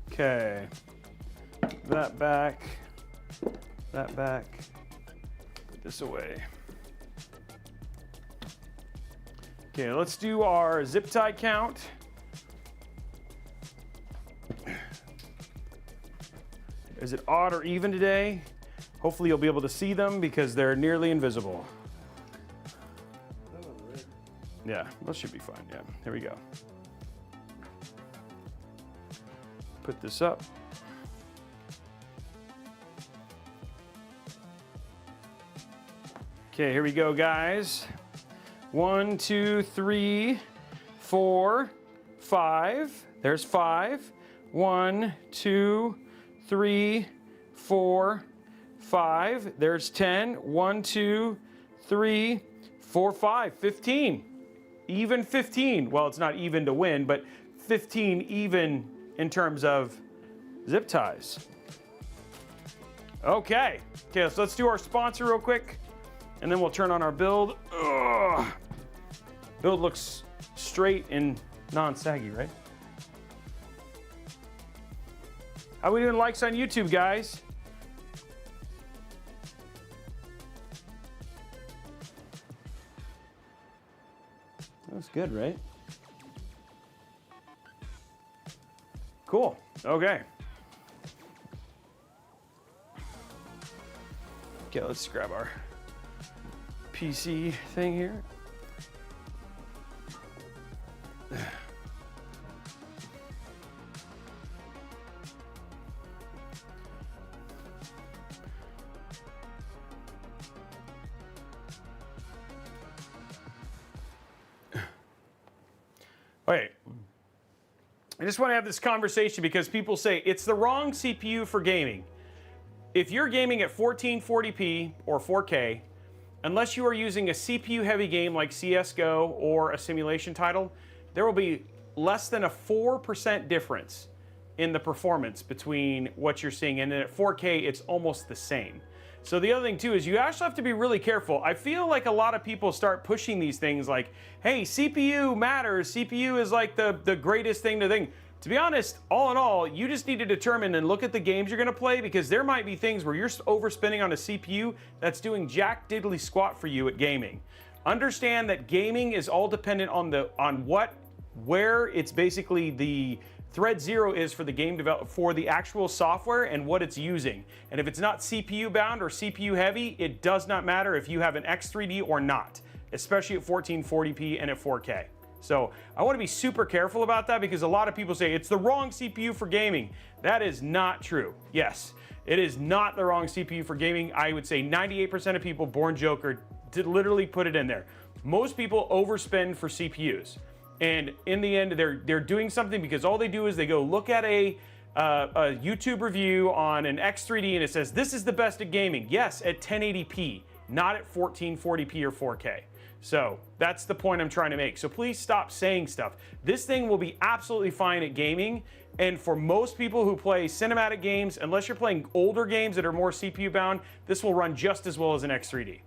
Okay. That back. That back. Put this away. Okay, let's do our zip tie count. Is it odd or even today? Hopefully you'll be able to see them because they're nearly invisible. Yeah, that should be fine. Yeah, here we go. Put this up. Okay, here we go, guys. 1, 2, 3, 4, 5. There's 5. 1, 2, 3, 4, 5. There's 10. 1, 2, 3, 4, 5, 15. Even 15. Well, it's not even to win, but 15 even in terms of zip ties. Okay, so let's do our sponsor real quick, and then we'll turn on our build. Ugh. Build looks straight and non-saggy, right? How we doing likes on YouTube, guys? That's good, right? Cool, okay. Okay, let's grab our PC thing here. Okay, I just want to have this conversation because people say it's the wrong CPU for gaming. If you're gaming at 1440p or 4K, unless you are using a CPU-heavy game like CSGO or a simulation title, there will be less than a 4% difference in the performance between what you're seeing, and at 4K, it's almost the same. So the other thing too is you actually have to be really careful. I feel like a lot of people start pushing these things like, hey, CPU matters, CPU is like the greatest thing to think. To be honest, all in all, you just need to determine and look at the games you're gonna play, because there might be things where you're overspending on a CPU that's doing jack diddly squat for you at gaming. Understand that gaming is all dependent on where it's basically the thread zero is for the game for the actual software and what it's using. And if it's not CPU bound or CPU heavy, it does not matter if you have an X3D or not, especially at 1440p and at 4K. So I want to be super careful about that, because a lot of people say it's the wrong CPU for gaming. That is not true. Yes, it is not the wrong CPU for gaming. I would say 98% of people born Joker did literally put it in there. Most people overspend for CPUs. And in the end, they're doing something because all they do is they go look at a YouTube review on an X3D and it says, this is the best at gaming. Yes, at 1080p, not at 1440p or 4K. So that's the point I'm trying to make. So please stop saying stuff. This thing will be absolutely fine at gaming. And for most people who play cinematic games, unless you're playing older games that are more CPU bound, this will run just as well as an X3D.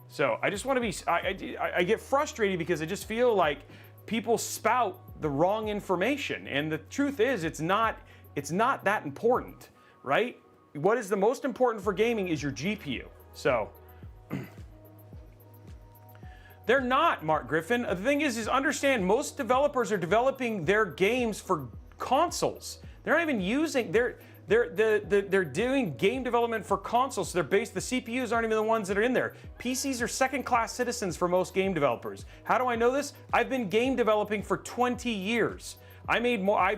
So I just want to be, I get frustrated because I just feel like people spout the wrong information, and the truth is it's not that important, right? What is the most important for gaming is your GPU. So they're not, Mark Griffin. The thing is understand, most developers are developing their games for consoles. They're not even using they're doing game development for consoles. So the CPUs aren't even the ones that are in there. PCs are second-class citizens for most game developers. How do I know this? I've been game developing for 20 years. I've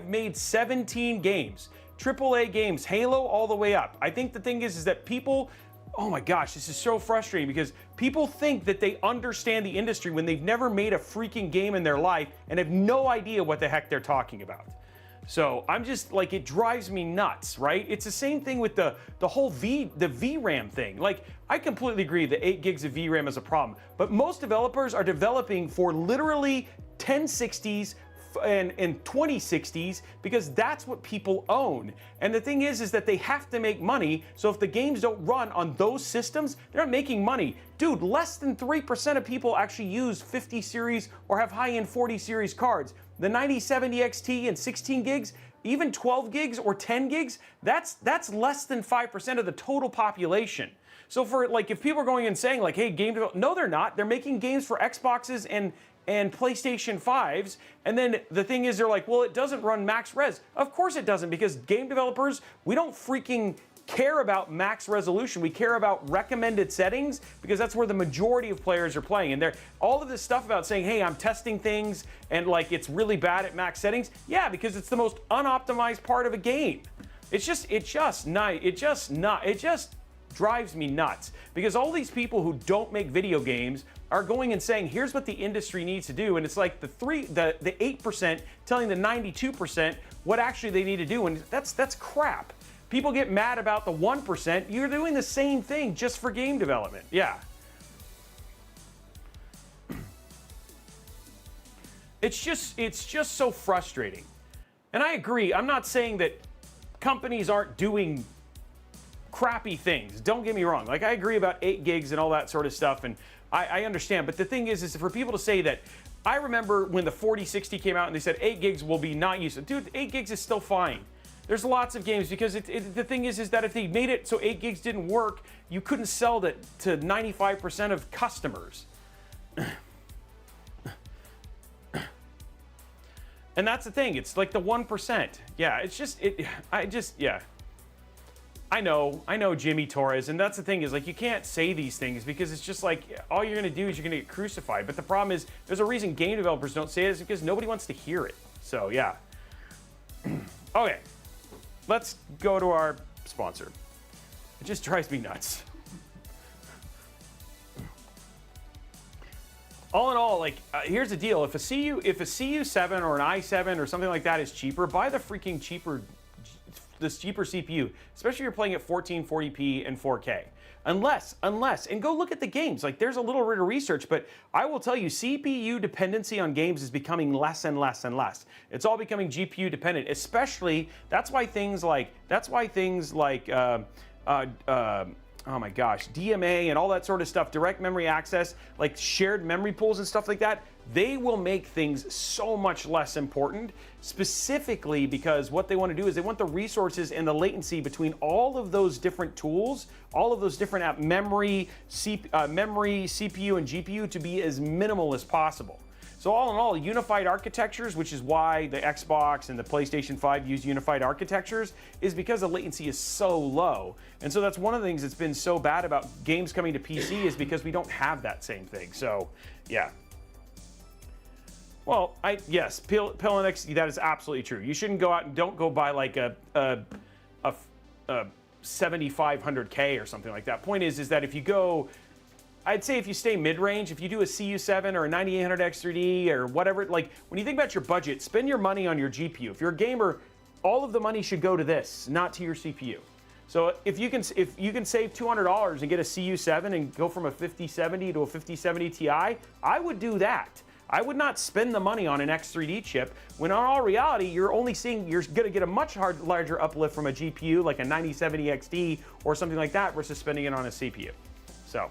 made 17 games, AAA games, Halo all the way up. I think the thing is that people, oh my gosh, this is so frustrating because people think that they understand the industry when they've never made a freaking game in their life and have no idea what the heck they're talking about. So I'm just like, it drives me nuts, right? It's the same thing with the whole VRAM thing. Like, I completely agree that 8 gigs of VRAM is a problem, but most developers are developing for literally 1060s and 2060s because that's what people own. And the thing is that they have to make money. So if the games don't run on those systems, they're not making money. Dude, less than 3% of people actually use 50 series or have high-end 40 series cards. The 9070 XT and 16 gigs, even 12 gigs or 10 gigs, that's less than 5% of the total population. So for like, if people are going and saying like, hey, game development, no, they're not. They're making games for Xboxes and PlayStation 5s, and then the thing is they're like, well, it doesn't run max res. Of course it doesn't, because game developers, we don't freaking care about max resolution. We care about recommended settings, because that's where the majority of players are playing. And they're all of this stuff about saying, hey, I'm testing things and like it's really bad at max settings. Yeah, because it's the most unoptimized part of a game. It just drives me nuts, because all these people who don't make video games are going and saying, here's what the industry needs to do, and it's like the 8% telling the 92% what actually they need to do, and that's crap. People get mad about the 1%. You're doing the same thing just for game development. Yeah. It's just so frustrating. And I agree. I'm not saying that companies aren't doing crappy things. Don't get me wrong. Like, I agree about 8 gigs and all that sort of stuff, and I understand. But the thing is for people to say that, I remember when the 4060 came out and they said 8 gigs will be not used. Dude, 8 gigs is still fine. There's lots of games because the thing is that if they made it so 8 gigs didn't work, you couldn't sell that to 95% of customers. And that's the thing. It's like the 1%. Yeah, it's just, yeah. I know Jimmy Torres, and that's the thing is, like, you can't say these things because it's just like, all you're gonna do is you're gonna get crucified. But the problem is, there's a reason game developers don't say it, is because nobody wants to hear it. So, yeah. Okay, let's go to our sponsor. It just drives me nuts. All in all, like, here's the deal. If a CU7 or an i7 or something like that is cheaper, buy the freaking cheaper CPU, especially if you're playing at 1440p and 4K. Unless, and go look at the games. Like, there's a little bit of research, but I will tell you, CPU dependency on games is becoming less and less and less. It's all becoming GPU dependent, especially, that's why things like oh my gosh, DMA and all that sort of stuff, direct memory access, like shared memory pools and stuff like that, they will make things so much less important, specifically because what they want to do is they want the resources and the latency between all of those different tools, all of those different memory, CPU, and GPU to be as minimal as possible. So all in all, unified architectures, which is why the Xbox and the PlayStation 5 use unified architectures, is because the latency is so low. And so that's one of the things that's been so bad about games coming to PC, is because we don't have that same thing. So, yeah. Well, yes, Pillenix, that is absolutely true. You shouldn't go out and don't go buy like a 7500K or something like that. Point is that if you go, I'd say if you stay mid-range, if you do a CU7 or a 9800X3D or whatever, like, when you think about your budget, spend your money on your GPU. If you're a gamer, all of the money should go to this, not to your CPU. So if you can save $200 and get a CU7 and go from a 5070 to a 5070 Ti, I would do that. I would not spend the money on an X3D chip when in all reality, you're going to get a much larger uplift from a GPU like a 9070 XT or something like that versus spending it on a CPU. So,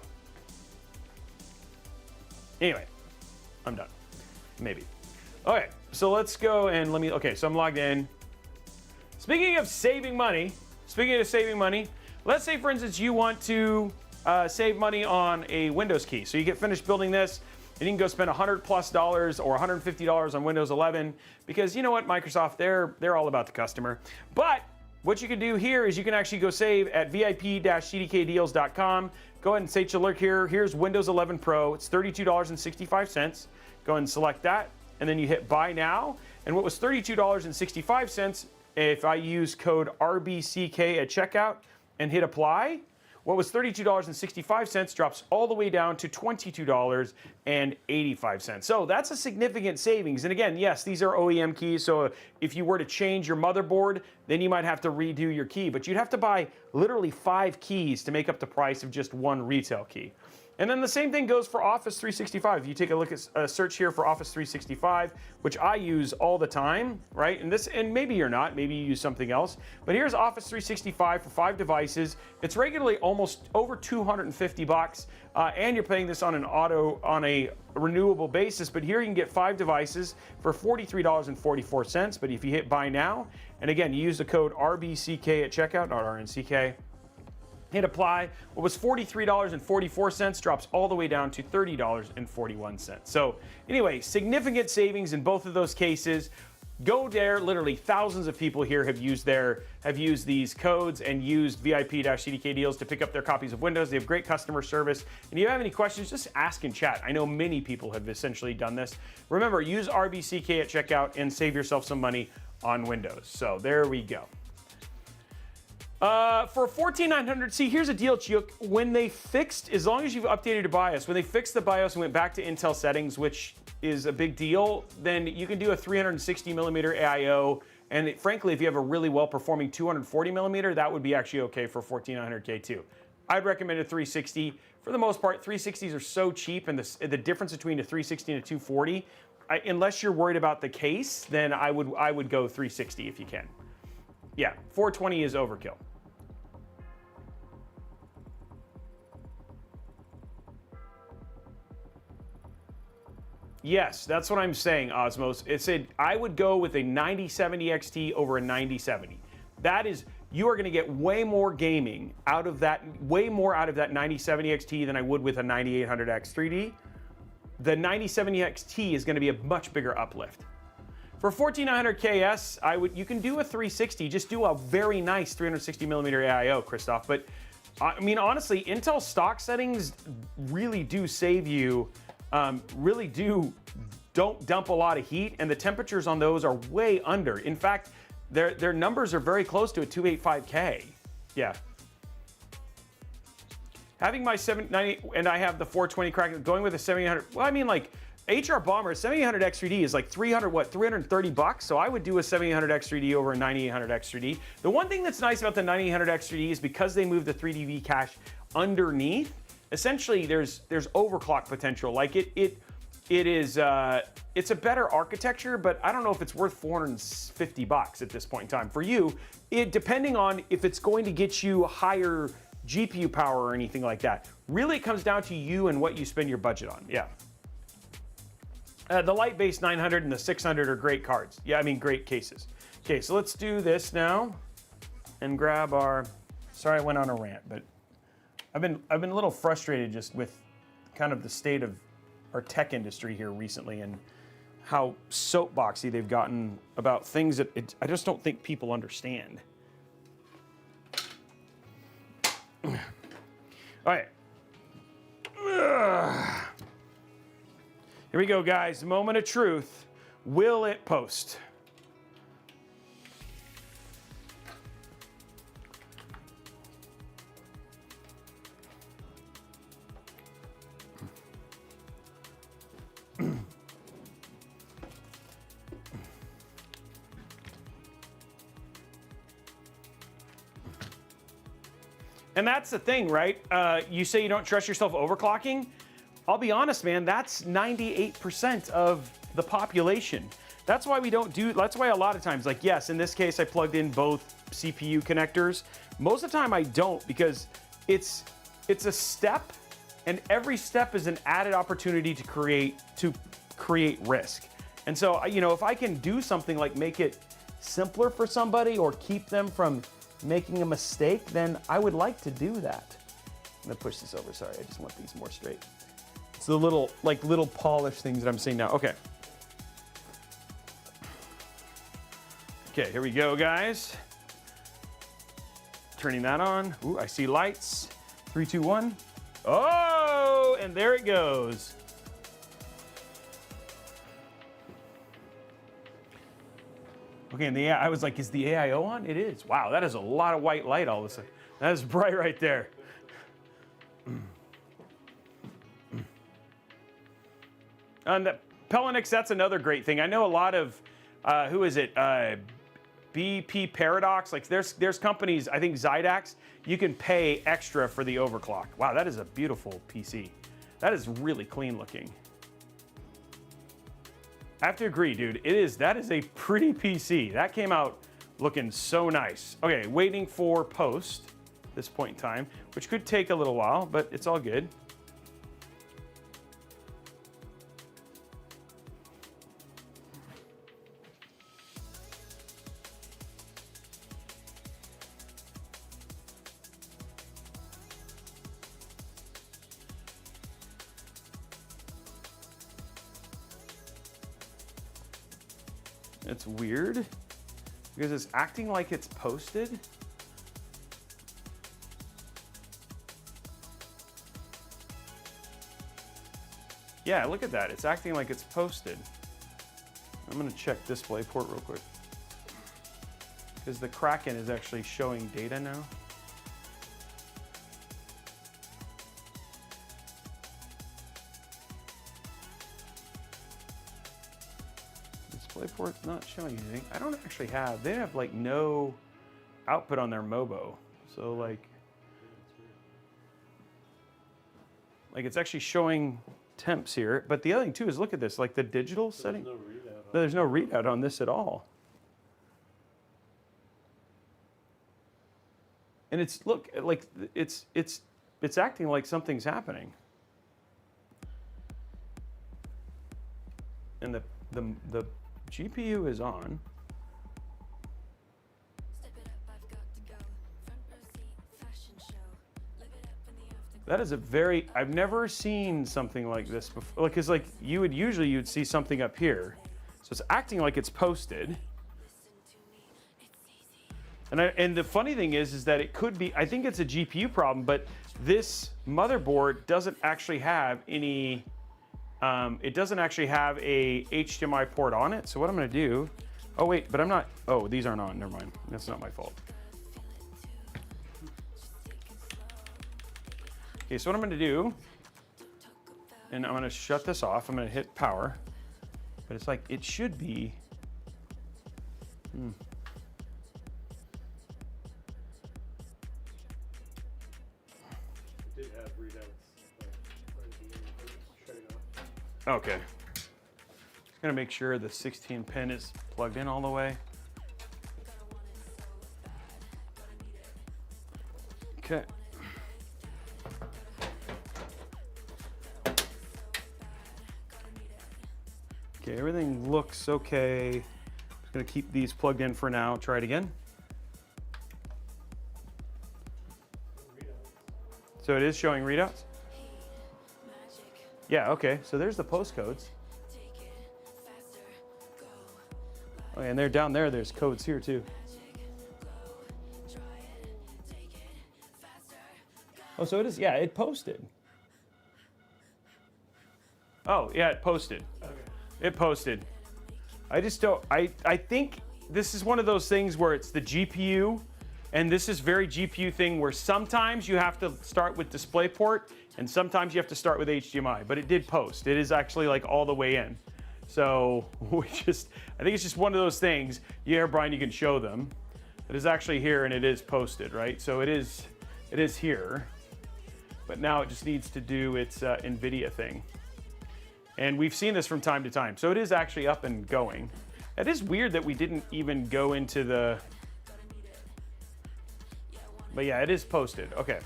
anyway, I'm done. Maybe. Okay, so let's go and okay, so I'm logged in. Speaking of saving money, let's say, for instance, you want to save money on a Windows key. So you get finished building this, and you can go spend $100+ or $150 on Windows 11, because you know what, Microsoft, they're all about the customer. But what you can do here is you can actually go save at VIP-CDKdeals.com. Go ahead and take a look here. Here's Windows 11 Pro. It's $32.65. Go ahead and select that, and then you hit Buy Now. And what was $32.65, if I use code RBCK at checkout and hit Apply, what was $32.65 drops all the way down to $22.85. So that's a significant savings. And again, yes, these are OEM keys. So if you were to change your motherboard, then you might have to redo your key. But you'd have to buy literally 5 keys to make up the price of just one retail key. And then the same thing goes for Office 365. If you take a look at a search here for Office 365, which I use all the time, right? And maybe you're not, maybe you use something else. But here's Office 365 for 5 devices. It's regularly almost over $250, and you're paying this on a renewable basis. But here you can get 5 devices for $43.44. But if you hit Buy Now, and again, you use the code RBCK at checkout, not RNCK. Hit Apply. What was $43.44 drops all the way down to $30.41. So anyway, significant savings in both of those cases. Go there. Literally thousands of people here have used these codes and used VIP-CDK deals to pick up their copies of Windows. They have great customer service. And if you have any questions, just ask in chat. I know many people have essentially done this. Remember, use RBCK at checkout and save yourself some money on Windows. So there we go. For 14900, see, here's a deal, Chiyuk. When they fixed, as long as you've updated your BIOS, when they fixed the BIOS and went back to Intel settings, which is a big deal, then you can do a 360mm AIO. And frankly, if you have a really well-performing 240mm, that would be actually okay for 14900K too. I'd recommend a 360. For the most part, 360s are so cheap, and the difference between a 360 and a 240, unless you're worried about the case, then I would go 360 if you can. Yeah, 420 is overkill. Yes, that's what I'm saying, Osmos. It said I would go with a 9070 XT over a 9070. That is, you are going to get way more gaming out of that, way more out of that 9070 XT than I would with a 9800X 3D. The 9070 XT is going to be a much bigger uplift. For 14900 KS, you can do a 360, just do a very nice 360 millimeter AIO, Christoph. But I mean, honestly, Intel stock settings really do save you. Don't dump a lot of heat, and the temperatures on those are way under. In fact, their numbers are very close to a 285K. Yeah. Having my 790, and I have the 420 crack, going with a 7800. Well, I mean, like HR Bomber 7800 X3D is like 330 bucks. So I would do a 7800 X3D over a 9800 X3D. The one thing that's nice about the 9800 X3D is because they move the 3D cache underneath. Essentially, there's overclock potential. Like it's a better architecture, but I don't know if it's worth 450 bucks at this point in time. For you, depending on if it's going to get you higher GPU power or anything like that. Really, it comes down to you and what you spend your budget on. Yeah. The light-based 900 and the 600 are great cards. Yeah, I mean, great cases. Okay, so let's do this now and grab our. Sorry, I went on a rant, but I've been a little frustrated just with kind of the state of our tech industry here recently and how soapboxy they've gotten about things that I just don't think people understand. All right. Here we go, guys. Moment of truth. Will it post? And that's the thing, right? You say you don't trust yourself overclocking. I'll be honest, man, that's 98% of the population. That's why we don't do, that's why a lot of times, like, yes, in this case, I plugged in both CPU connectors. Most of the time I don't, because it's a step, and every step is an added opportunity to create risk. And so, you know, if I can do something like make it simpler for somebody or keep them from making a mistake, then I would like to do that. I'm gonna push this over, sorry, I just want these more straight. It's the little polish things that I'm seeing now. Okay. Okay, here we go, guys. Turning that on. Ooh, I see lights. 3, 2, 1. Oh, and there it goes. Okay, and I was like, is the AIO on? It is. Wow, that is a lot of white light all of a sudden. That is bright right there. And the Pelinix, that's another great thing. I know a lot of, who is it? BP Paradox. Like there's companies, I think Zydax, you can pay extra for the overclock. Wow, that is a beautiful PC. That is really clean looking. I have to agree, dude. That is a pretty PC. That came out looking so nice. Okay, waiting for post at this point in time, which could take a little while, but it's all good. It's weird because it's acting like it's posted. Yeah, look at that. It's acting like it's posted. I'm gonna check DisplayPort real quick because the Kraken is actually showing data now. DisplayPort's not showing anything. I don't actually have, they have like no output on their Mobo. So like it's actually showing temps here. But the other thing too is look at this, like the digital setting. There's no readout. No, there's no readout on this at all. And it's look like it's acting like something's happening. And the GPU is on. That is a very, I've never seen something like this before. Like, 'cause like you'd see something up here. So it's acting like it's posted. And the funny thing is that it could be, I think it's a GPU problem, but this motherboard doesn't actually have any, it doesn't actually have a HDMI port on it. So what I'm gonna do, oh wait, but I'm not, oh, these aren't on, never mind. That's not my fault. Okay, so what I'm gonna do, and I'm gonna shut this off, I'm gonna hit power, but it's like, it should be, It did have readouts right at the end, but it's shutting off. Okay. Just gonna make sure the 16 pin is plugged in all the way. Okay. Okay, everything looks okay. Just gonna keep these plugged in for now. Try it again. So it is showing readouts? Yeah, okay, so there's the postcodes. Oh, and they're down there, there's codes here too. Oh, so it is, yeah, it posted. Oh, yeah, it posted. It posted. I just don't, I think this is one of those things where it's the GPU, and this is very GPU thing where sometimes you have to start with DisplayPort and sometimes you have to start with HDMI, but it did post. It is actually like all the way in. So I think it's just one of those things. Yeah, Brian, you can show them. It is actually here and it is posted, right? So it is here, but now it just needs to do its NVIDIA thing. And we've seen this from time to time. So it is actually up and going. It is weird that we didn't even go into the, but yeah, it is posted, okay.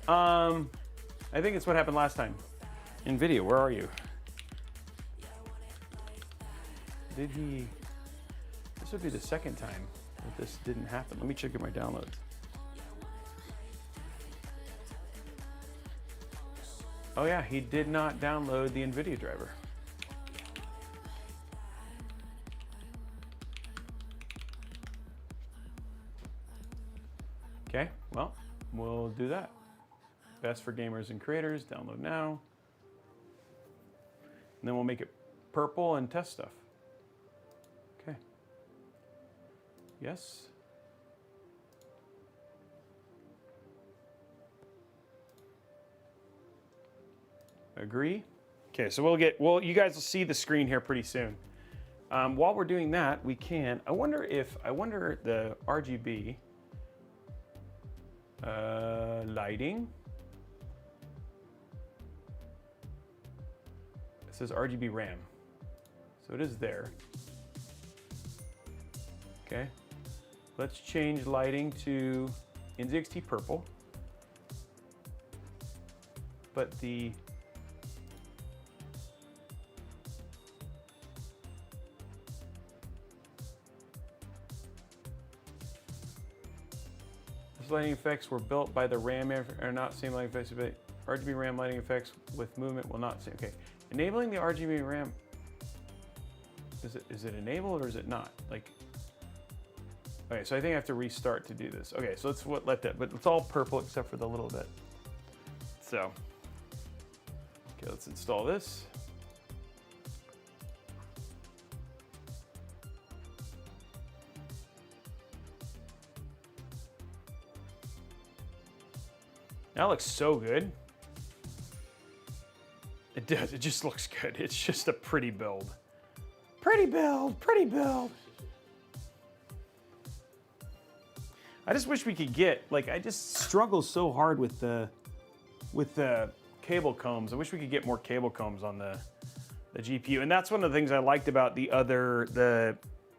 I think it's what happened last time. NVIDIA, where are you? Did he, this would be the second time that this didn't happen. Let me check my downloads. Oh yeah, he did not download the NVIDIA driver. Okay, well, we'll do that. Best for gamers and creators, download now. And then we'll make it purple and test stuff. Okay. Yes. Agree. Okay, so you guys will see the screen here pretty soon. While we're doing that, we can, I wonder the RGB lighting. It says RGB RAM. So it is there. Okay. Let's change lighting to NZXT purple. But the lighting effects were built by the RAM are not same lighting effects, but RGB RAM lighting effects with movement will not see. Okay, enabling the RGB RAM. Is it enabled or is it not? Like, okay, so I think I have to restart to do this. Okay, so let's let that, but it's all purple except for the little bit. So, okay, let's install this. That looks so good. It does, it just looks good. It's just a pretty build. Pretty build, pretty build. I just wish we could get, like, I just struggle so hard with the cable combs. I wish we could get more cable combs on the GPU. And that's one of the things I liked about the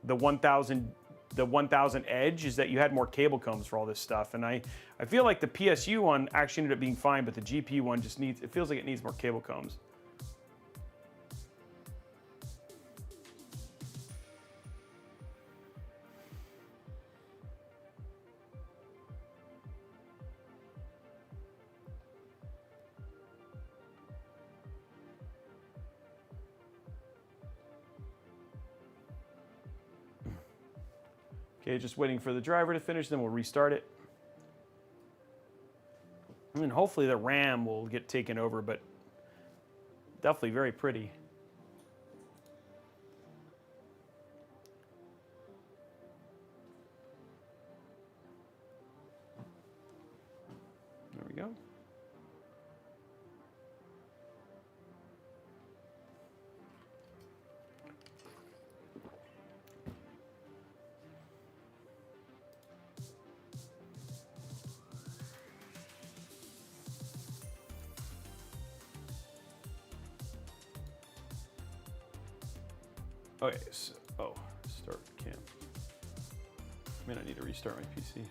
1000 Edge, is that you had more cable combs for all this stuff. And I feel like the PSU one actually ended up being fine, but the GPU one just needs, it feels like it needs more cable combs. Okay, just waiting for the driver to finish, then we'll restart it. And then hopefully the RAM will get taken over, but definitely very pretty. There we go. Okay, so, start cam. I mean, I need to restart my PC.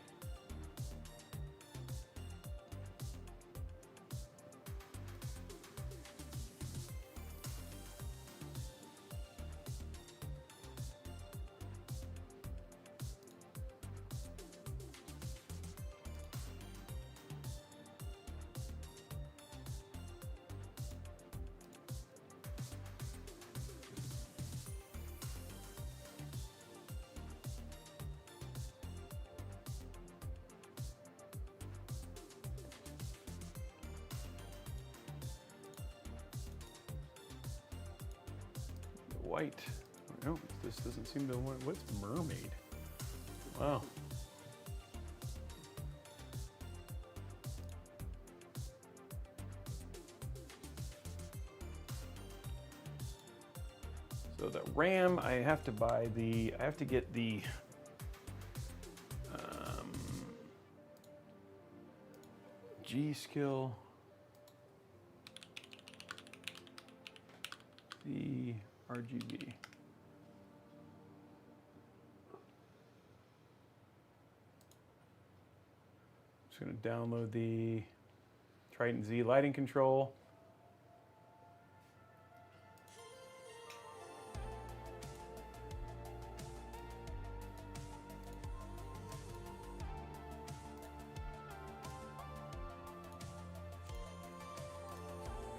White. No, this doesn't seem to want. What's mermaid? Wow. So the RAM, I have to buy the. I have to get the. G-Skill. The RGB. Just going to download the Triton Z lighting control.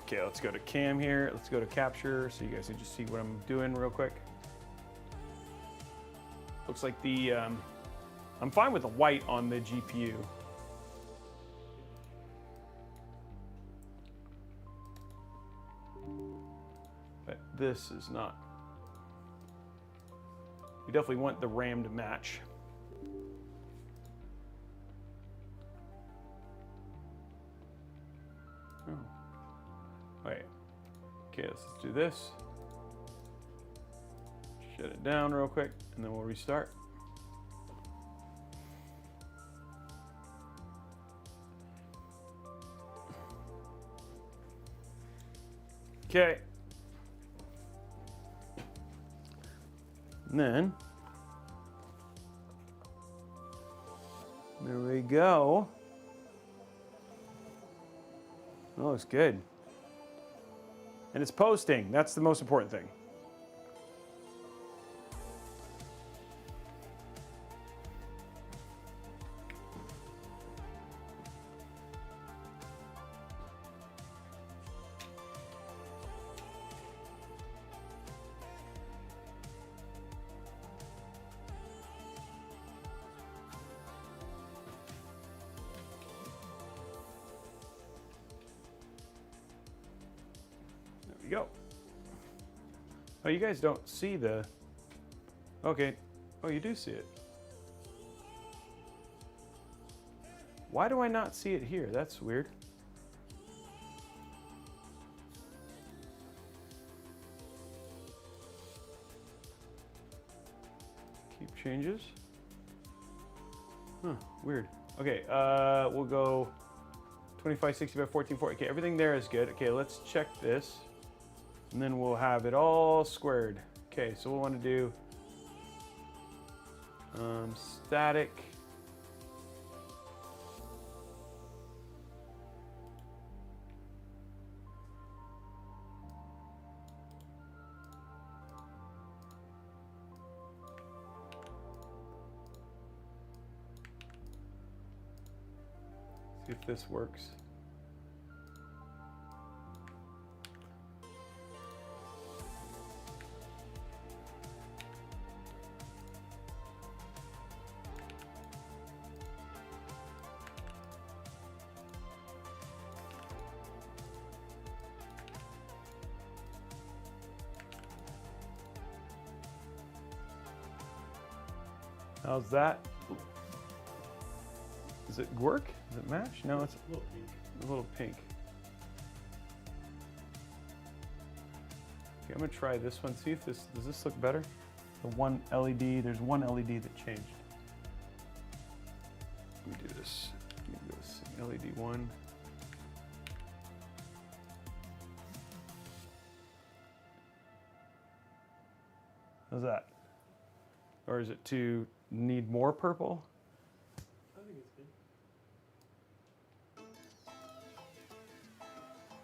Okay, let's go to cam here. Let's go to capture so you guys can just see what I'm doing real quick. Looks like the, I'm fine with the white on the GPU. But this is not. You definitely want the RAM to match. Oh. Wait. Okay, let's do this. Shut it down real quick, and then we'll restart. Okay. And then, there we go. Oh, it's good. And it's posting. That's the most important thing. There we go. Oh, you guys don't see the... Okay. Oh, you do see it. Why do I not see it here? That's weird. Keep changes. Huh, weird. Okay, we'll go 2560 by 1440. Okay, everything there is good. Okay, let's check this. And then we'll have it all squared. Okay, so we'll want to do static. See if this works. How's that? Does it work? Does it match? No, it's A little pink. a little pink. Okay, I'm gonna try this one. See if this, does this look better? The one LED, there's one LED that changed. Let me do this. Let me do this. LED 1. How's that? Or is it to need more purple? I think it's good.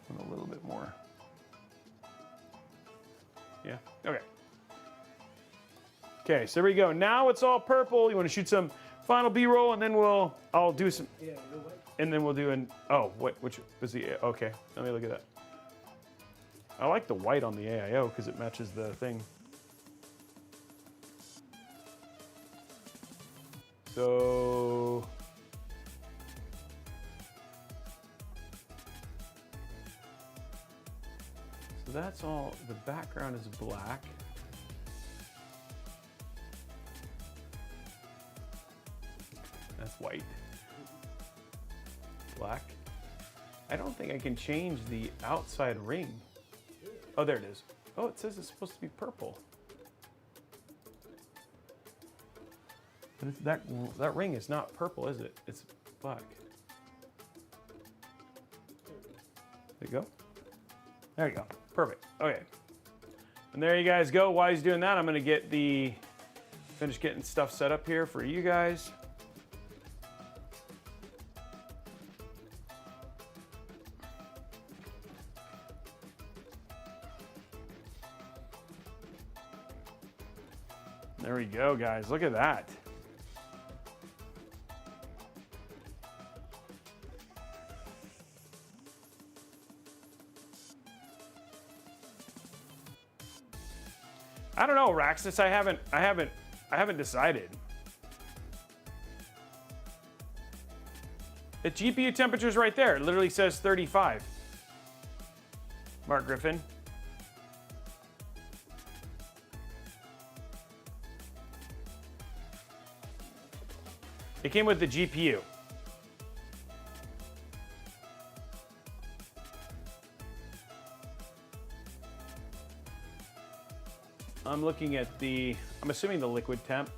And a little bit more. Yeah, okay. Okay, so there we go. Now it's all purple. You want to shoot some final B-roll, and then I'll do some, Yeah, no way. and then we'll do which is the, okay, let me look at that. I like the white on the AIO because it matches the thing. So that's all, the background is black. That's white. Black. I don't think I can change the outside ring. Oh, there it is. Oh, it says it's supposed to be purple. But it's that ring is not purple, is it? It's black. There you go. There you go. Perfect. Okay. And there you guys go. While he's doing that, I'm going to finish getting stuff set up here for you guys. There we go, guys. Look at that. I don't know, Raxus. I haven't decided. The GPU temperature's right there. It literally says 35. Mark Griffin. It came with the GPU. I'm looking at I'm assuming the liquid temp.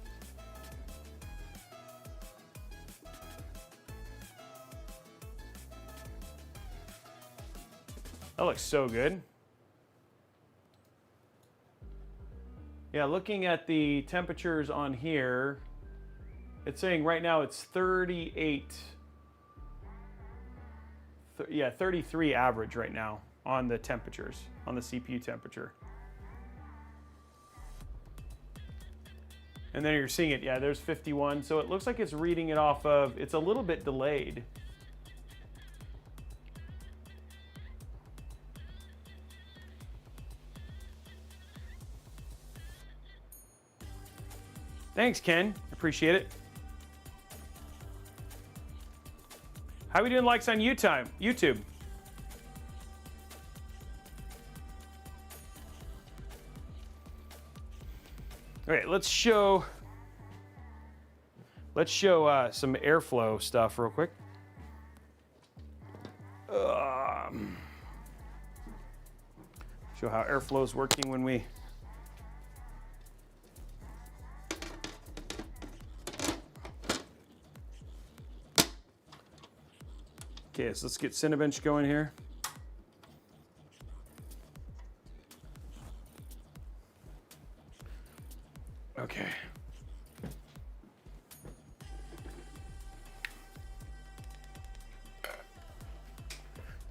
That looks so good. Yeah, looking at the temperatures on here, it's saying right now it's 38. Yeah, 33 average right now on the temperatures, on the CPU temperature. And then you're seeing it, yeah, there's 51. So it looks like it's reading it off of, it's a little bit delayed. Thanks, Ken. Appreciate it. How are we doing likes on YouTube? Okay, let's show some airflow stuff real quick. Show how airflow is working when we Okay, so let's get Cinebench going here. Okay.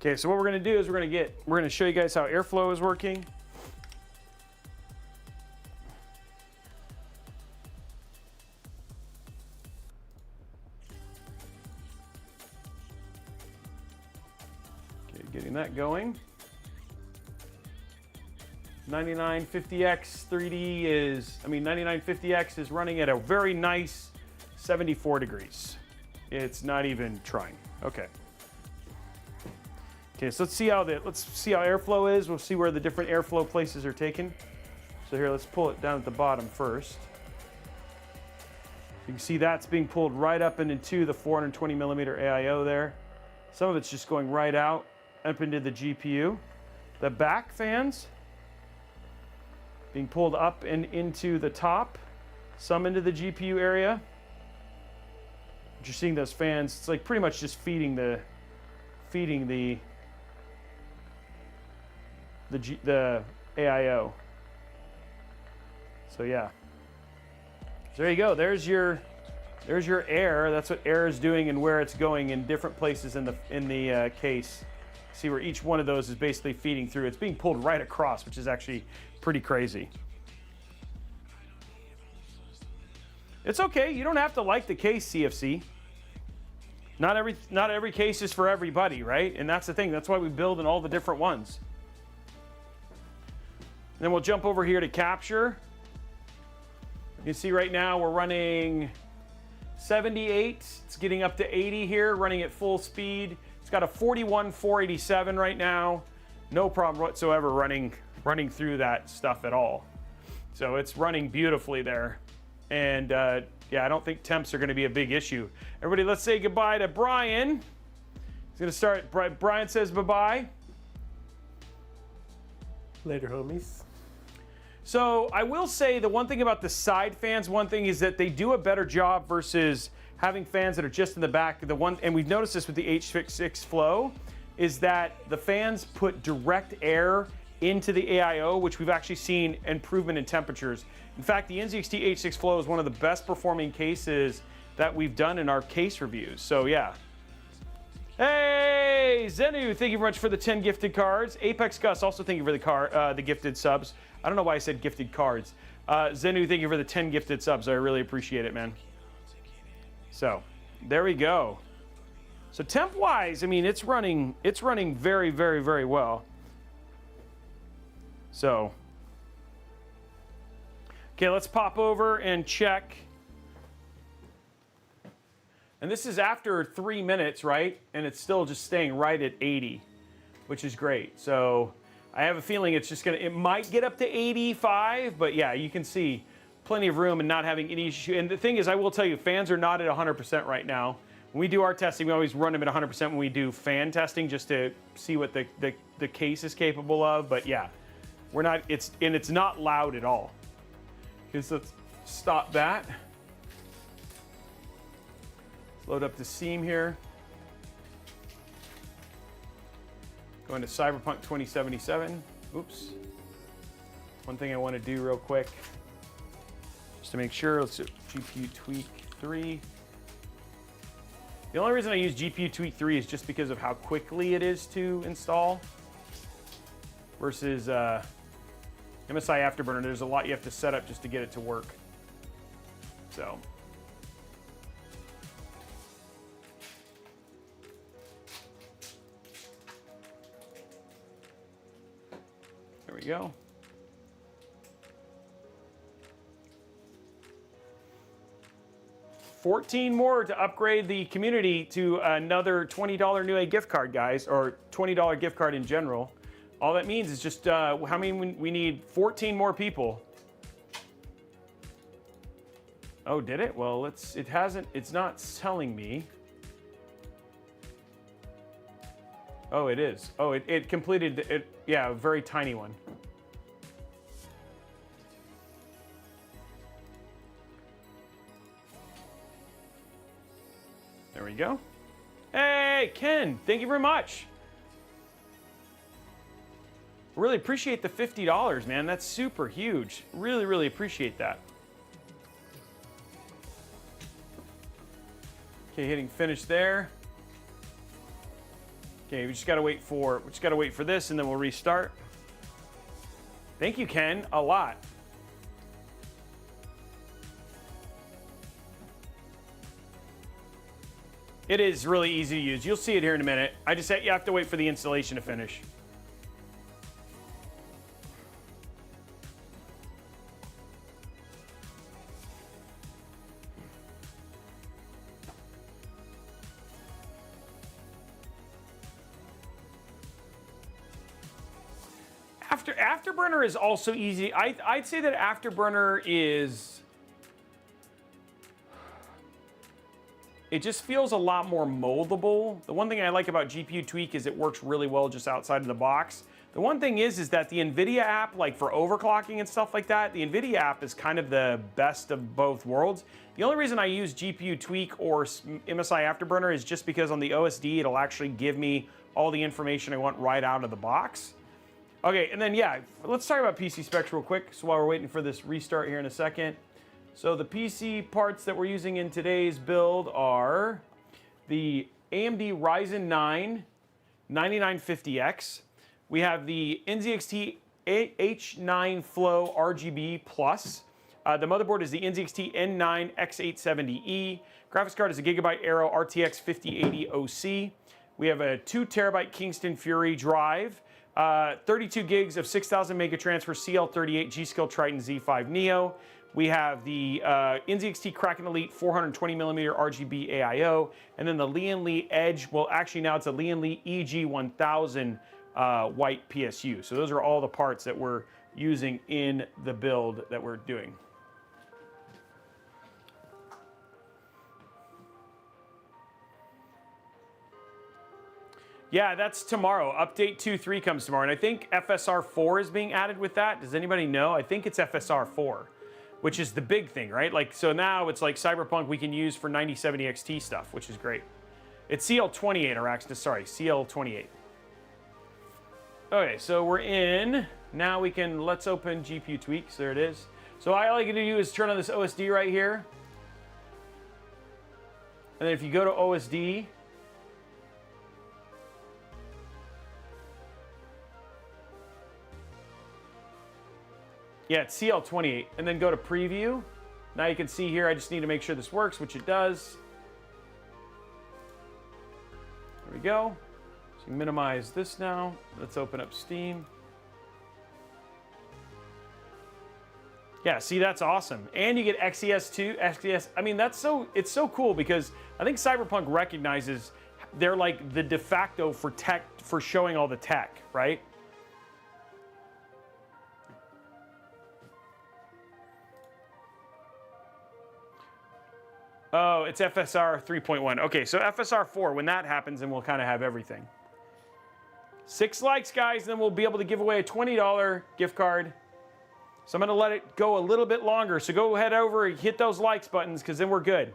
Okay, so what we're gonna do is we're gonna show you guys how airflow is working. Okay, getting that going. 9950X 3D is, 9950X is running at a very nice 74 degrees. It's not even trying. Okay. Okay, so let's see how airflow is. We'll see where the different airflow places are taken. So here, let's pull it down at the bottom first. You can see that's being pulled right up and into the 420 millimeter AIO there. Some of it's just going right out, up into the GPU. The back fans being pulled up and into the top, some into the GPU area. But you're seeing those fans, it's like pretty much just feeding the AIO. So yeah. So there you go. There's your air. That's what air is doing and where it's going in different places in the case. See where each one of those is basically feeding through. It's being pulled right across, which is actually pretty crazy. It's okay. You don't have to like the case, CFC. Not every case is for everybody, right? And that's the thing. That's why we build in all the different ones. Then we'll jump over here to capture. You can see right now we're running 78. It's getting up to 80 here, running at full speed. It's got a 41487 right now. No problem whatsoever running through that stuff at all. So it's running beautifully there. And yeah, I don't think temps are going to be a big issue. Everybody, let's say goodbye to Brian. He's going to start. Brian says bye-bye. Later, homies. So I will say the one thing about the side fans, one thing is that they do a better job versus having fans that are just in the back. And we've noticed this with the H9 Flow, is that the fans put direct air into the AIO, which we've actually seen improvement in temperatures. In fact, the NZXT H9 Flow is one of the best performing cases that we've done in our case reviews. So yeah. Hey, Zenu, thank you very much for the 10 gifted cards. Apex Gus, also thank you for the gifted subs. I don't know why I said gifted cards. Zenu, thank you for the 10 gifted subs. I really appreciate it, man. So, there we go. So temp-wise, it's running very, very, very well. So, okay, let's pop over and check. And this is after 3 minutes, right? And it's still just staying right at 80, which is great. So I have a feeling it might get up to 85, but yeah, you can see plenty of room and not having any issue. And the thing is, I will tell you, fans are not at 100% right now. When we do our testing, we always run them at 100% when we do fan testing, just to see what the case is capable of. But yeah, it's not loud at all. Okay, so let's stop that. Let's load up the seam here. Going to Cyberpunk 2077. Oops. One thing I want to do real quick, just to make sure, let's do GPU Tweak 3. The only reason I use GPU Tweak 3 is just because of how quickly it is to install versus MSI Afterburner. There's a lot you have to set up just to get it to work. So. There we go. $14 more to upgrade the community to another $20 Newegg gift card, guys, or $20 gift card in general. All that means is just how many we need 14 more people. Oh, did it? Well, it's not telling me. Oh, it is. Oh, it completed it. Yeah, a very tiny one. There we go. Hey, Okay, Ken, thank you very much. Really appreciate the $50, man. That's super huge. Really, really appreciate that. Okay, hitting finish there. Okay, we just gotta wait for this, and then we'll restart. Thank you, Ken, a lot. It is really easy to use. You'll see it here in a minute. You have to wait for the installation to finish. Afterburner is also easy. I'd say that Afterburner is... It just feels a lot more moldable. The one thing I like about GPU Tweak is it works really well just outside of the box. The one thing is that the NVIDIA app, like for overclocking and stuff like that, the NVIDIA app is kind of the best of both worlds. The only reason I use GPU Tweak or MSI Afterburner is just because on the OSD, it'll actually give me all the information I want right out of the box. Okay, and then yeah, let's talk about PC specs real quick. So while we're waiting for this restart here in a second. So the PC parts that we're using in today's build are the AMD Ryzen 9 9950X. We have the NZXT H9 Flow RGB Plus. The motherboard is the NZXT N9 X870E. Graphics card is a Gigabyte AERO RTX 5080 OC. We have a 2 terabyte Kingston Fury drive. 32 gigs of 6000 mega transfer CL38 G-Skill Triton Z5 Neo. We have the NZXT Kraken Elite 420mm RGB AIO, and then the Lian Edge, well actually now it's a Lian EG1000 white PSU. So those are all the parts that we're using in the build that we're doing. Yeah, that's tomorrow. Update 2.3 comes tomorrow, and I think FSR 4 is being added with that. Does anybody know? I think it's FSR 4. Which is the big thing, right? Like, so now it's like Cyberpunk we can use for 9070 XT stuff, which is great. It's CL28, or sorry, CL28. Okay, so we're in. Now we can, let's open GPU Tweaks, there it is. So all I got to do is turn on this OSD right here. And then if you go to OSD, yeah, it's CL28, and then go to preview. Now you can see here, I just need to make sure this works, which it does. There we go. So minimize this now. Let's open up Steam. Yeah, see, that's awesome. And you get XES too, XES. I mean, it's so cool because I think Cyberpunk recognizes they're like the de facto for tech, for showing all the tech, right? Oh, it's FSR 3.1. Okay, so FSR 4, when that happens, then we'll kind of have everything. 6 likes, guys, then we'll be able to give away a $20 gift card. So I'm going to let it go a little bit longer. So go head over and hit those likes buttons, because then we're good.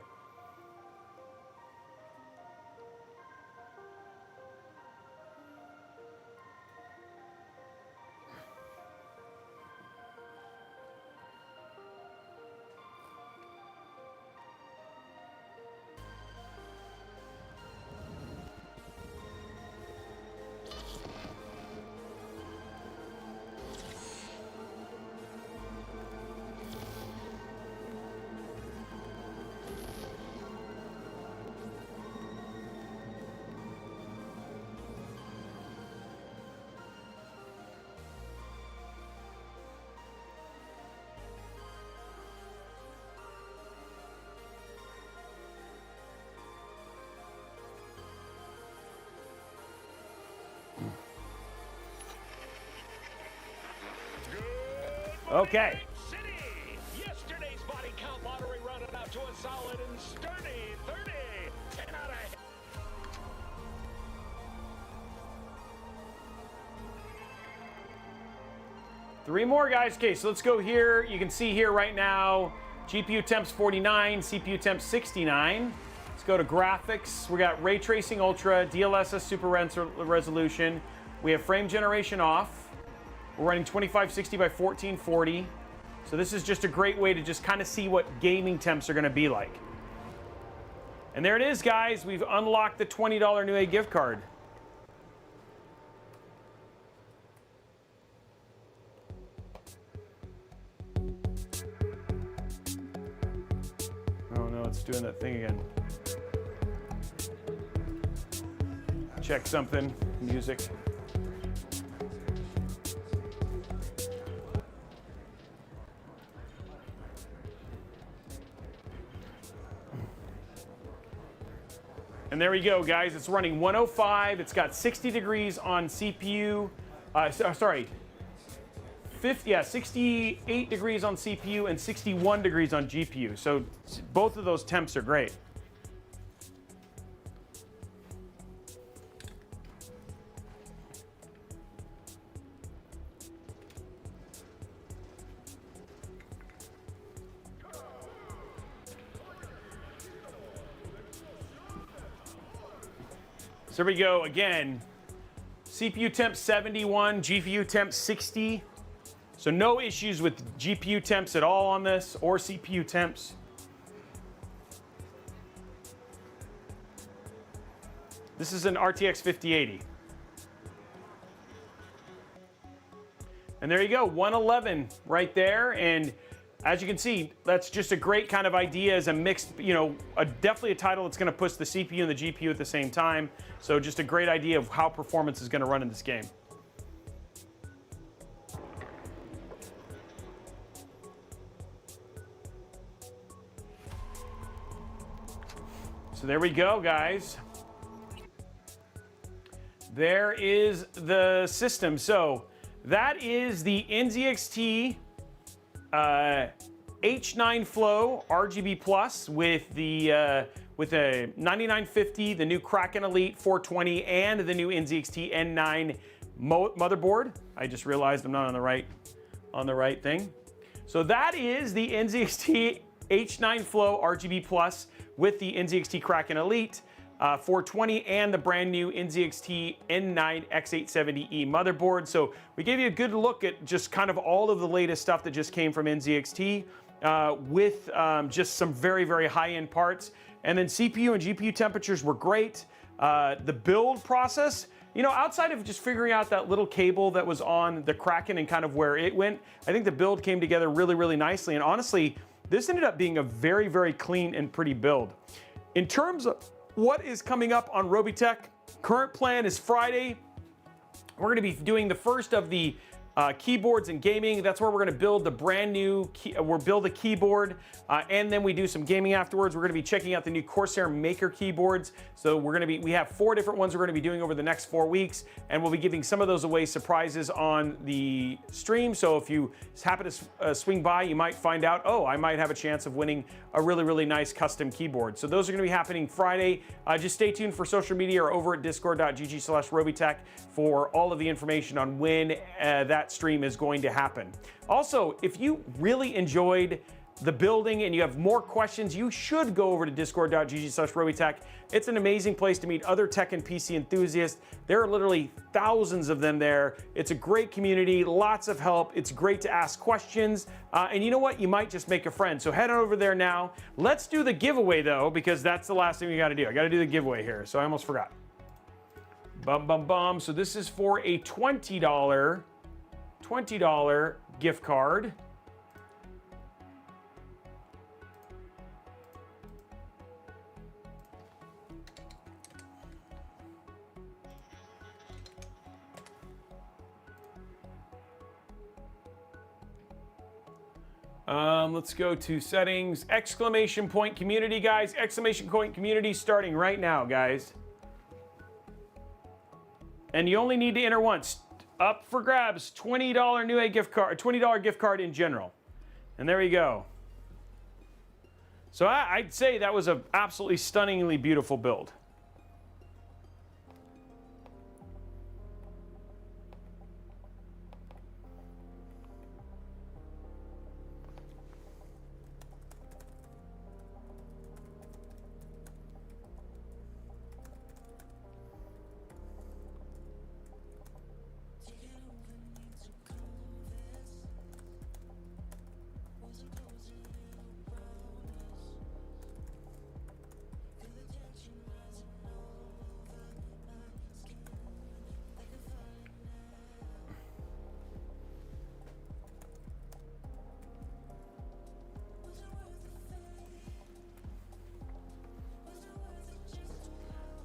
Okay. Yesterday's body count lottery rounded out to a solid and sturdy 30. 10 out of 3 more, guys. Okay, so let's go here. You can see here right now, GPU temps 49, CPU temps 69. Let's go to graphics. We got Ray Tracing Ultra, DLSS Super Resolution. We have frame generation off. We're running 2560 by 1440. So this is just a great way to just kind of see what gaming temps are going to be like. And there it is, guys. We've unlocked the $20 Newegg gift card. Oh no, it's doing that thing again. Check something. Music. And there we go, guys. It's running 105. It's got 60 degrees on CPU. 68 degrees on CPU and 61 degrees on GPU. So both of those temps are great. So there we go again. CPU temp 71, GPU temp 60. So no issues with GPU temps at all on this, or CPU temps. This is an RTX 5080. And there you go, 111 right there. And as you can see, that's just a great kind of idea as a mixed, definitely a title that's going to push the CPU and the GPU at the same time. So just a great idea of how performance is going to run in this game. So there we go, guys. There is the system. So that is the NZXT H9 Flow RGB Plus with a 9950, the new Kraken Elite 420, and the new NZXT N9 motherboard. I just realized I'm not on the right thing. So that is the NZXT H9 Flow RGB Plus with the NZXT Kraken Elite 420 and the brand new NZXT N9 X870E motherboard. So we gave you a good look at just kind of all of the latest stuff that just came from NZXT with just some very, very high-end parts. And then CPU and GPU temperatures were great. The build process, outside of just figuring out that little cable that was on the Kraken and kind of where it went, I think the build came together really, really nicely. And honestly, this ended up being a very, very clean and pretty build. In terms of what is coming up on Robeytech, current plan is Friday. We're going to be doing the first of the keyboards and gaming. That's where we're going to build the brand new, we'll build a keyboard, and then we do some gaming afterwards. We're going to be checking out the new Corsair Maker keyboards. So we have 4 different ones we're going to be doing over the next 4 weeks, and we'll be giving some of those away surprises on the stream. So if you happen to swing by, you might find out, oh, I might have a chance of winning a really, really nice custom keyboard. So those are going to be happening Friday. Just stay tuned for social media or over at discord.gg/Robeytech for all of the information on when that stream is going to happen. Also, if you really enjoyed the building and you have more questions, you should go over to discord.gg/Robeytech. It's an amazing place to meet other tech and PC enthusiasts. There are literally thousands of them there. It's a great community, lots of help. It's great to ask questions. And you know what? You might just make a friend. So head on over there now. Let's do the giveaway though, because that's the last thing we got to do. I got to do the giveaway here. So I almost forgot. So this is for a $20 gift card. Let's go to settings, exclamation point community, guys. Exclamation point community starting right now, guys. And you only need to enter once. Up for grabs, $20 Newegg gift card, $20 gift card in general. And there you go. So I'd say that was an absolutely stunningly beautiful build.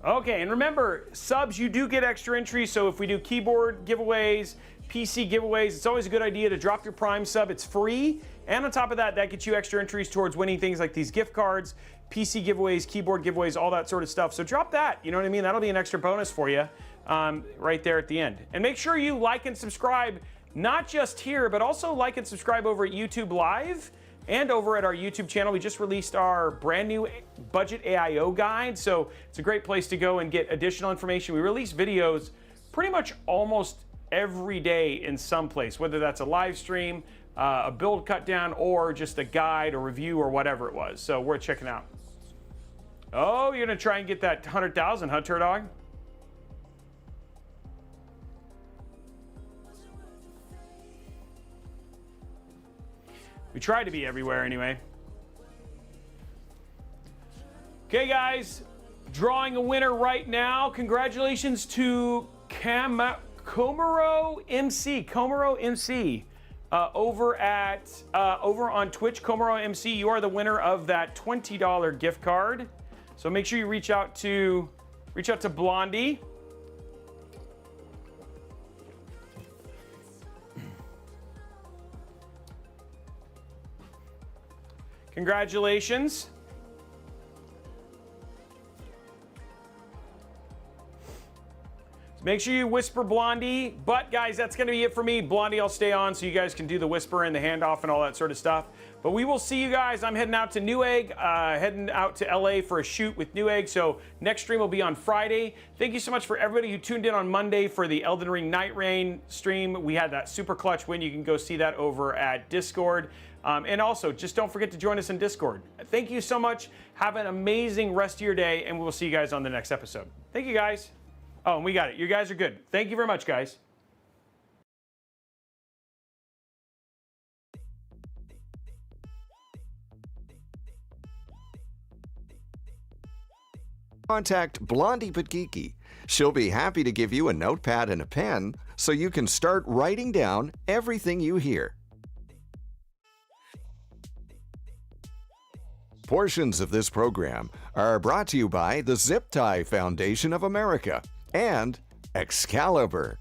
Okay, and remember, subs, you do get extra entries. So if we do keyboard giveaways, PC giveaways, it's always a good idea to drop your Prime sub. It's free. And on top of that, that gets you extra entries towards winning things like these gift cards, PC giveaways, keyboard giveaways, all that sort of stuff. So drop that, you know what I mean? That'll be an extra bonus for you right there at the end. And make sure you like and subscribe, not just here, but also like and subscribe over at YouTube Live and over at our YouTube channel. We just released our brand new budget AIO guide. So it's a great place to go and get additional information. We release videos pretty much almost every day in some place, whether that's a live stream, a build cut down, or just a guide or review or whatever it was. So worth checking out. Oh, you're gonna try and get that 100,000, huh, Turdog? We try to be everywhere anyway. Okay, guys, drawing a winner right now. Congratulations to Komaro MC. Over on Twitch, Komaro MC. You are the winner of that $20 gift card. So make sure you reach out to Blondie. Congratulations. Make sure you whisper Blondie. But guys, that's going to be it for me. Blondie, I'll stay on so you guys can do the whisper and the handoff and all that sort of stuff. But we will see you guys. I'm heading out to Newegg, heading out to LA for a shoot with Newegg. So next stream will be on Friday. Thank you so much for everybody who tuned in on Monday for the Elden Ring Night Rain stream. We had that super clutch win. You can go see that over at Discord. And also, just don't forget to join us in Discord. Thank you so much. Have an amazing rest of your day, and we'll see you guys on the next episode. Thank you, guys. Oh, and we got it. You guys are good. Thank you very much, guys. Contact Blondie Patgiki. She'll be happy to give you a notepad and a pen so you can start writing down everything you hear. Portions of this program are brought to you by the Zip Tie Foundation of America and Excalibur.